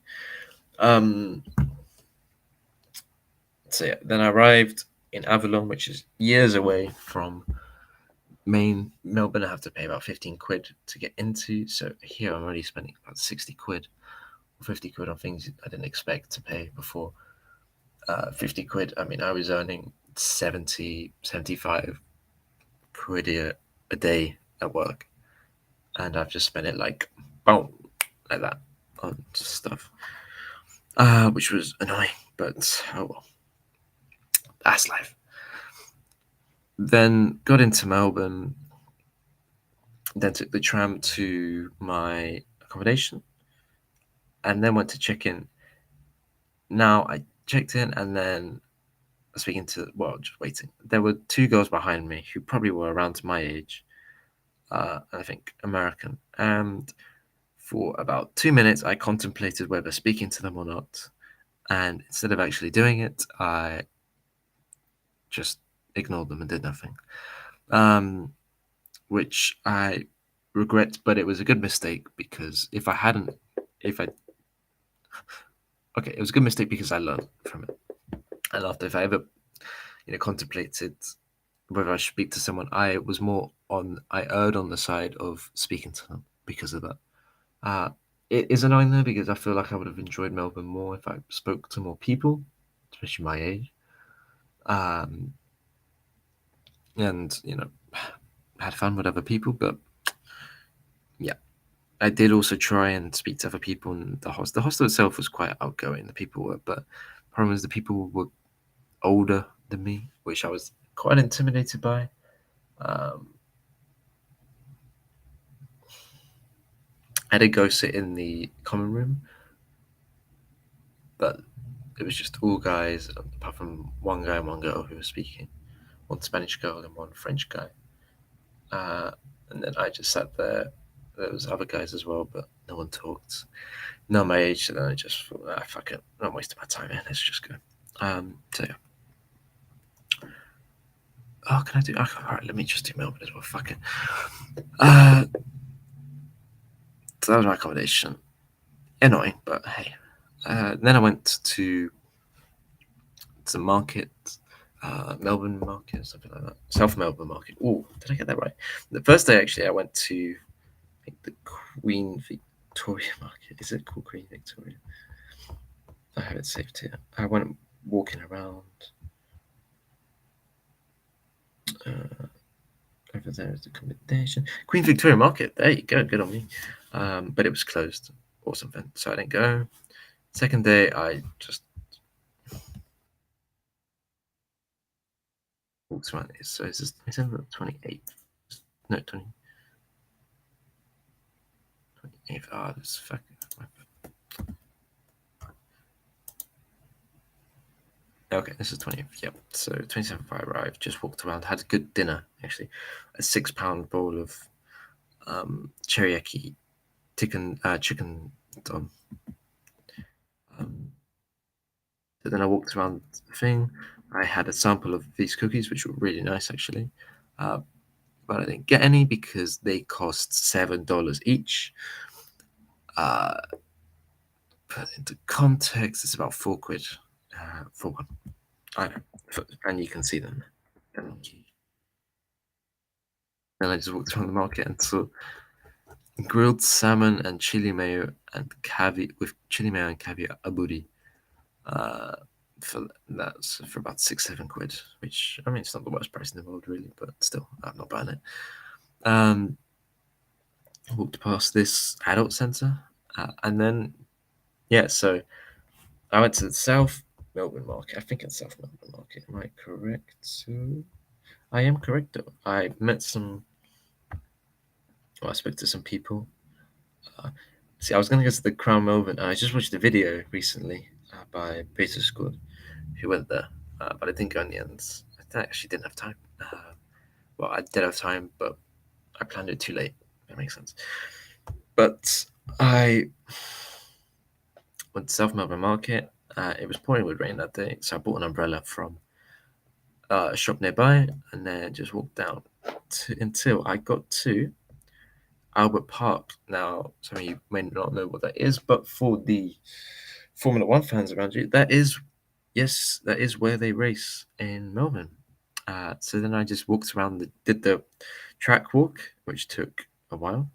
So yeah, then I arrived in Avalon, which is years away from main Melbourne. I have to pay about 15 quid to get into. So here I'm already spending about 60 quid or 50 quid on things I didn't expect to pay before. 50 quid, I mean, I was earning 70, 75 quid a day at work. And I've just spent it like, boom, like that on stuff. Which was annoying, but oh well. That's life. Then got into Melbourne, then took the tram to my accommodation, and then went to check in. Now I checked in, and then speaking to, just waiting. There were two girls behind me who probably were around my age, I think American, and for about 2 minutes I contemplated whether speaking to them or not, and instead of actually doing it, I just ignored them and did nothing, which I regret, but it was a good mistake because it was a good mistake because I learned from it. And after, if I ever, contemplated whether I should speak to someone, I erred on the side of speaking to them because of that. It is annoying though, because I feel like I would have enjoyed Melbourne more if I spoke to more people, especially my age. And, had fun with other people, but yeah. I did also try and speak to other people in the hostel. The hostel itself was quite outgoing, the people were, but the problem was the people were older than me, which I was quite intimidated by. I did go sit in the common room, but it was just all guys, apart from one guy and one girl who were speaking, one Spanish girl and one French guy. And then I just sat there. There was other guys as well, but no one talked. No, my age. So then I just thought, fuck it, I'm not wasting my time here. Let's just go. So yeah. Oh, can I do? Okay, all right, let me just do Melbourne as well. Fuck it. So that was my accommodation. Annoying, but hey. Then I went to the market, Melbourne market, something like that. South Melbourne market. Oh, did I get that right? The first day, actually, I went to, I think, the Queen Victoria market. Is it called Queen Victoria? I have it saved here. I went walking around. Over there is the accommodation. Queen Victoria Market. There you go. Good on me. But it was closed or something, so I didn't go. Second day, I just walked around. So is this December 28th? No, 28th. Ah, this fucking. Okay, this is 20th. Yep. So 27th, I arrived. Just walked around. Had a good dinner actually. A £6 bowl of teriyaki chicken don. So then I walked around the thing. I had a sample of these cookies, which were really nice actually. But I didn't get any because they cost $7 each. Put into context, it's about 4 quid for one. I know, and you can see them. Then I just walked around the market and saw grilled salmon and chili mayo and caviar with chili mayo and caviar aburi. that's for about £6-7, which I mean it's not the worst price in the world really, but still I'm not buying it. Walked past this adult center, and then so I went to the South Melbourne Market. I think it's South Melbourne Market. Am I correct? So I am correct though. I met I spoke to some people. See, I was going to go to the Crown Melbourne. I just watched a video recently by Peter Squad, who went there, but I didn't go in the end. I actually didn't have time. Well, I did have time, but I planned it too late. That makes sense. But I went to South Melbourne Market. It was pouring with rain that day, so I bought an umbrella from a shop nearby, and then just walked down until I got to Albert Park. Now, some of you may not know what that is, but for the Formula One fans around you, that is where they race in Melbourne. So then I just walked around, did the track walk, which took a while.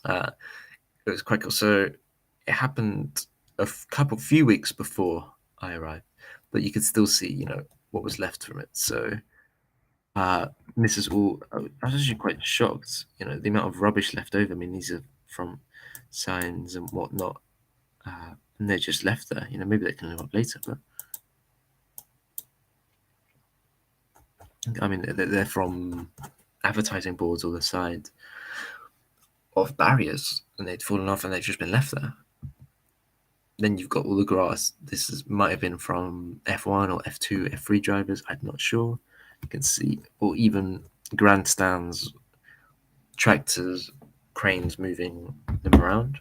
It was quite cool. So it happened few weeks before I arrived, but you could still see, what was left from it. So this is all. I was actually quite shocked, the amount of rubbish left over. I mean, these are from signs and whatnot, and they're just left there. Maybe they can live up later, but I mean, they're from advertising boards or the side of barriers, and they'd fallen off, and they've just been left there. Then you've got all the grass. Might have been from F1 or F2, F3 drivers. I'm not sure. You can see, or even grandstands, tractors, cranes moving them around.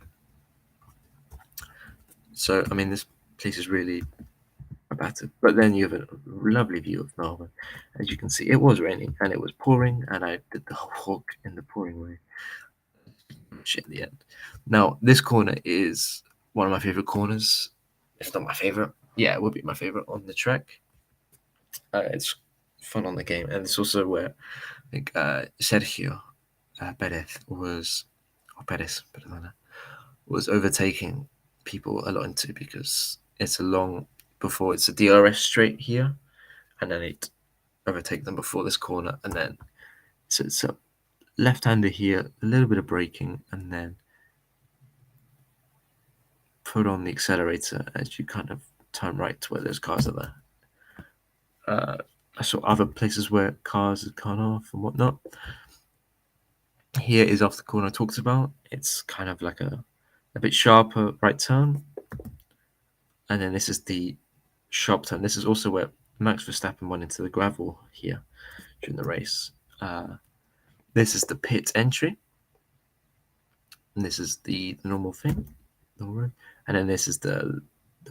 So, I mean, this place is really battered. But then you have a lovely view of Melbourne. As you can see, it was raining and it was pouring, and I did the whole walk in the pouring rain. Shit at the end. Now, this corner is one of my favorite corners. If not my favorite, yeah, it would be my favorite on the track. It's fun on the game, and it's also where I think Sergio Perez was overtaking people a lot into, because it's it's a DRS straight here, and then it overtake them before this corner, and then so it's a left-hander here, a little bit of braking, and then put on the accelerator as you kind of turn right to where those cars are there. I saw other places where cars had gone off and whatnot. Here is off the corner I talked about. It's kind of like a bit sharper right turn. And then this is the sharp turn. This is also where Max Verstappen went into the gravel here during the race. This is the pit entry. And this is the normal thing. And then this is the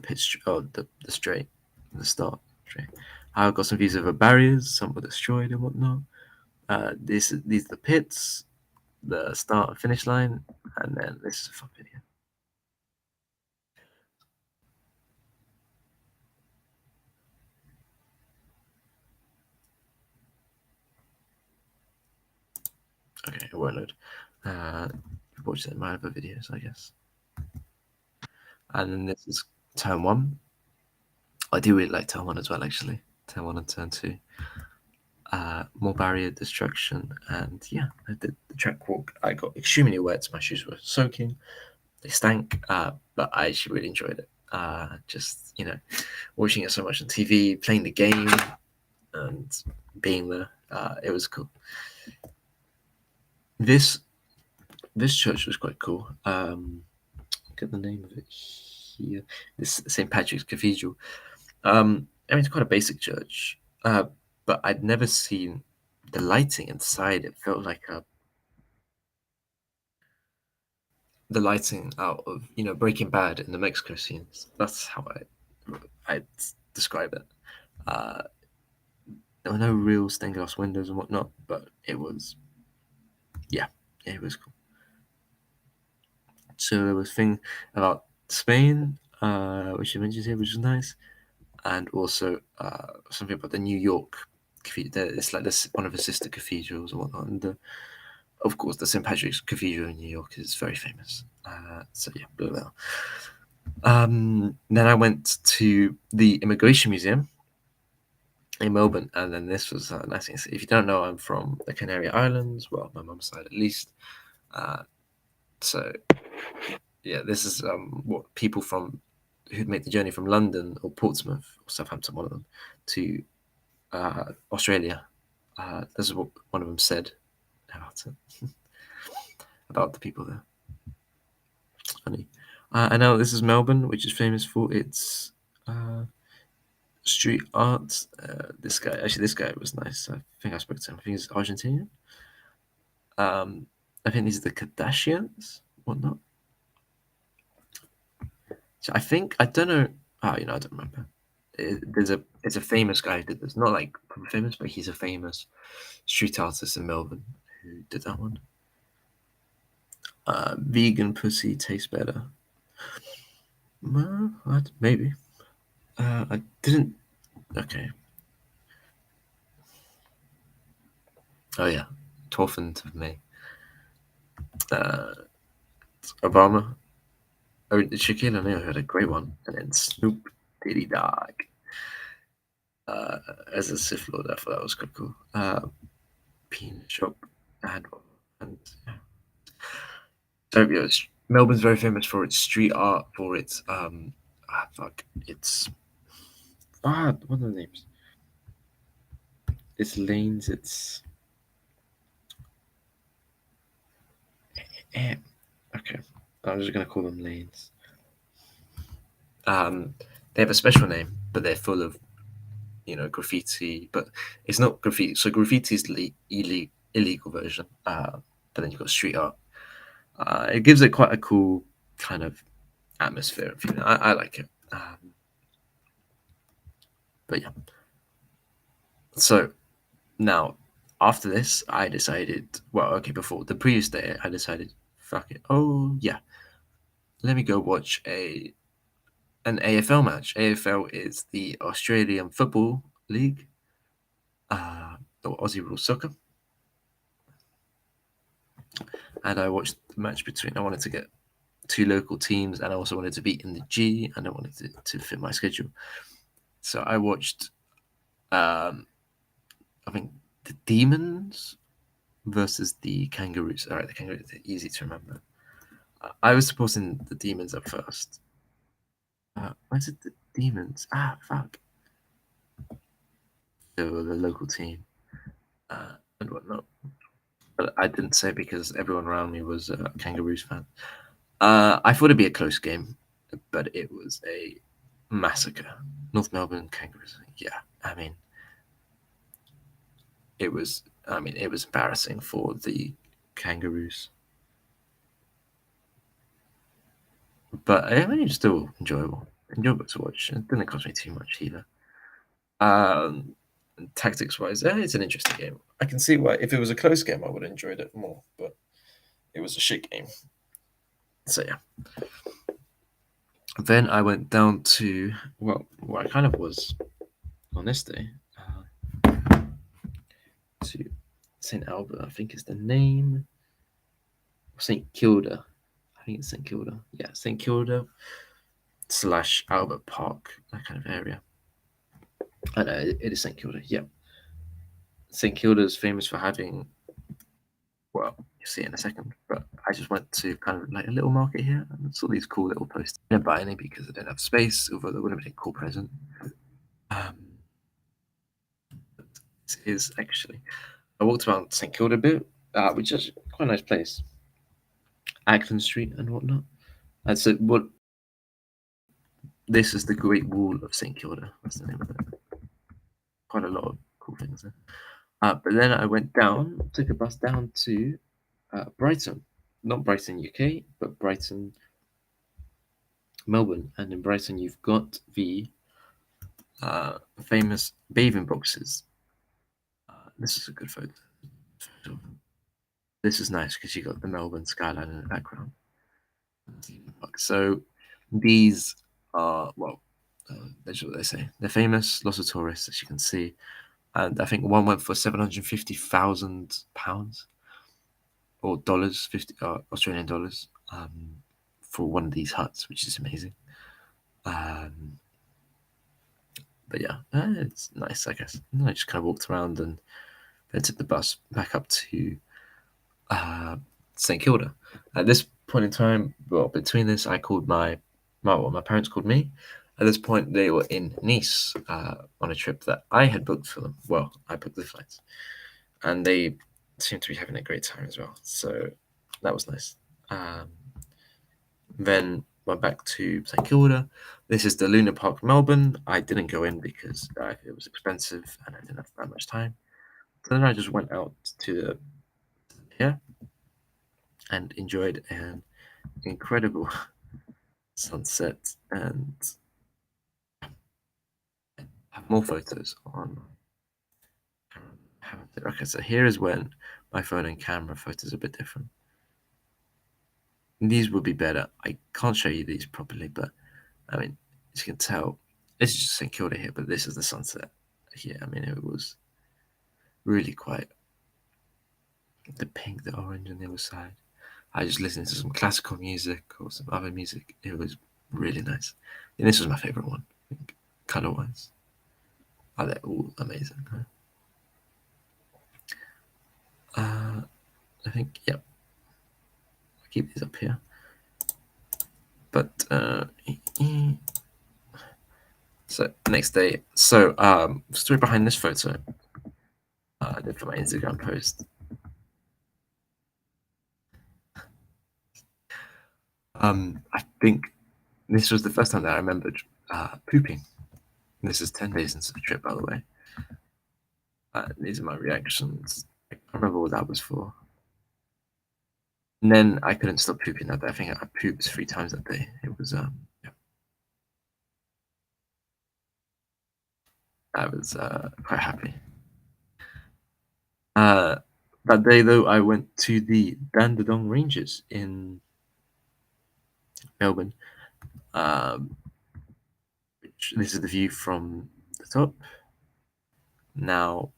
pit, the straight, the start straight. I've got some views of the barriers, some were destroyed and whatnot. These are the pits, the start and finish line, and then this is a fun video. Okay, it won't load. Watch that in my other videos, I guess. And then this is turn 1. I do really like turn 1 as well, actually. Turn 1 and turn 2. More barrier destruction, and yeah, I did the track walk. I got extremely wet. My shoes were soaking. They stank, but I actually really enjoyed it. Just, watching it so much on TV, playing the game, and being there. It was cool. This church was quite cool. Get the name of it here. This St. Patrick's Cathedral. I mean, it's quite a basic church, but I'd never seen the lighting inside. It felt like the lighting out of Breaking Bad in the Mexico scenes. That's how I'd describe it. There were no real stained glass windows and whatnot, but it was it was cool. So there was a thing about Spain, which you mentioned here, which is nice, and also something about the New York cathedral. It's like one of the sister cathedrals and whatnot, and of course the St. Patrick's Cathedral in New York is very famous. So yeah, blah, blah. Then I went to the Immigration Museum in Melbourne, and then this was a nice thing. So if you don't know, I'm from the Canary Islands, well, my mum's side at least. So yeah, this is what people from who'd make the journey from London or Portsmouth or Southampton, one of them, to Australia. This is what one of them said about it, about the people there. It's funny. And now this is Melbourne, which is famous for its street art. This guy was nice. I think I spoke to him. I think he's Argentinian. I think these are the Kardashians, whatnot. So I don't know. Oh, I don't remember. It's a famous guy who did this. Not like famous, but he's a famous street artist in Melbourne who did that one. Vegan pussy tastes better. Well, maybe. I didn't. Okay. Oh yeah, 12th of May. Obama. Oh, Shaquille O'Neal had a great one, and then Snoop Diddy Dogg as a Sith Lord. I thought that was quite cool. Peanut shop and yeah. So yeah, Melbourne's very famous for its street art, for its it's what are the names? It's lanes. It's okay. I'm just gonna call them lanes. They have a special name, but they're full of graffiti. But it's not graffiti. So graffiti is the illegal version. But then you've got street art. It gives it quite a cool kind of atmosphere. I like it. But yeah. So now after this, I decided. Well, okay, before the previous day, I decided, fuck it. Oh yeah, let me go watch an AFL match. AFL is the Australian Football League, or Aussie Rules Soccer. And I watched the match between. I wanted to get two local teams, and I also wanted to be in the G, and I wanted to fit my schedule. So I watched. I think the Demons versus the Kangaroos. All right, the Kangaroos are easy to remember. I was supporting the Demons at first. Where's it? The Demons? Fuck. They were the local team and whatnot. But I didn't say because everyone around me was a Kangaroos fan. I thought it'd be a close game, but it was a massacre. North Melbourne Kangaroos. Yeah, I mean, it was embarrassing for the Kangaroos. But I mean, it's still enjoyable to watch. It didn't cost me too much either. Tactics wise, it's an interesting game. I can see why if it was a close game, I would have enjoyed it more, but it was a shit game. So yeah. Then I went down to where I kind of was on this day to St Albert. I think is the name. St Kilda. I think it's St Kilda. Yeah, St Kilda / Albert Park, that kind of area. I know it is St Kilda. Yeah. St Kilda is famous for having, well, you'll see it in a second, but I just went to kind of like a little market here and saw these cool little posters. I didn't buy any because I didn't have space, although they would have been a cool present. This is actually, I walked around St Kilda a bit, which is quite a nice place. Acton Street and whatnot. And so this is the Great Wall of St Kilda. That's the name of it. Quite a lot of cool things there. But then I went down, took a bus down to Brighton. Not Brighton, UK, but Brighton, Melbourne. And in Brighton, you've got the famous bathing boxes. This is a good photo. This is nice because you got the Melbourne skyline in the background. So these are, that's what they say. They're famous, lots of tourists, as you can see. And I think one went for £750,000 or dollars, Australian dollars, for one of these huts, which is amazing. But yeah, it's nice, I guess. And I just kind of walked around and then took the bus back up to St Kilda. At this point in time, well, between this, I called my parents called me. At this point, they were in Nice on a trip that I had booked for them. Well, I booked the flights, and they seemed to be having a great time as well. So that was nice. Then went back to St Kilda. This is the Luna Park, Melbourne. I didn't go in because it was expensive and I didn't have that much time. So then I just went out to the pier and enjoyed an incredible sunset and have more photos on. Okay, so here is when my phone and camera photos are a bit different. These would be better. I can't show you these properly, but I mean, as you can tell, it's just St Kilda here, but this is the sunset here. I mean, it was really quite the pink, the orange on the other side. I just listened to some classical music or some other music. It was really nice. And this was my favorite one, color wise. Oh, they're all amazing. I think, yep. I'll keep these up here. But, so next day. So, story behind this photo. I did for my Instagram post. I think this was the first time that I remembered pooping. This is 10 days into the trip, by the way. These are my reactions. I can't remember what that was for. And then I couldn't stop pooping that day. I think I pooped 3 times that day. It was, yeah. I was quite happy. That day, though, I went to the Dandenong Ranges in Melbourne. This is the view from the top. Now,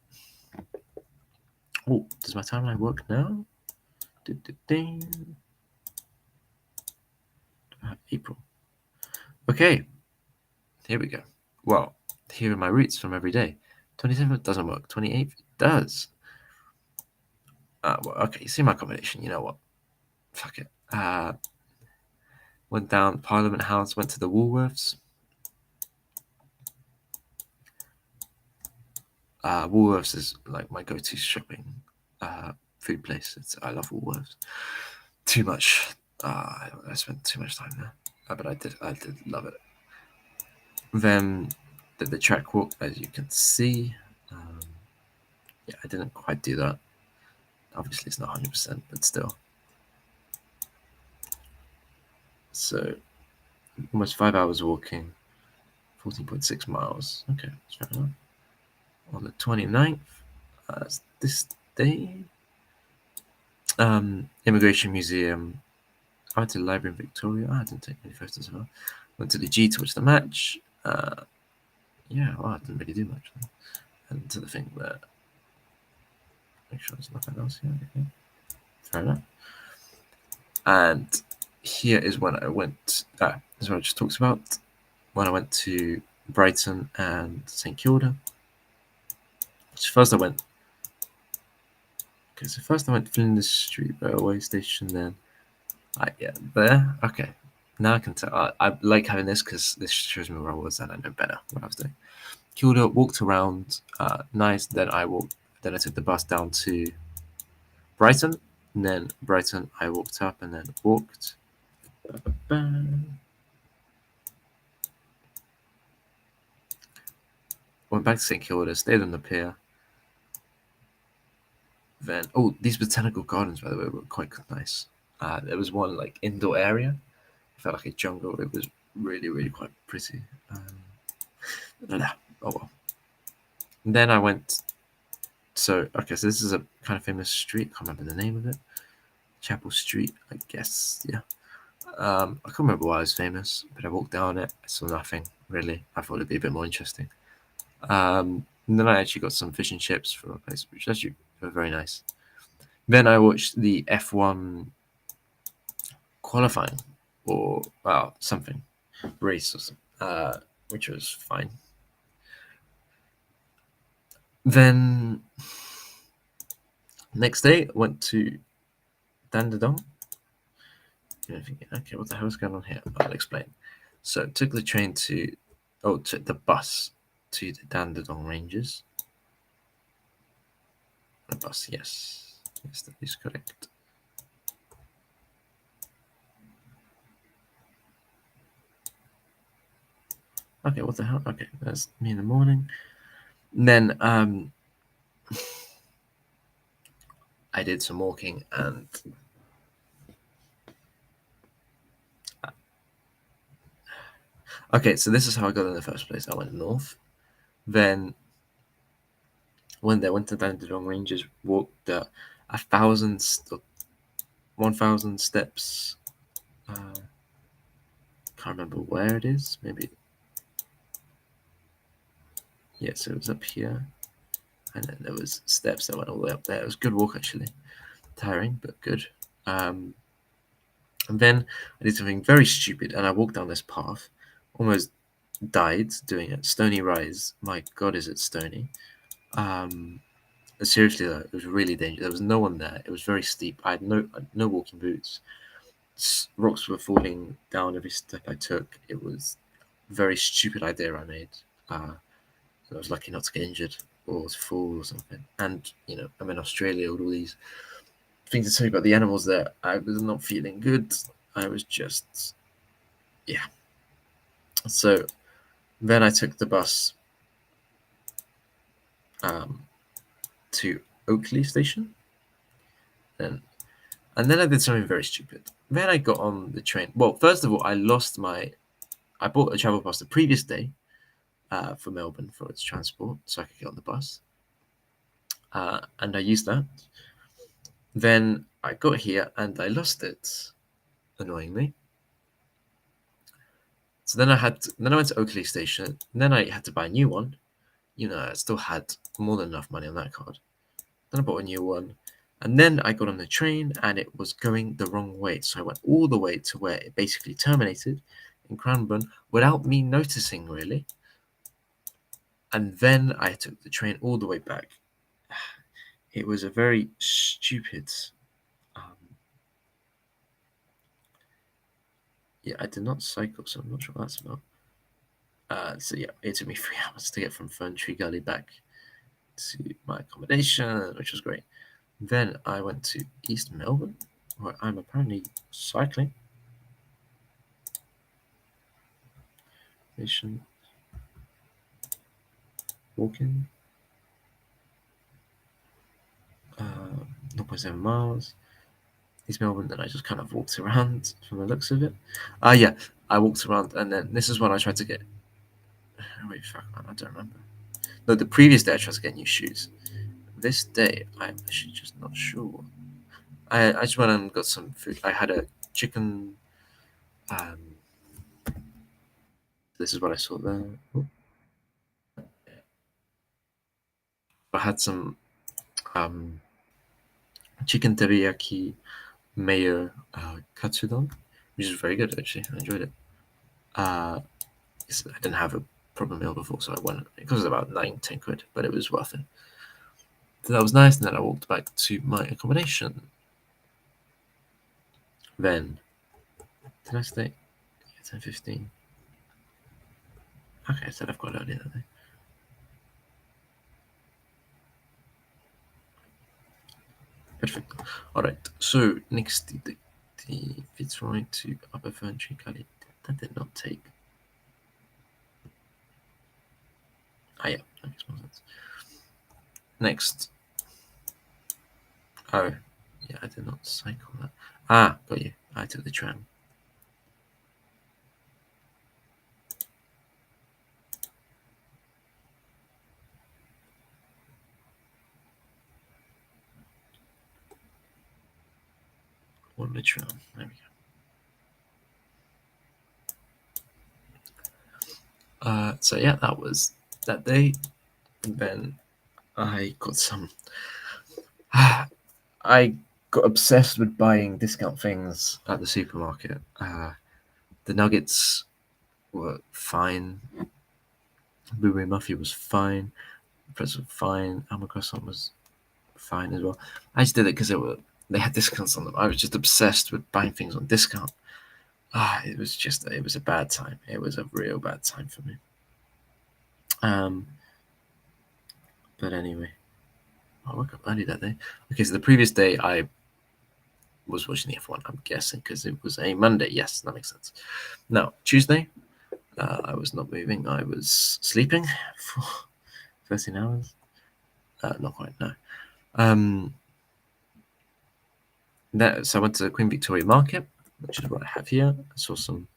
oh, does my timeline work now? April. Okay, here we go. Well, here are my routes from every day. 27th doesn't work. 28th does. Well, okay, you see my accommodation. You know what? Fuck it. Went down Parliament House, went to the Woolworths. Woolworths is like my go-to shopping food place. I love Woolworths too much. I spent too much time there, but I did love it. Then did the track walk, as you can see. Yeah, I didn't quite do that. Obviously, it's not 100%, but still. So almost 5 hours walking, 14.6 miles. Okay, that's fair enough. On the 29th, this day, Immigration Museum. I went to the library in Victoria. I didn't take many photos of her. Went to the G to watch the match. Yeah, well, I didn't really do much. And to the thing there. Make sure there's nothing else here. Okay. Fair enough. And here is when I went. This is what I just talked about. When I went to Brighton and St Kilda. So first I went. Okay, so first I went to Flinders Street Railway Station. Then, yeah, there. Okay, now I can tell. I like having this because this shows me where I was and I know better what I was doing. Kilda, walked around. Nice. Then I took the bus down to Brighton. And then Brighton, I walked up and then walked. Went back to St Kilda, stayed on the pier. Then, these botanical gardens, by the way, were quite nice. There was one like indoor area. It felt like a jungle. It was really, really quite pretty. Oh well. And then I went. So this is a kind of famous street. I can't remember the name of it. Chapel Street, I guess. Yeah. I can't remember why it was famous, but I walked down it. I saw nothing really. I thought it'd be a bit more interesting. And then I actually got some fish and chips from a place which actually were very nice. Then I watched the F1 qualifying or something race or something. which was fine. Then next day, I went to Dandadong. Okay, what the hell is going on here? I'll explain. So took the train took the bus to the Dandadong Ranges. The bus, yes, that is correct. Okay, what the hell? Okay, that's me in the morning. And then I did some walking and okay, so this is how I got in the first place. I went north, then went to Dandelion Ranges, walked 1,000 steps. Can't remember where it is. Maybe yeah. So it was up here, and then there was steps that went all the way up there. It was a good walk actually, tiring but good. And then I did something very stupid, and I walked down this path, almost died doing it. Stony Rise. My God, is it stony? Seriously though, it was really dangerous. There was no one there. It was very steep. I had no walking boots. Rocks were falling down every step I took. It was a very stupid idea I made. I was lucky not to get injured or to fall or something. And I'm in Australia with all these things to tell you about the animals there. I was not feeling good. I was just, yeah. So then I took the bus to Oakley Station. And then I did something very stupid. Then I got on the train. Well, first of all, I bought a travel pass the previous day for Melbourne for its transport, so I could get on the bus. And I used that. Then I got here and I lost it, annoyingly. So then I went to Oakley Station. And then I had to buy a new one. I still had more than enough money on that card. Then I bought a new one. And then I got on the train and it was going the wrong way. So I went all the way to where it basically terminated in Cranbourne without me noticing, really. And then I took the train all the way back. It was a very stupid. Yeah, I did not cycle, so I'm not sure what that's about. So yeah, it took me 3 hours to get from Fern Tree Gully back to my accommodation, which was great. Then I went to East Melbourne, where I'm apparently cycling. Station. Walking. 0.7 miles. East Melbourne, then I just kind of walked around from the looks of it. Yeah, I walked around, and then this is when I tried to get. Wait, fuck, man, I don't remember. No, the previous day I tried to get new shoes. This day, I'm actually just not sure. I just went and got some food. I had a chicken. This is what I saw there. Oh. I had some chicken teriyaki mayo katsudon, which is very good actually. I enjoyed it. I didn't have a proper meal before, so I went. It cost about 9-10 quid, but it was worth it. So that was nice, and then I walked back to my accommodation. Then, did I stay? 10:15. Okay, I said I've got early that day. Perfect. All right. So next, the Fitzroy to Upper Fern Tree Gully. That did not take. Yeah, that makes more sense. Next. Oh, yeah, I did not cycle that. Got you. I took the tram. On the tram. There we go. So yeah, that was that day. And then I got some. I got obsessed with buying discount things at the supermarket. The nuggets were fine. Blueberry muffin was fine. Pretzel fine. Almond croissant was fine as well. I just did it because they had discounts on them. I was just obsessed with buying things on discount. It was a bad time. It was a real bad time for me. But anyway, I woke up early that day. Okay, so the previous day I was watching the F1. I'm guessing because it was a Monday. Yes, that makes sense. Now Tuesday, I was not moving. I was sleeping for 13 hours. Not quite. No. So I went to Queen Victoria Market, which is what I have here. I saw some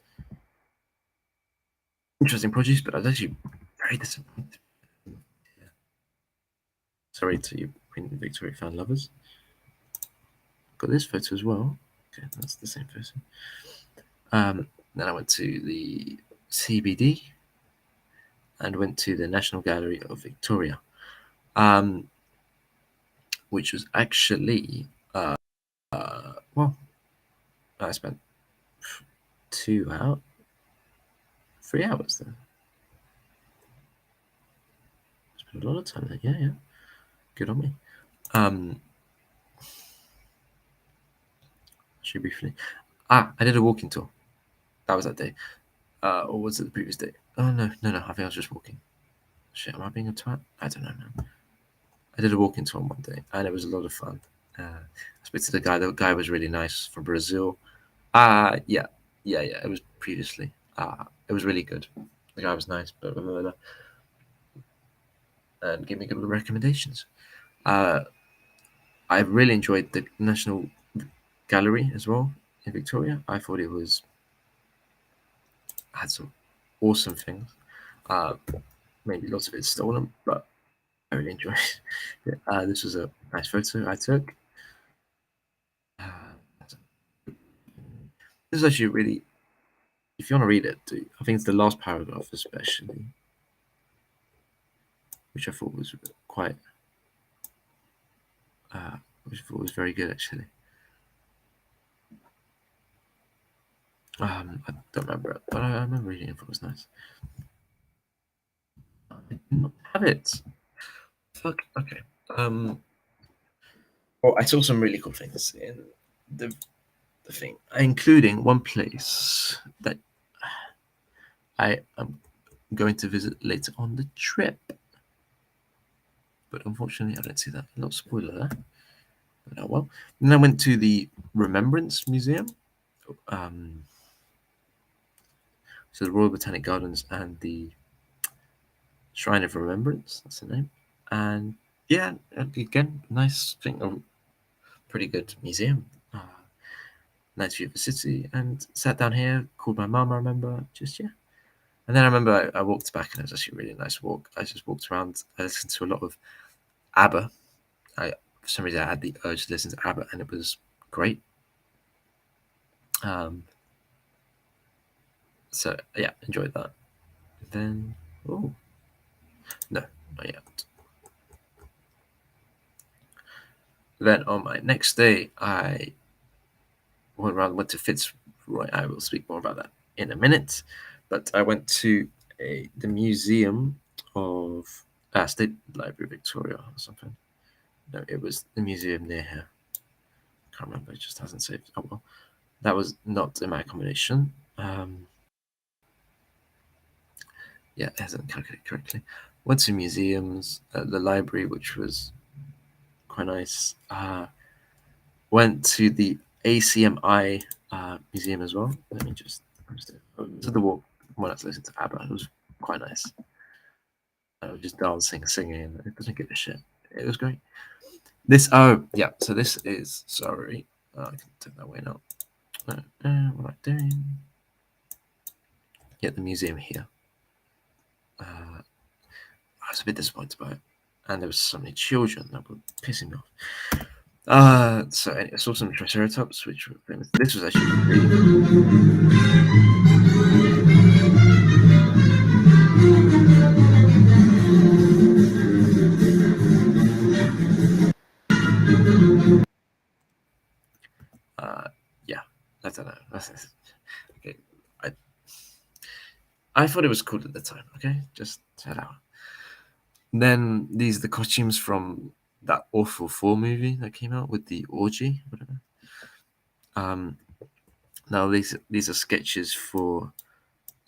interesting produce, but I was actually very disappointed. Yeah. Sorry to you Queen Victoria fan lovers. Got this photo as well. Okay, that's the same photo. Then I went to the CBD and went to the National Gallery of Victoria, which was actually well, I spent 3 hours there. Spent a lot of time there. Yeah. Good on me. Actually, briefly. I did a walking tour. That was that day. Or was it the previous day? Oh, no. I think I was just walking. Shit, am I being a twat? I don't know, man. I did a walking tour one day, and it was a lot of fun. I spoke to the guy. The guy was really nice, from Brazil. Yeah. It was previously. It was really good. The guy was nice, and gave me good recommendations. I really enjoyed the National Gallery as well in Victoria. I thought it had some awesome things. Maybe lots of it's stolen, but I really enjoyed it. This was a nice photo I took. This is actually really, if you want to read it, I think it's the last paragraph especially, which I thought was quite, which I thought was very good actually. I don't remember it, but I remember reading it. It was nice. I did not have it. Fuck. Okay. Well, I saw some really cool things in the thing, including one place that I am going to visit later on the trip. But unfortunately, I don't see that. Not spoiler there. But oh well. Then I went to the Remembrance Museum. So the Royal Botanic Gardens and the Shrine of Remembrance. That's the name. And yeah, again, nice thing. A pretty good museum. Nice view of the city. And sat down here, called my mum, I remember. Just, yeah. And then I remember I walked back, and it was actually a really nice walk. I just walked around. I listened to a lot of ABBA. For some reason, I had the urge to listen to ABBA, and it was great. So yeah, enjoyed that. Then, no, not yet. Then on my next day, I went to Fitzroy. I will speak more about that in a minute. But I went to the Museum of State Library Victoria or something. No, it was the museum near here. Can't remember. It just hasn't saved. Oh well, that was not in my accommodation. Yeah, it hasn't calculated correctly. Went to museums, the library, which was quite nice. Went to the ACMI museum as well. Let me just to the walk when I was listening to ABBA. It was quite nice. I was just dancing, singing. It doesn't give a shit. It was great. So this is sorry. I can take that away now. What am I doing? Yeah, the museum here. I was a bit disappointed by it, and there was so many children that were pissing me off. So anyway, I saw some triceratops, which were famous. This was actually really yeah, I don't know. Okay, I thought it was cool at the time. Okay, just head out. Then these are the costumes from that awful 4 movie that came out with the orgy, whatever. Now these are sketches for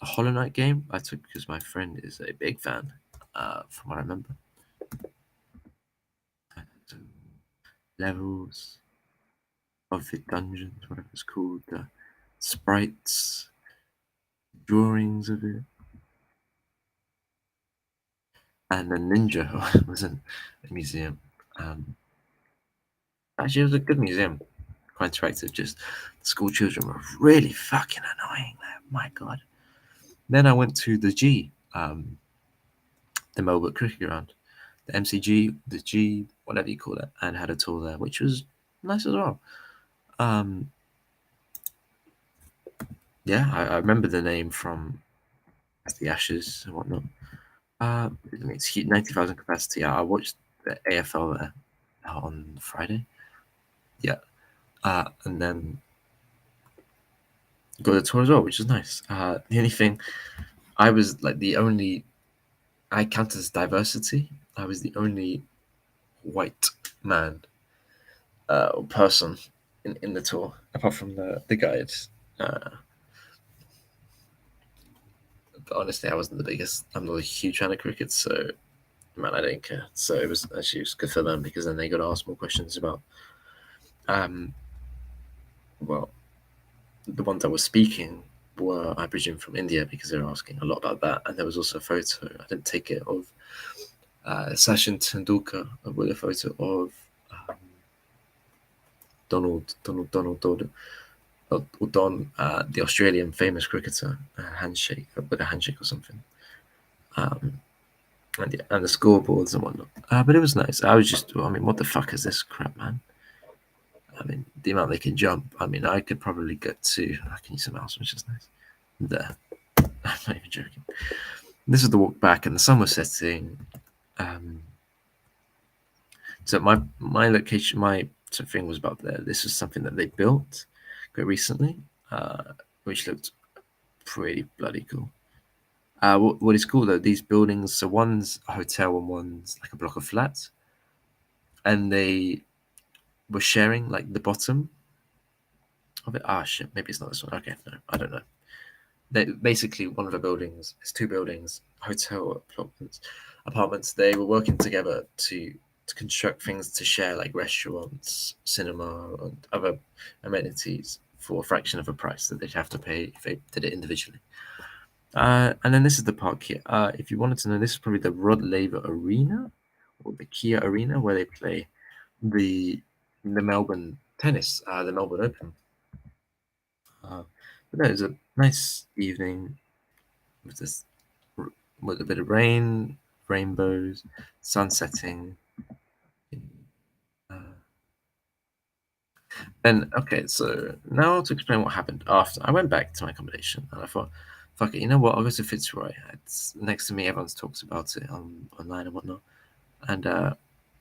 a Hollow Knight game I took because my friend is a big fan, from what I remember. Levels of the dungeons, whatever it's called, the sprites, drawings of it, and the ninja was in a museum. Actually, it was a good museum, quite interactive. Just the school children were really fucking annoying. My god. Then I went to the G, the Melbourne Cricket Ground, the MCG, the G, whatever you call it, and had a tour there, which was nice as well. Yeah, I remember the name from the Ashes and whatnot. It's 90,000 capacity. I watched the AFL there on Friday. Yeah, and then got the tour as well, which is nice. The only thing, I was like I count as diversity. I was the only white man or person in the tour, apart from the guides. But honestly, I wasn't the biggest. I'm not a huge fan of cricket, so man, I didn't care. So it was good for them because then they got to ask more questions about, well, the ones that were speaking were, I presume, from India because they were asking a lot about that. And there was also a photo, I didn't take it, of Sachin Tendulkar with a photo of Donald, the Australian famous cricketer, with a handshake or something. And the scoreboards and whatnot. But it was nice. I mean, what the fuck is this crap, man? I mean, the amount they can jump. I mean, I could probably get to. I can use some mouse, which is nice. There. I'm not even joking. This is the walk back, and the sun was setting. So my location, my thing was about there. This was something that they built quite recently, which looked pretty bloody cool. What is cool though, these buildings, so one's a hotel and one's like a block of flats, and they were sharing like the bottom of it. Shit, maybe it's not this one. Okay, no, I don't know. They basically, one of the buildings, it's 2 buildings, hotel apartments. They were working together to construct things to share, like restaurants, cinema, and other amenities for a fraction of a price that they'd have to pay if they did it individually. And then this is the park here. If you wanted to know, this is probably the Rod Laver Arena or the Kia Arena where they play the Melbourne tennis, the Melbourne Open. But no, it was a nice evening with with a bit of rain, rainbows, sun setting. And okay, so now to explain what happened after, I went back to my accommodation and I thought, fuck it, you know what? I'll go to Fitzroy. It's next to me. Everyone's talks about it online and whatnot, and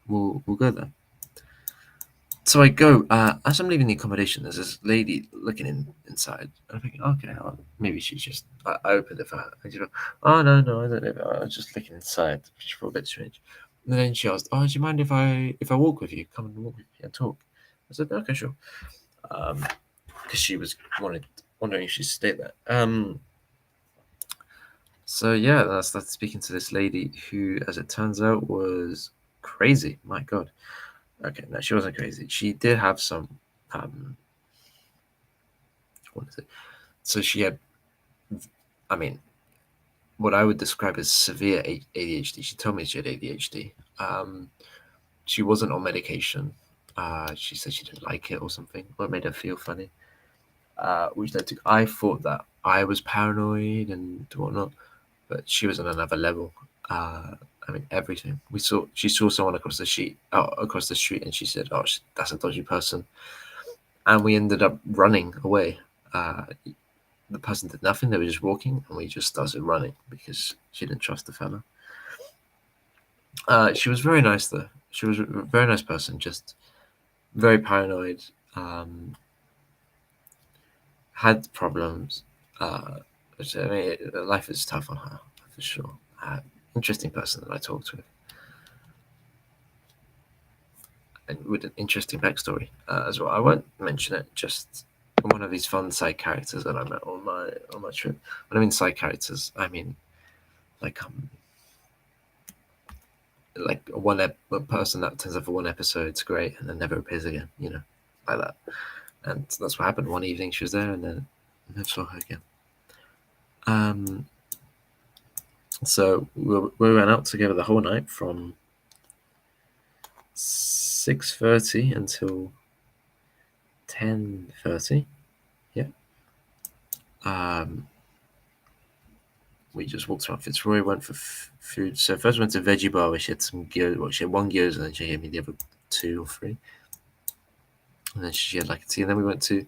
we'll go there. So I go. As I'm leaving the accommodation, there's this lady looking inside. I'm thinking, okay, maybe she's just. I opened it for her, and she goes, "Oh no, I don't know. I was just looking inside, which felt a bit strange." And then she asked, "Oh, do you mind if I walk with you? Come and walk with you and talk." I said, "Okay, sure." Because she was wondering if she'd stay there. So yeah, I started speaking to this lady who, as it turns out, was crazy. My God. Okay, no, she wasn't crazy. She did have some. What is it? So she had. I mean, what I would describe as severe ADHD. She told me she had ADHD. She wasn't on medication. She said she didn't like it or something, or it made her feel funny. Which led to, I thought that I was paranoid and whatnot, but she was on another level. I mean, everything. She saw someone across the street, and she said, "Oh, that's a dodgy person," and we ended up running away. The person did nothing; they were just walking, and we just started running because she didn't trust the fella. She was very nice, though. She was a very nice person, just very paranoid. Had problems. Which, I mean, life is tough on her for sure. Interesting person that I talked with, and with an interesting backstory as well. I won't mention it. Just one of these fun side characters that I met on my trip. When I mean side characters, I mean like a person that turns up for one episode, it's great, and then never appears again. Like that. And that's what happened. One evening she was there, and then I never saw her again. So we ran out together the whole night from 6:30 until 10:30. Yeah. We just walked around Fitzroy, went for food. So first we went to Veggie Bar, where she had some gyoza. Well, she had one gyoza, and then she gave me the other 2 or 3. And then she had like a tea. And then we went to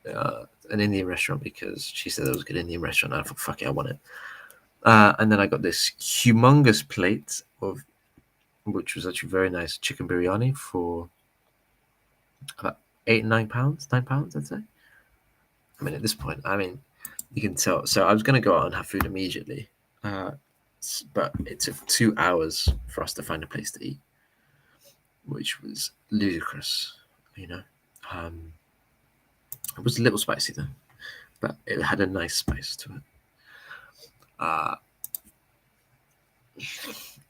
an Indian restaurant because she said it was a good Indian restaurant. And I thought, fuck it, I want it. And then I got this humongous plate of, which was actually very nice, chicken biryani for about £9, I'd say. I mean, at this point, you can tell. So I was going to go out and have food immediately, but it took 2 hours for us to find a place to eat, which was ludicrous. It was a little spicy though, but it had a nice spice to it.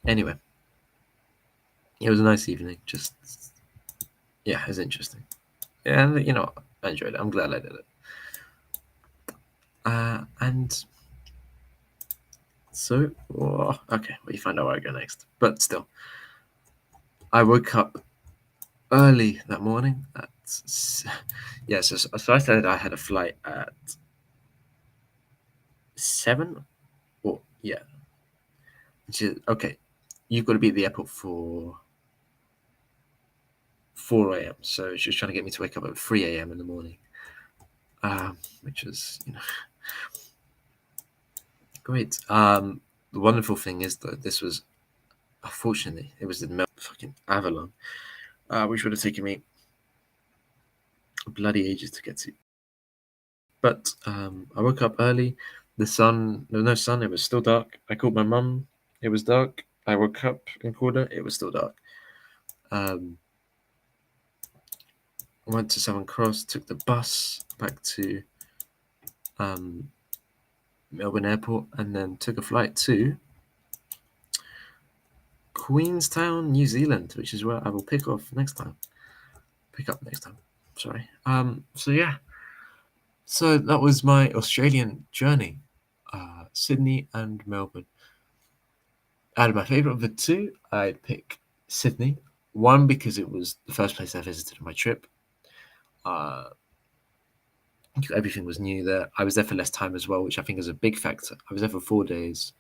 Anyway, it was a nice evening. Just, yeah, it was interesting. Yeah, and I enjoyed it. I'm glad I did it. And so, okay, well, you find out where I go next. But still, I woke up early that morning. So I said I had a flight at 7, or yeah. Okay, you've got to be at the airport for 4 a.m. So she was trying to get me to wake up at 3 a.m. in the morning, which was great. The wonderful thing is that this was, unfortunately, it was the fucking Avalon, which would have taken me bloody ages to get to. But I woke up early. There was no sun. It was still dark. I called my mum. It was dark. I woke up and called her. It was still dark. I went to Southern Cross, took the bus back to Melbourne Airport, and then took a flight to Queenstown, New Zealand, which is where I will pick up next time. Sorry. So yeah. So that was my Australian journey, Sydney and Melbourne. Out of my favourite of the 2, I'd pick Sydney. 1, because it was the first place I visited on my trip. Everything was new there. I was there for less time as well, which I think is a big factor. I was there for 4 days,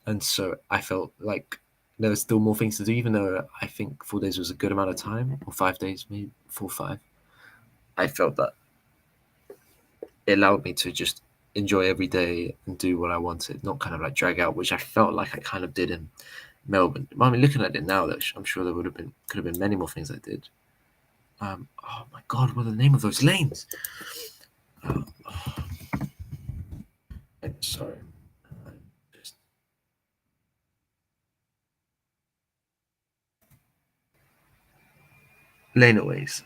and so I felt like there was still more things to do, even though I think 4 days was a good amount of time, or 5 days, maybe 4 or 5. I felt that it allowed me to just enjoy every day and do what I wanted, not kind of like drag out, which I felt like I kind of did in Melbourne. I mean, looking at it now, I'm sure there could have been many more things I did. Oh my God, what are the name of those lanes? Sorry. Laneways.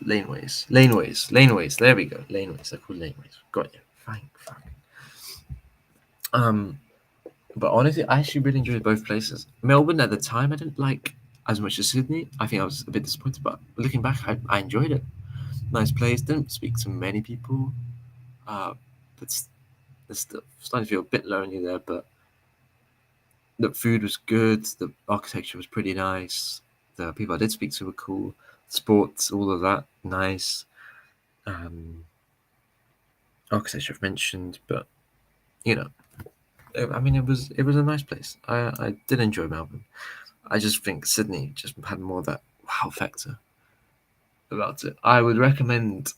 There we go. Laneways. They're called laneways. Got you. Fine. But honestly, I actually really enjoyed both places. Melbourne at the time I didn't like as much as Sydney. I think I was a bit disappointed, but looking back, I enjoyed it. Nice place. Didn't speak to many people, but it's still starting to feel a bit lonely there. But the food was good. The architecture was pretty nice. The people I did speak to were cool. Sports, all of that, nice. Architecture I've mentioned, but I mean, it was a nice place. I did enjoy Melbourne. I just think Sydney just had more of that wow factor about it. I would recommend,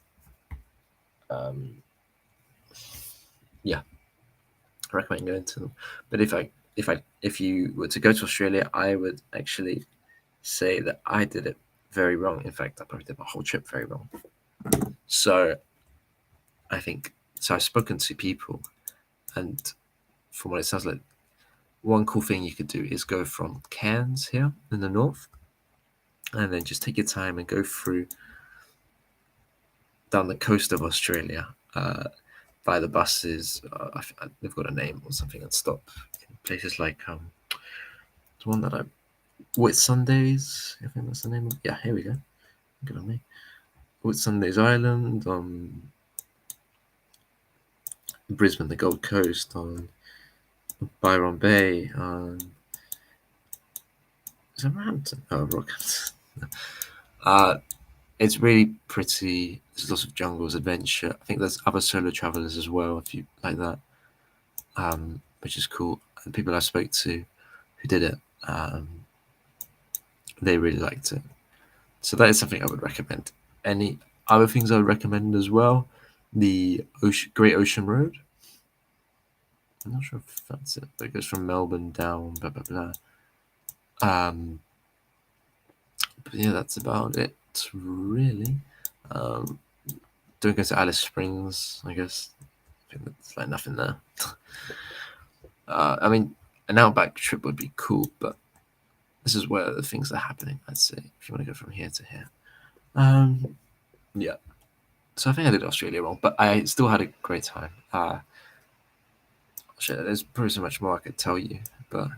recommend going to them. But if you were to go to Australia, I would actually say that I did it very wrong. In fact, I probably did my whole trip very wrong. So I think I've spoken to people And from what it sounds like, one cool thing you could do is go from Cairns here in the north, and then just take your time and go through down the coast of Australia by the buses. They've got a name or something, and stop in places like the one that Whitsundays. I think that's the name. Yeah, here we go. Good on me. Whitsundays Island, on Brisbane, the Gold Coast, on Byron Bay, on is it Rampton? Oh, Rocklands. It's really pretty. There's lots of jungles, adventure. I think there's other solo travelers as well, if you like that, which is cool. And the people I spoke to who did it, they really liked it. So that is something I would recommend. Any other things I would recommend as well? The Great Ocean Road. I'm not sure if that's it, but it goes from Melbourne down, blah, blah, blah. But yeah, that's about it, really. Don't go to Alice Springs, I guess. I think that's like nothing there. I mean, an outback trip would be cool, but this is where the things are happening, I'd say, if you want to go from here to here. Yeah. So I think I did Australia wrong, but I still had a great time. There's probably so much more I could tell you, but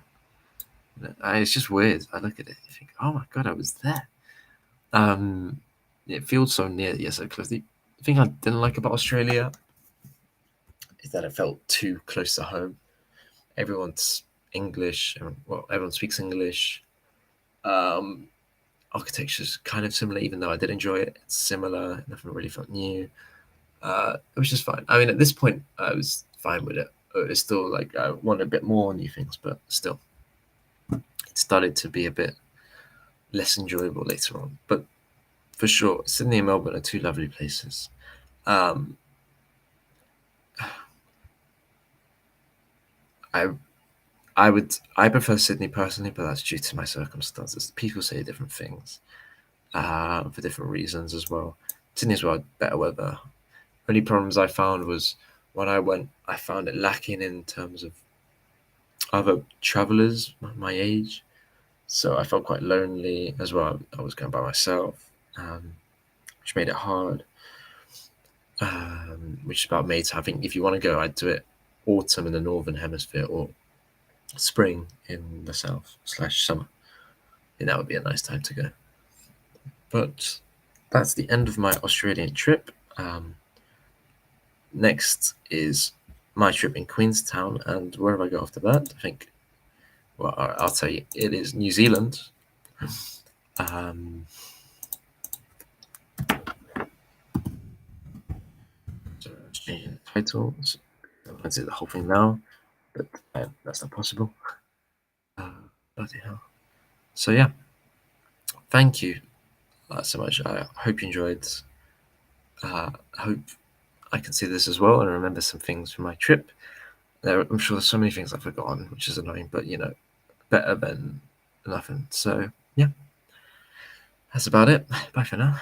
it's just weird. I look at it and think, oh my god, I was there. It feels so near, yet so close. The thing I didn't like about Australia is that it felt too close to home. Everyone's English, everyone speaks English. Architecture's kind of similar, even though I did enjoy it. It's similar. Nothing really felt new. It was just fine. I mean, at this point, I was fine with it. It's still like I want a bit more new things, but still, it started to be a bit less enjoyable later on. But for sure, Sydney and Melbourne are two lovely places. I prefer Sydney personally, but that's due to my circumstances. People say different things for different reasons as well. Sydney as well, better weather. Only problems I found was when I went, I found it lacking in terms of other travelers my age. So I felt quite lonely as well. I was going by myself, which made it hard. Which is about mates. I think if you want to go, I'd do it autumn in the northern hemisphere or spring in the south/summer. And that would be a nice time to go. But that's the end of my Australian trip. Next is my trip in Queenstown, and where have I got after that? I think, well, I'll tell you, it is New Zealand. So changing the title. So I can see the whole thing now, but that's not possible. Bloody hell. So yeah, thank you so much. I hope you enjoyed. I hope I can see this as well and remember some things from my trip. I'm sure there's so many things I've forgotten, which is annoying, but better than nothing. So yeah, that's about it. Bye for now.